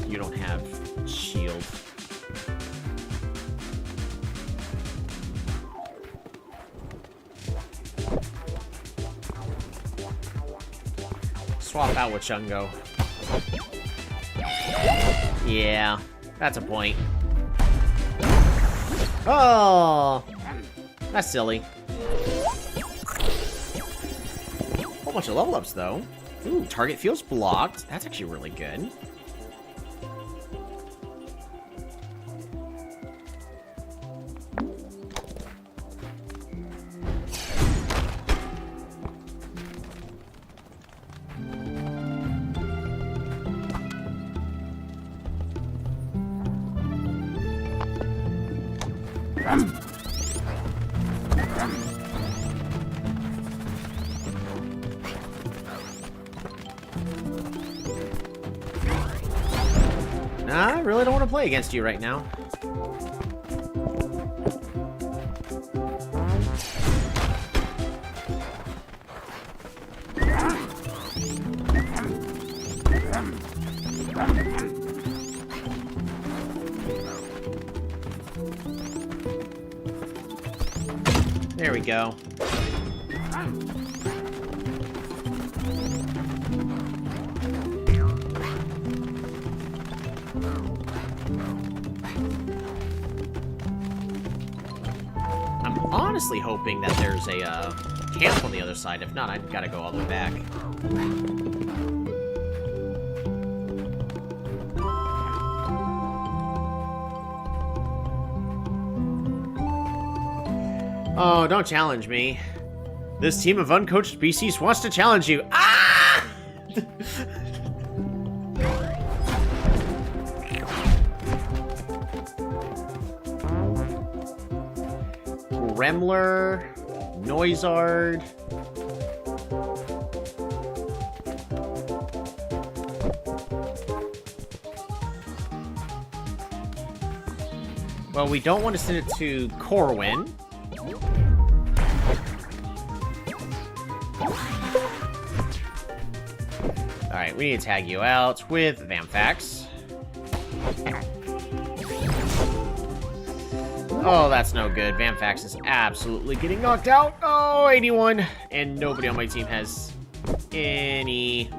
You don't have shield. Swap out with Chungo. Yeah, that's a point. Oh, that's silly. Whole bunch of level ups though. Ooh, target feels blocked. That's actually really good. Nah, I really don't want to play against you right now. There we go. I'm honestly hoping that there's a camp on the other side. If not, I've got to go all the way back. Oh, don't challenge me. This team of uncoached BCs wants to challenge you. Ah! Gremler, Noizard. Well, we don't want to send it to Corwin. Alright, we need to tag you out with Vamfax. Oh, that's no good. Vamfax is absolutely getting knocked out. Oh, 81. And nobody on my team has any...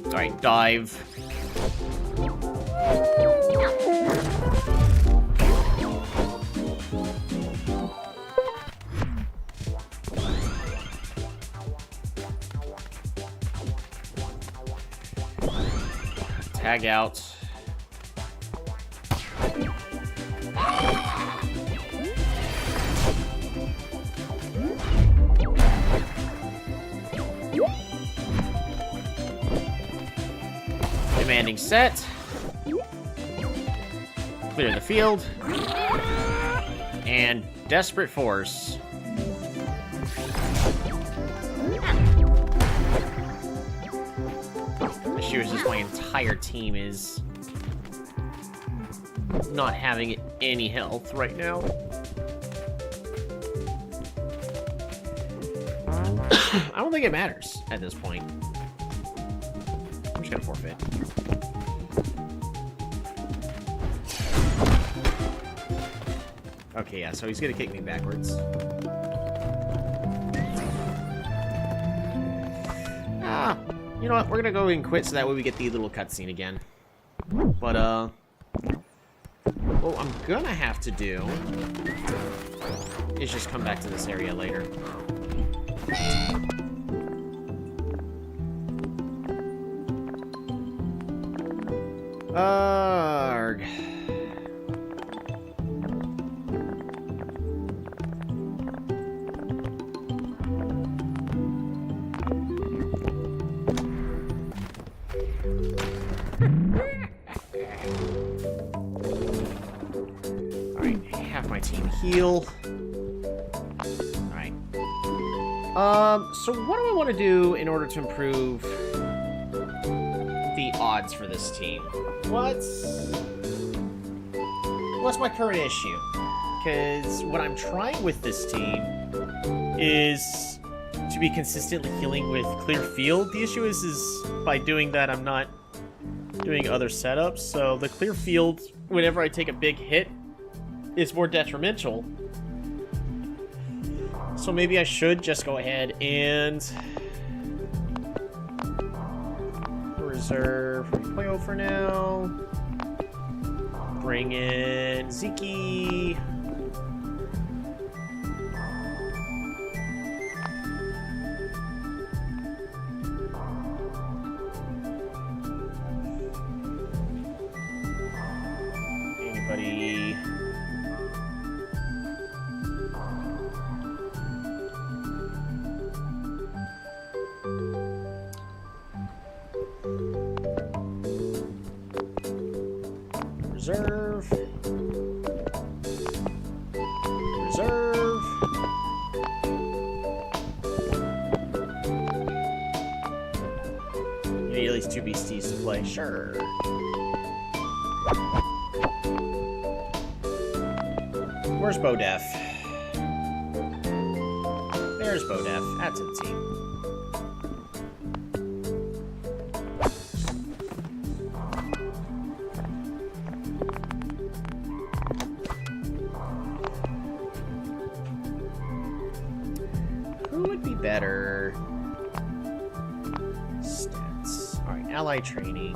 Alright, dive. Tag out. Demanding set. Clear the field. And Desperate Force. Issue is just my entire team is not having any health right now. I don't think it matters at this point. I'm just gonna forfeit. Okay, yeah, so he's gonna kick me backwards. Ah, you know what? We're gonna go and quit so that way we get the little cutscene again. But, what I'm gonna have to do is just come back to this area later. Arg. Alright, have my team heal. Alright. So what do I want to do in order to improve the odds for this team? What's my current issue? Because what I'm trying with this team is to be consistently healing with clear field. The issue is by doing that, I'm not doing other setups. So the clear field, whenever I take a big hit, is more detrimental. So maybe I should just go ahead and reserve Poyo for now. Bring in Ziki. Anybody? Reserve. Reserve. You need at least 2 beasties to play. Sure. Where's Bodef? There's Bodef. Add to the team. Who would be better? Stats. Alright, ally training.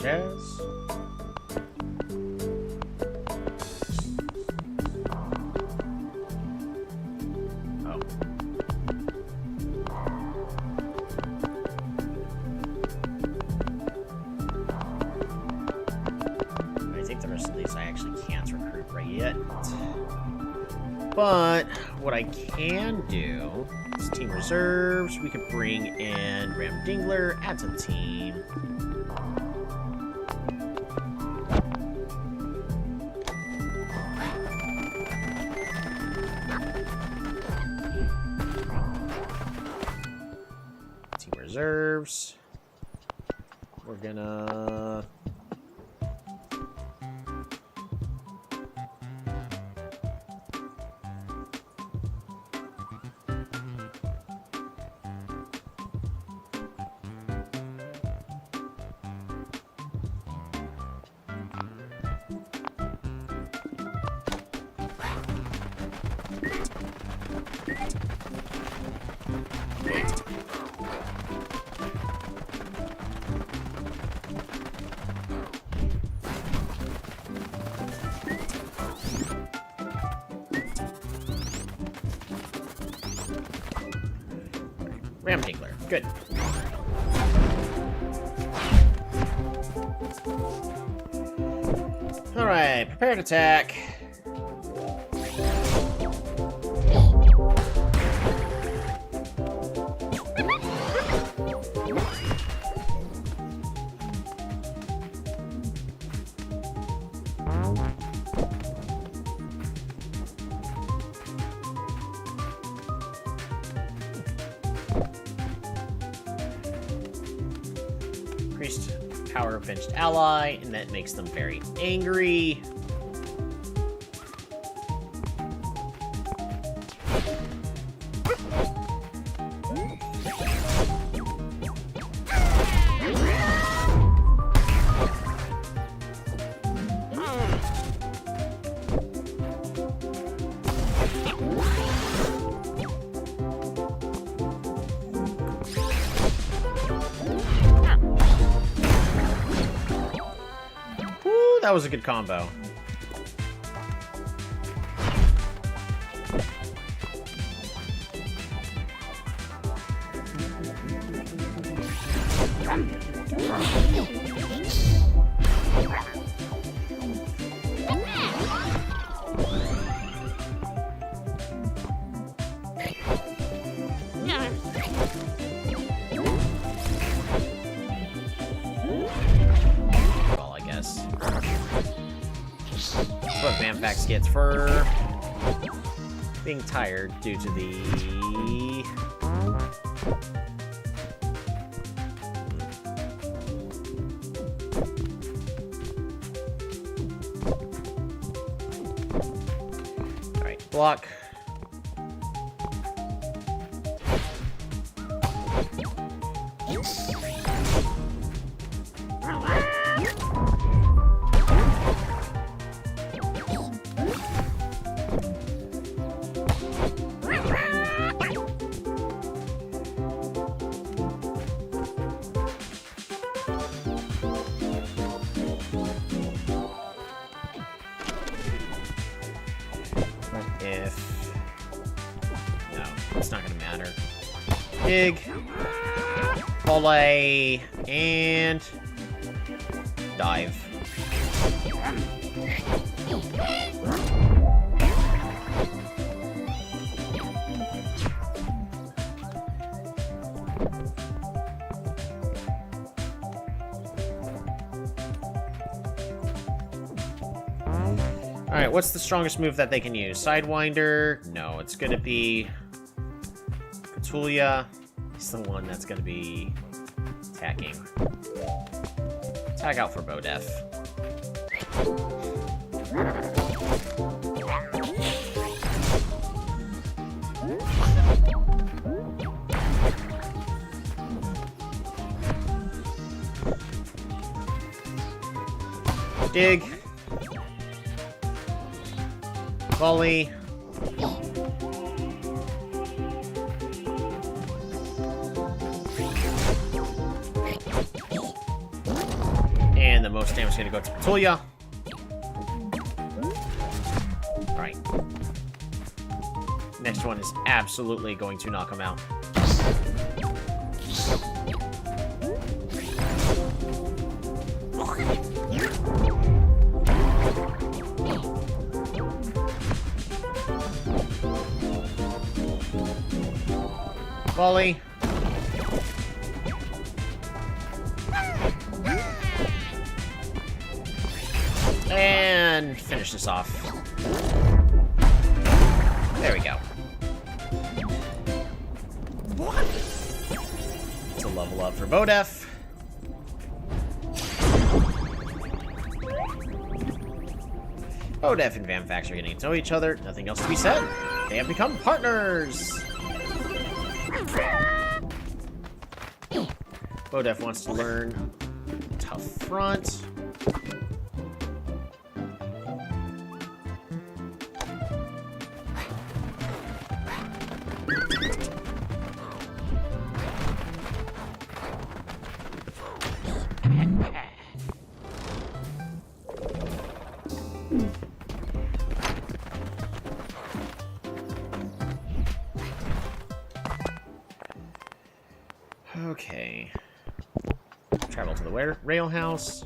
as. Oh. I think the rest of these I actually can't recruit right yet. But what I can do is team reserves. We could bring in Ram Dingler, add to the team. Team reserves. We're gonna... Ram Dingler. Good. Alright, prepared attack. Increased power of benched ally, and that makes them very angry. That was a good combo. Well, I guess. That's what Vampax gets for being tired due to the... Alright, block. If... No, it's not gonna matter. Dig. Volley. And... dive. Alright, what's the strongest move that they can use? Sidewinder? No, it's gonna be... Catulia. He's the one that's gonna be... attacking. Tag out for Bodef. Dig. Volley. And most damage is going to go to Petulia. Alright. Next one is absolutely going to knock him out. Volley. And finish this off. There we go. It's a level up for Bodef. Bodef and Vamfax are getting to know each other. Nothing else to be said. They have become partners. Bodef wants to learn Tough Front. Okay. Travel to the rail house.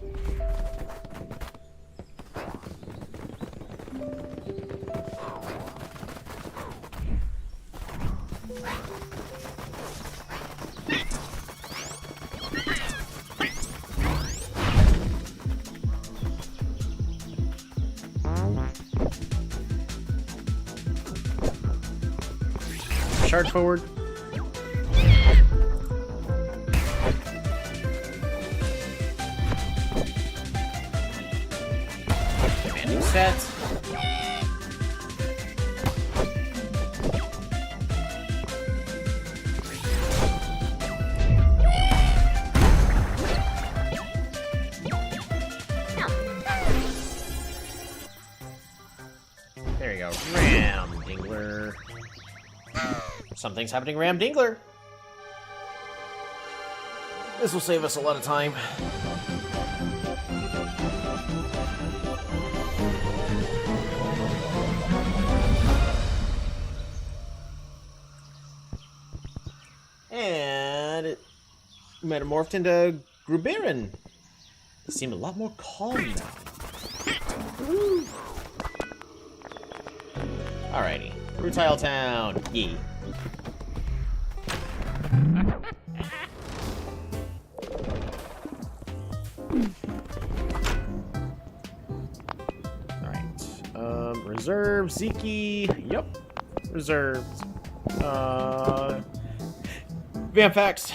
Charge forward. Commanding set. There you go. Ram Dingler. Something's happening, Ram Dingler. This will save us a lot of time. And it metamorphed into Gruberin. It seemed a lot more calm now. Woo. Alrighty. Rutile Town. Yee. Alright. Reserve, Ziki. Yep. Reserved. Vamfax.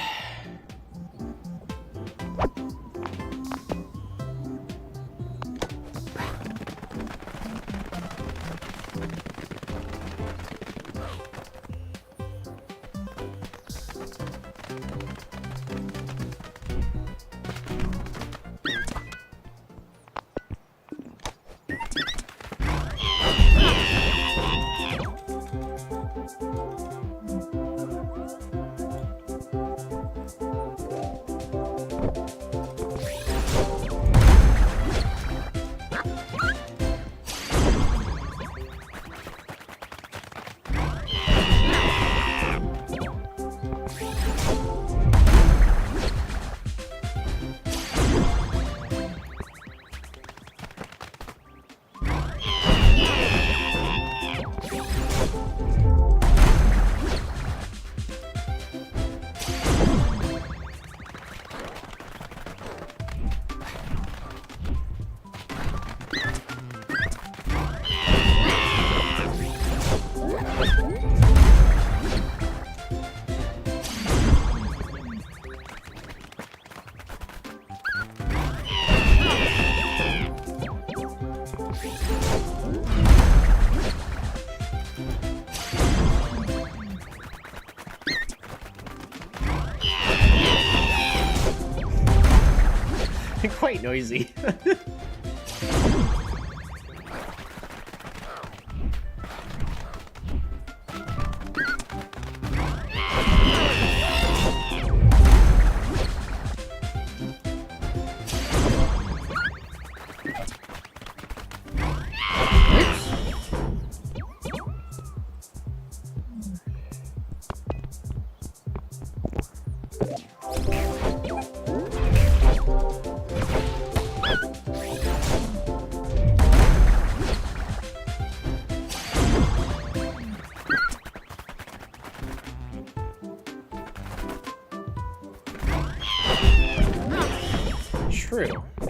Quite noisy.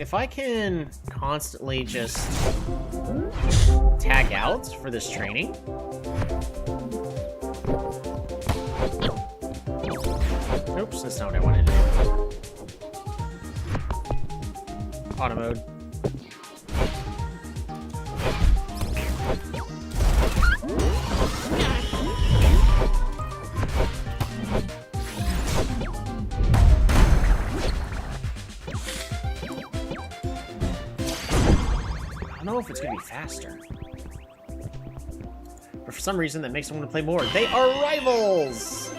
if I can constantly just tag out for this training. Oops, that's not what I wanted to do. Auto mode. I don't know if it's gonna be faster. But for some reason that makes me want to play more. They are rivals!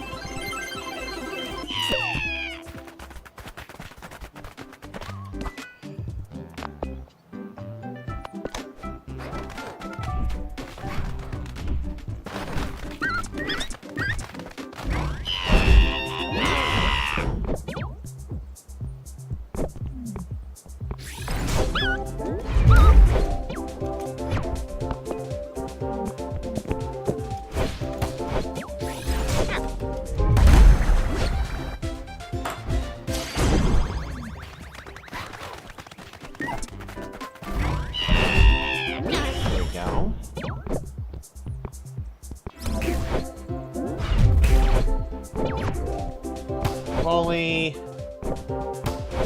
Volley.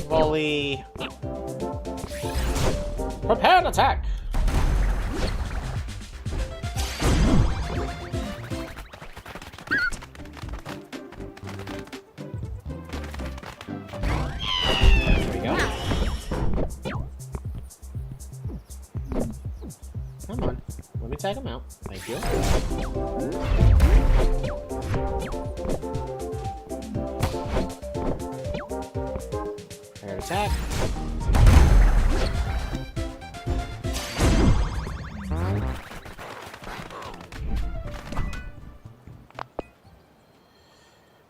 Volley. Prepare to attack. There we go. Come on. Let me tag him out. Thank you. Attack.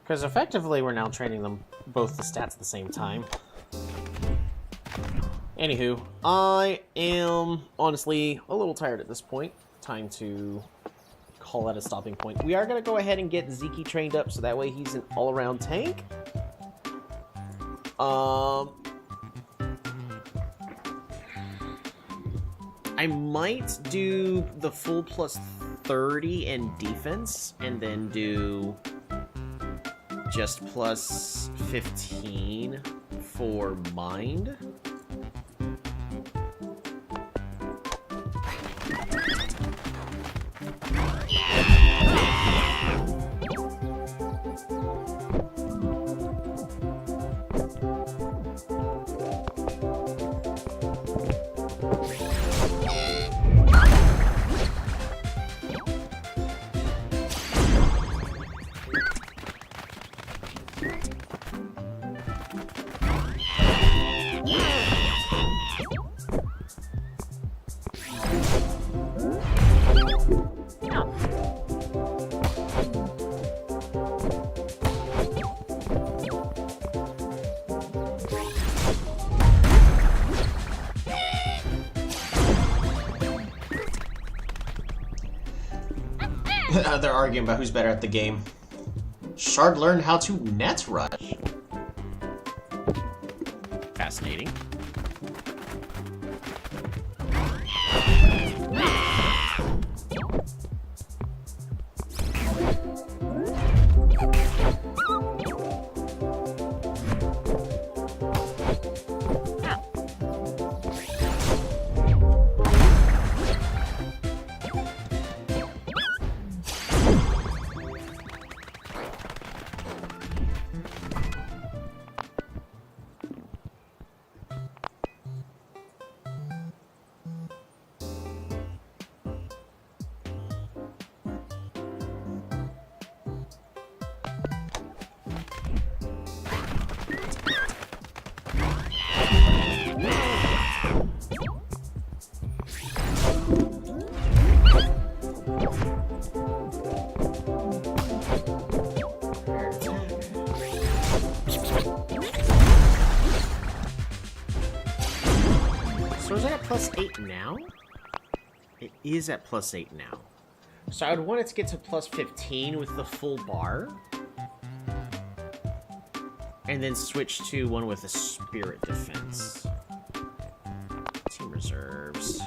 Because effectively we're now training them both the stats at the same time. Anywho, I am honestly a little tired at this point. Time to call that a stopping point. We are going to go ahead and get Zeke trained up so that way he's an all-around tank. I might do the full plus 30 in defense, and then do just plus 15 for mind. They're arguing about who's better at the game. Shard learned how to net rush. Fascinating. So is it at plus 8 now? It is at plus 8 now. So I would want it to get to plus 15 with the full bar. And then switch to one with a spirit defense. reserves.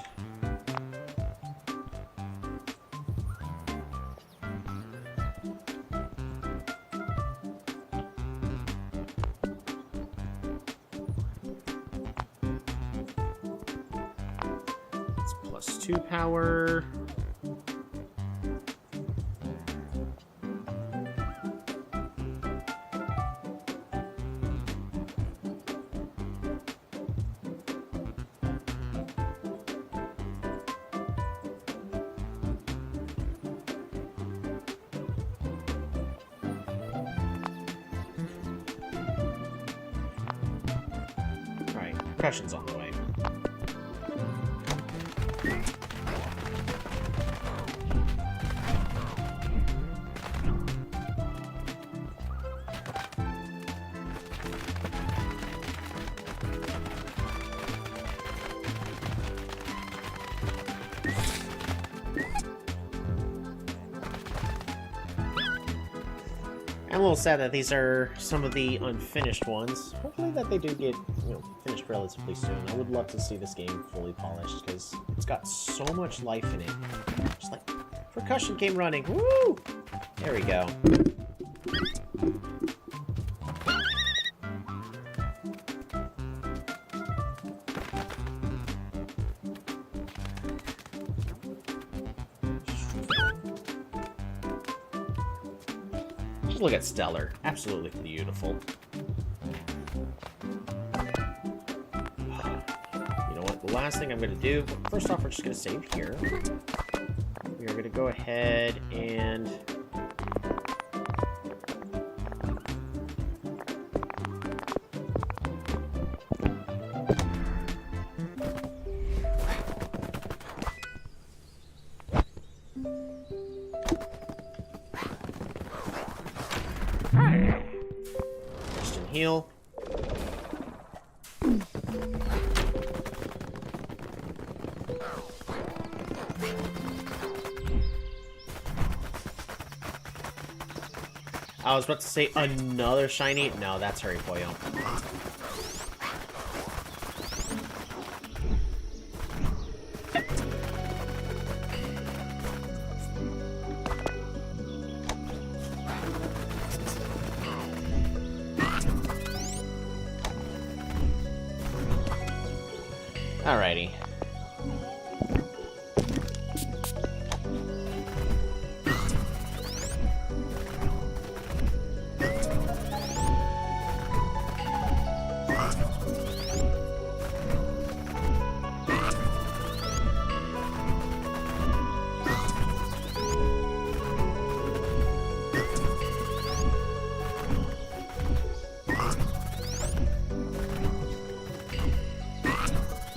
It's +2 power. Percussion's on the way. I'm a little sad that these are some of the unfinished ones. Hopefully that they do get, finished relatively soon. I would love to see this game fully polished, because it's got so much life in it. Just like, percussion came running. Woo! There we go. Just look at Stellar. Absolutely beautiful. Last thing I'm going to do, first off, we're just going to save here. We are going to go ahead and... Rest and heal. I was about to say another shiny. No, that's Hurrypoyo. Alrighty.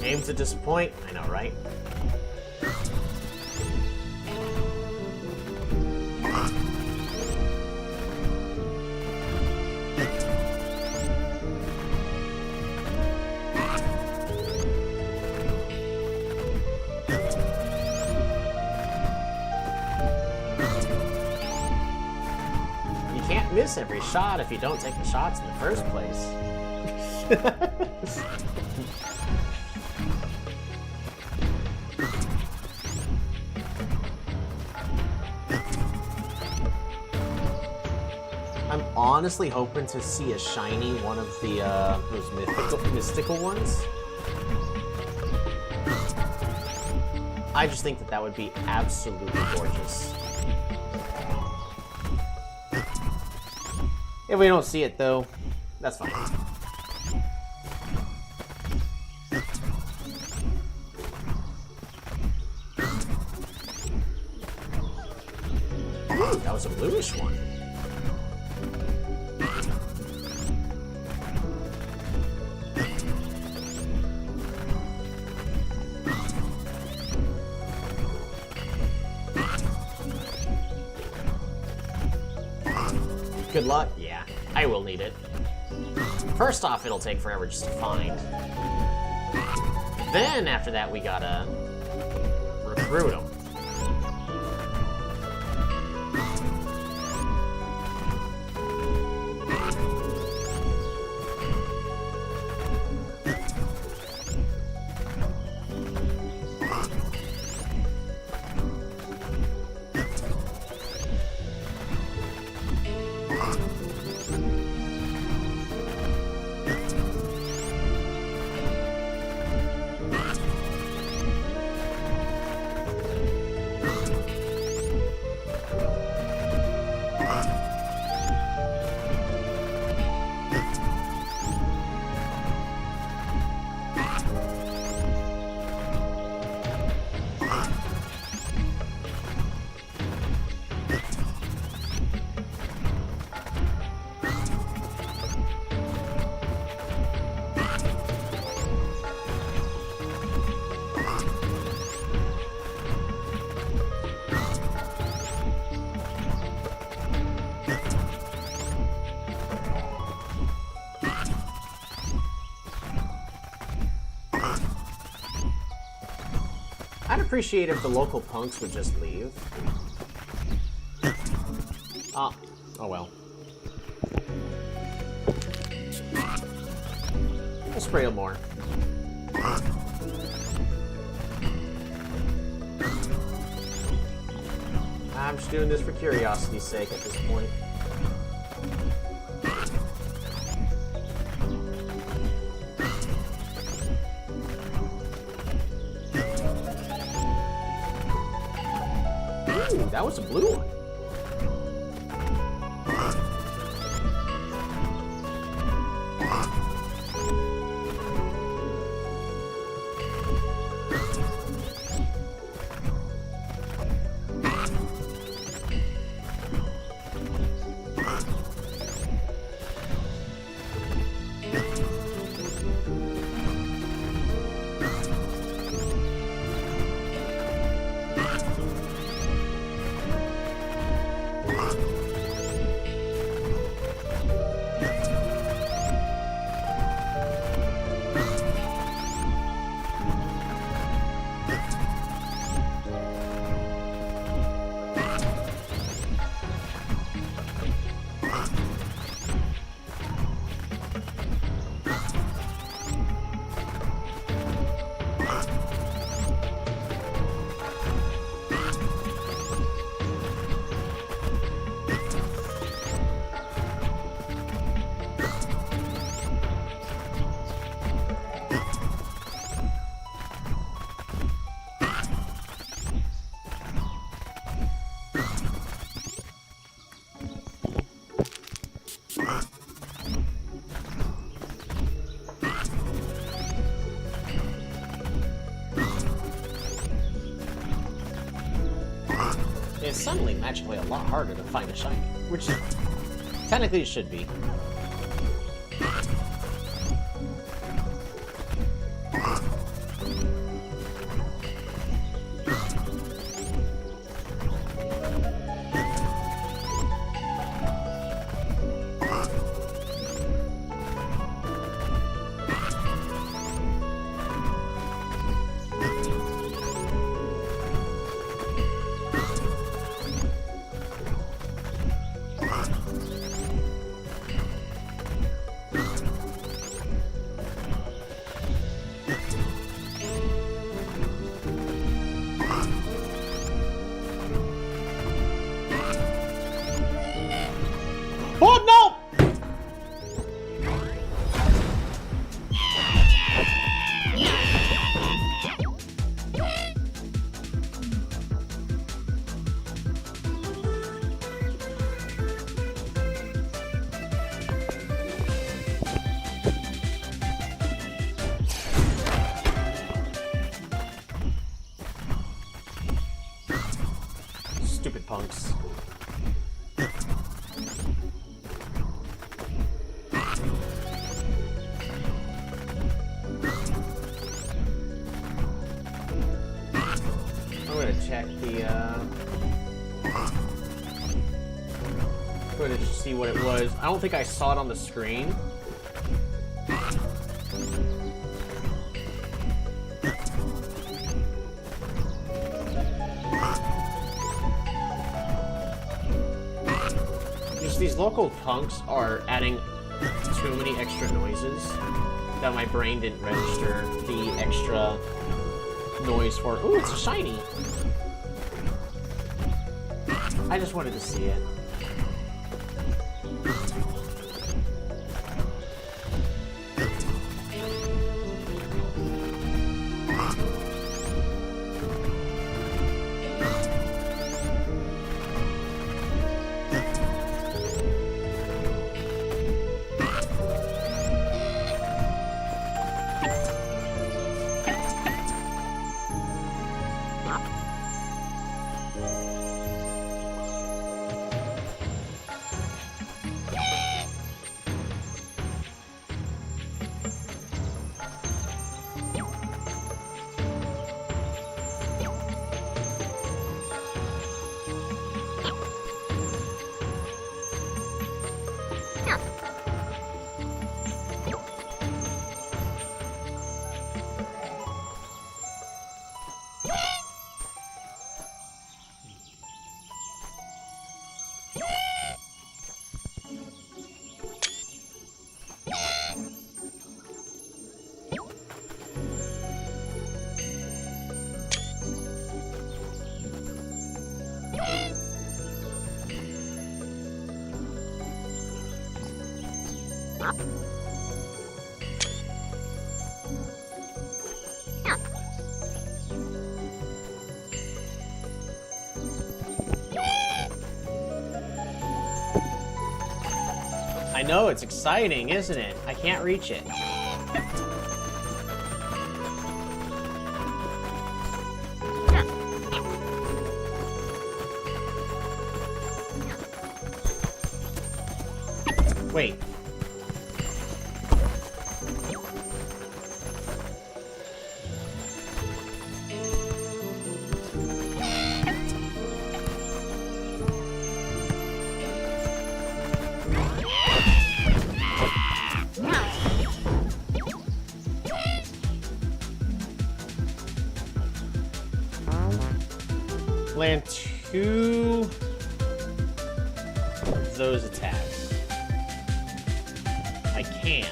Aim to disappoint. I know, right? You can't miss every shot if you don't take the shots in the first place. I'm honestly hoping to see a shiny one of the those mystical ones. I just think that would be absolutely gorgeous. If we don't see it though, that's fine. Ooh, that was a bluish one. Good luck? Yeah, I will need it. First off, it'll take forever just to find. Then, after that, we gotta recruit them. appreciate if the local punks would just leave. Oh well. We'll spray them more. I'm just doing this for curiosity's sake at this point. Ooh, that was a blue one. It's suddenly magically a lot harder to find a shiny, which technically it should be. Oh no! Stupid punks. I'm gonna check the footage to see what it was. I don't think I saw it on the screen. Just these local punks are adding too many extra noises that my brain didn't register the extra noise for. Ooh, it's a shiny. I just wanted to see it. I know, it's exciting, isn't it? I can't reach it. Wait. Land 2 of those attacks. I can.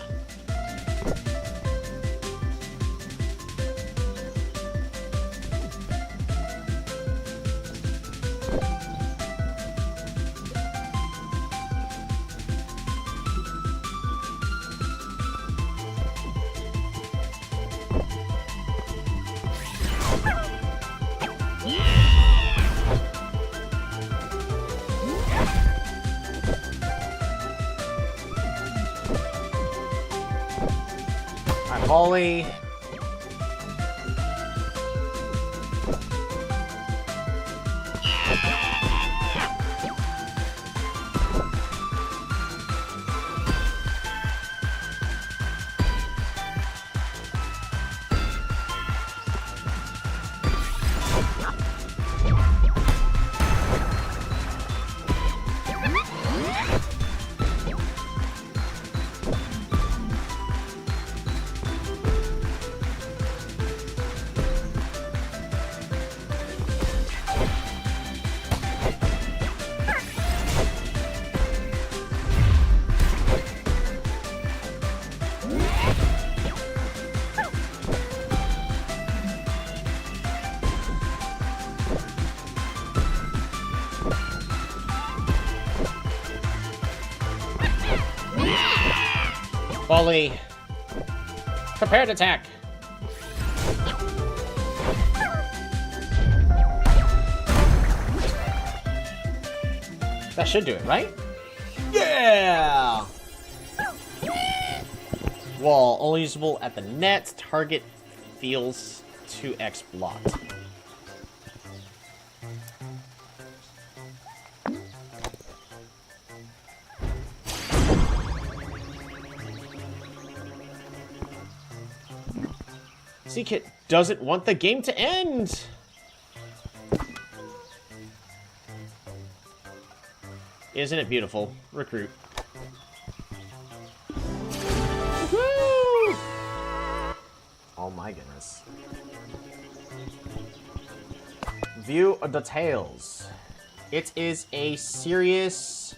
Holly. Volley. Prepared attack. That should do it, right? Yeah! Wall, only usable at the net. Target feels 2x blocked. Seekit doesn't want the game to end! Isn't it beautiful? Recruit. Woohoo! Oh my goodness. View of details. It is a serious...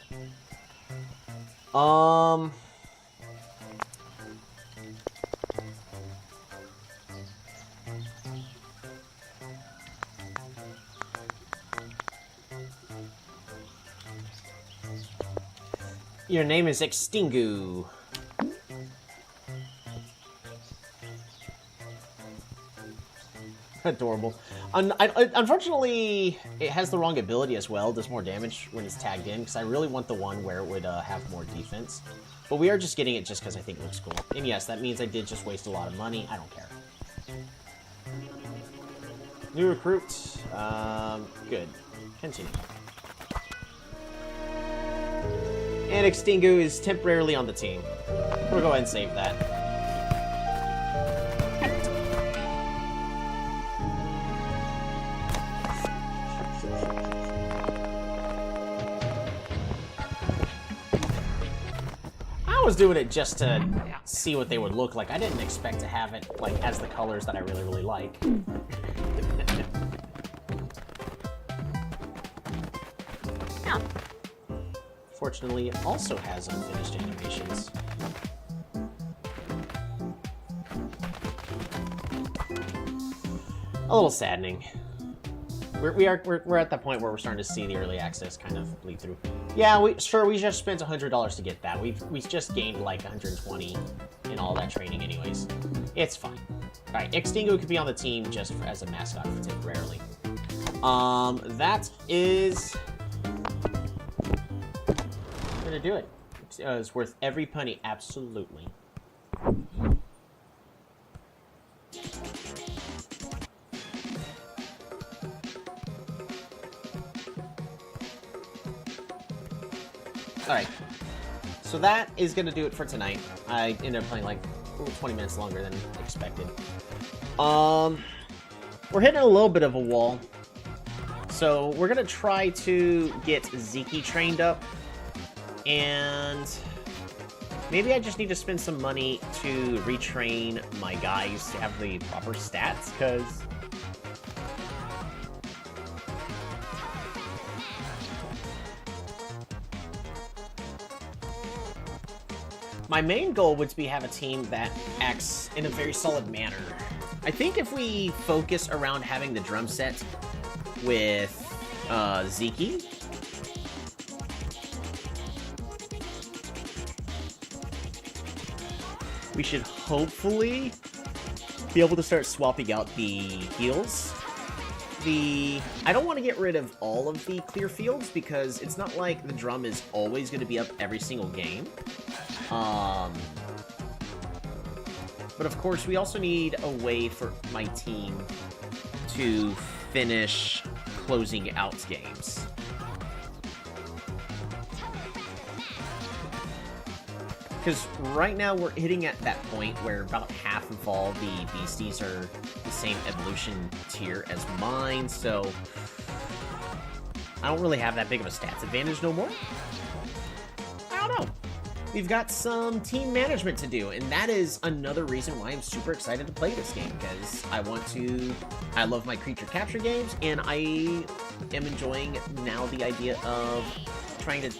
Your name is Extingu. Adorable. Unfortunately, it has the wrong ability as well. Does more damage when it's tagged in, because I really want the one where it would have more defense. But we are just getting it just because I think it looks cool. And yes, that means I did just waste a lot of money. I don't care. New recruit. Good. Continue. And Extingu is temporarily on the team. We'll go ahead and save that. I was doing it just to see what they would look like. I didn't expect to have it like as the colors that I really, really like. Fortunately, it also has unfinished animations. A little saddening. we're at the point where we're starting to see the early access kind of bleed through. Yeah, we just spent $100 to get that. We just gained like 120 in all that training anyways. It's fine. All right, Extingo could be on the team just as a mascot temporarily. That is gonna do it. It's worth every penny, absolutely. Alright, so that is going to do it for tonight. I ended up playing like 20 minutes longer than expected. We're hitting a little bit of a wall. So we're going to try to get Zeke trained up. And maybe I just need to spend some money to retrain my guys to have the proper stats, because... my main goal would be have a team that acts in a very solid manner. I think if we focus around having the drum set with Zeke, we should hopefully be able to start swapping out the heals. I don't want to get rid of all of the clear fields because it's not like the drum is always going to be up every single game. But of course, we also need a way for my team to finish closing out games. Because right now we're hitting at that point where about half of all the beasties are the same evolution tier as mine, so I don't really have that big of a stats advantage no more. I don't know. We've got some team management to do, and that is another reason why I'm super excited to play this game, because I love my creature capture games, and I am enjoying now the idea of trying to,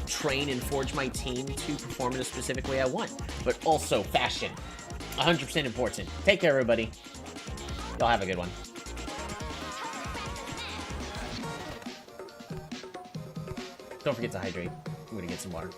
train and forge my team to perform in a specific way I want. But also fashion, 100% important. Take care, everybody. Y'all have a good one. Don't forget to hydrate. I'm gonna get some water.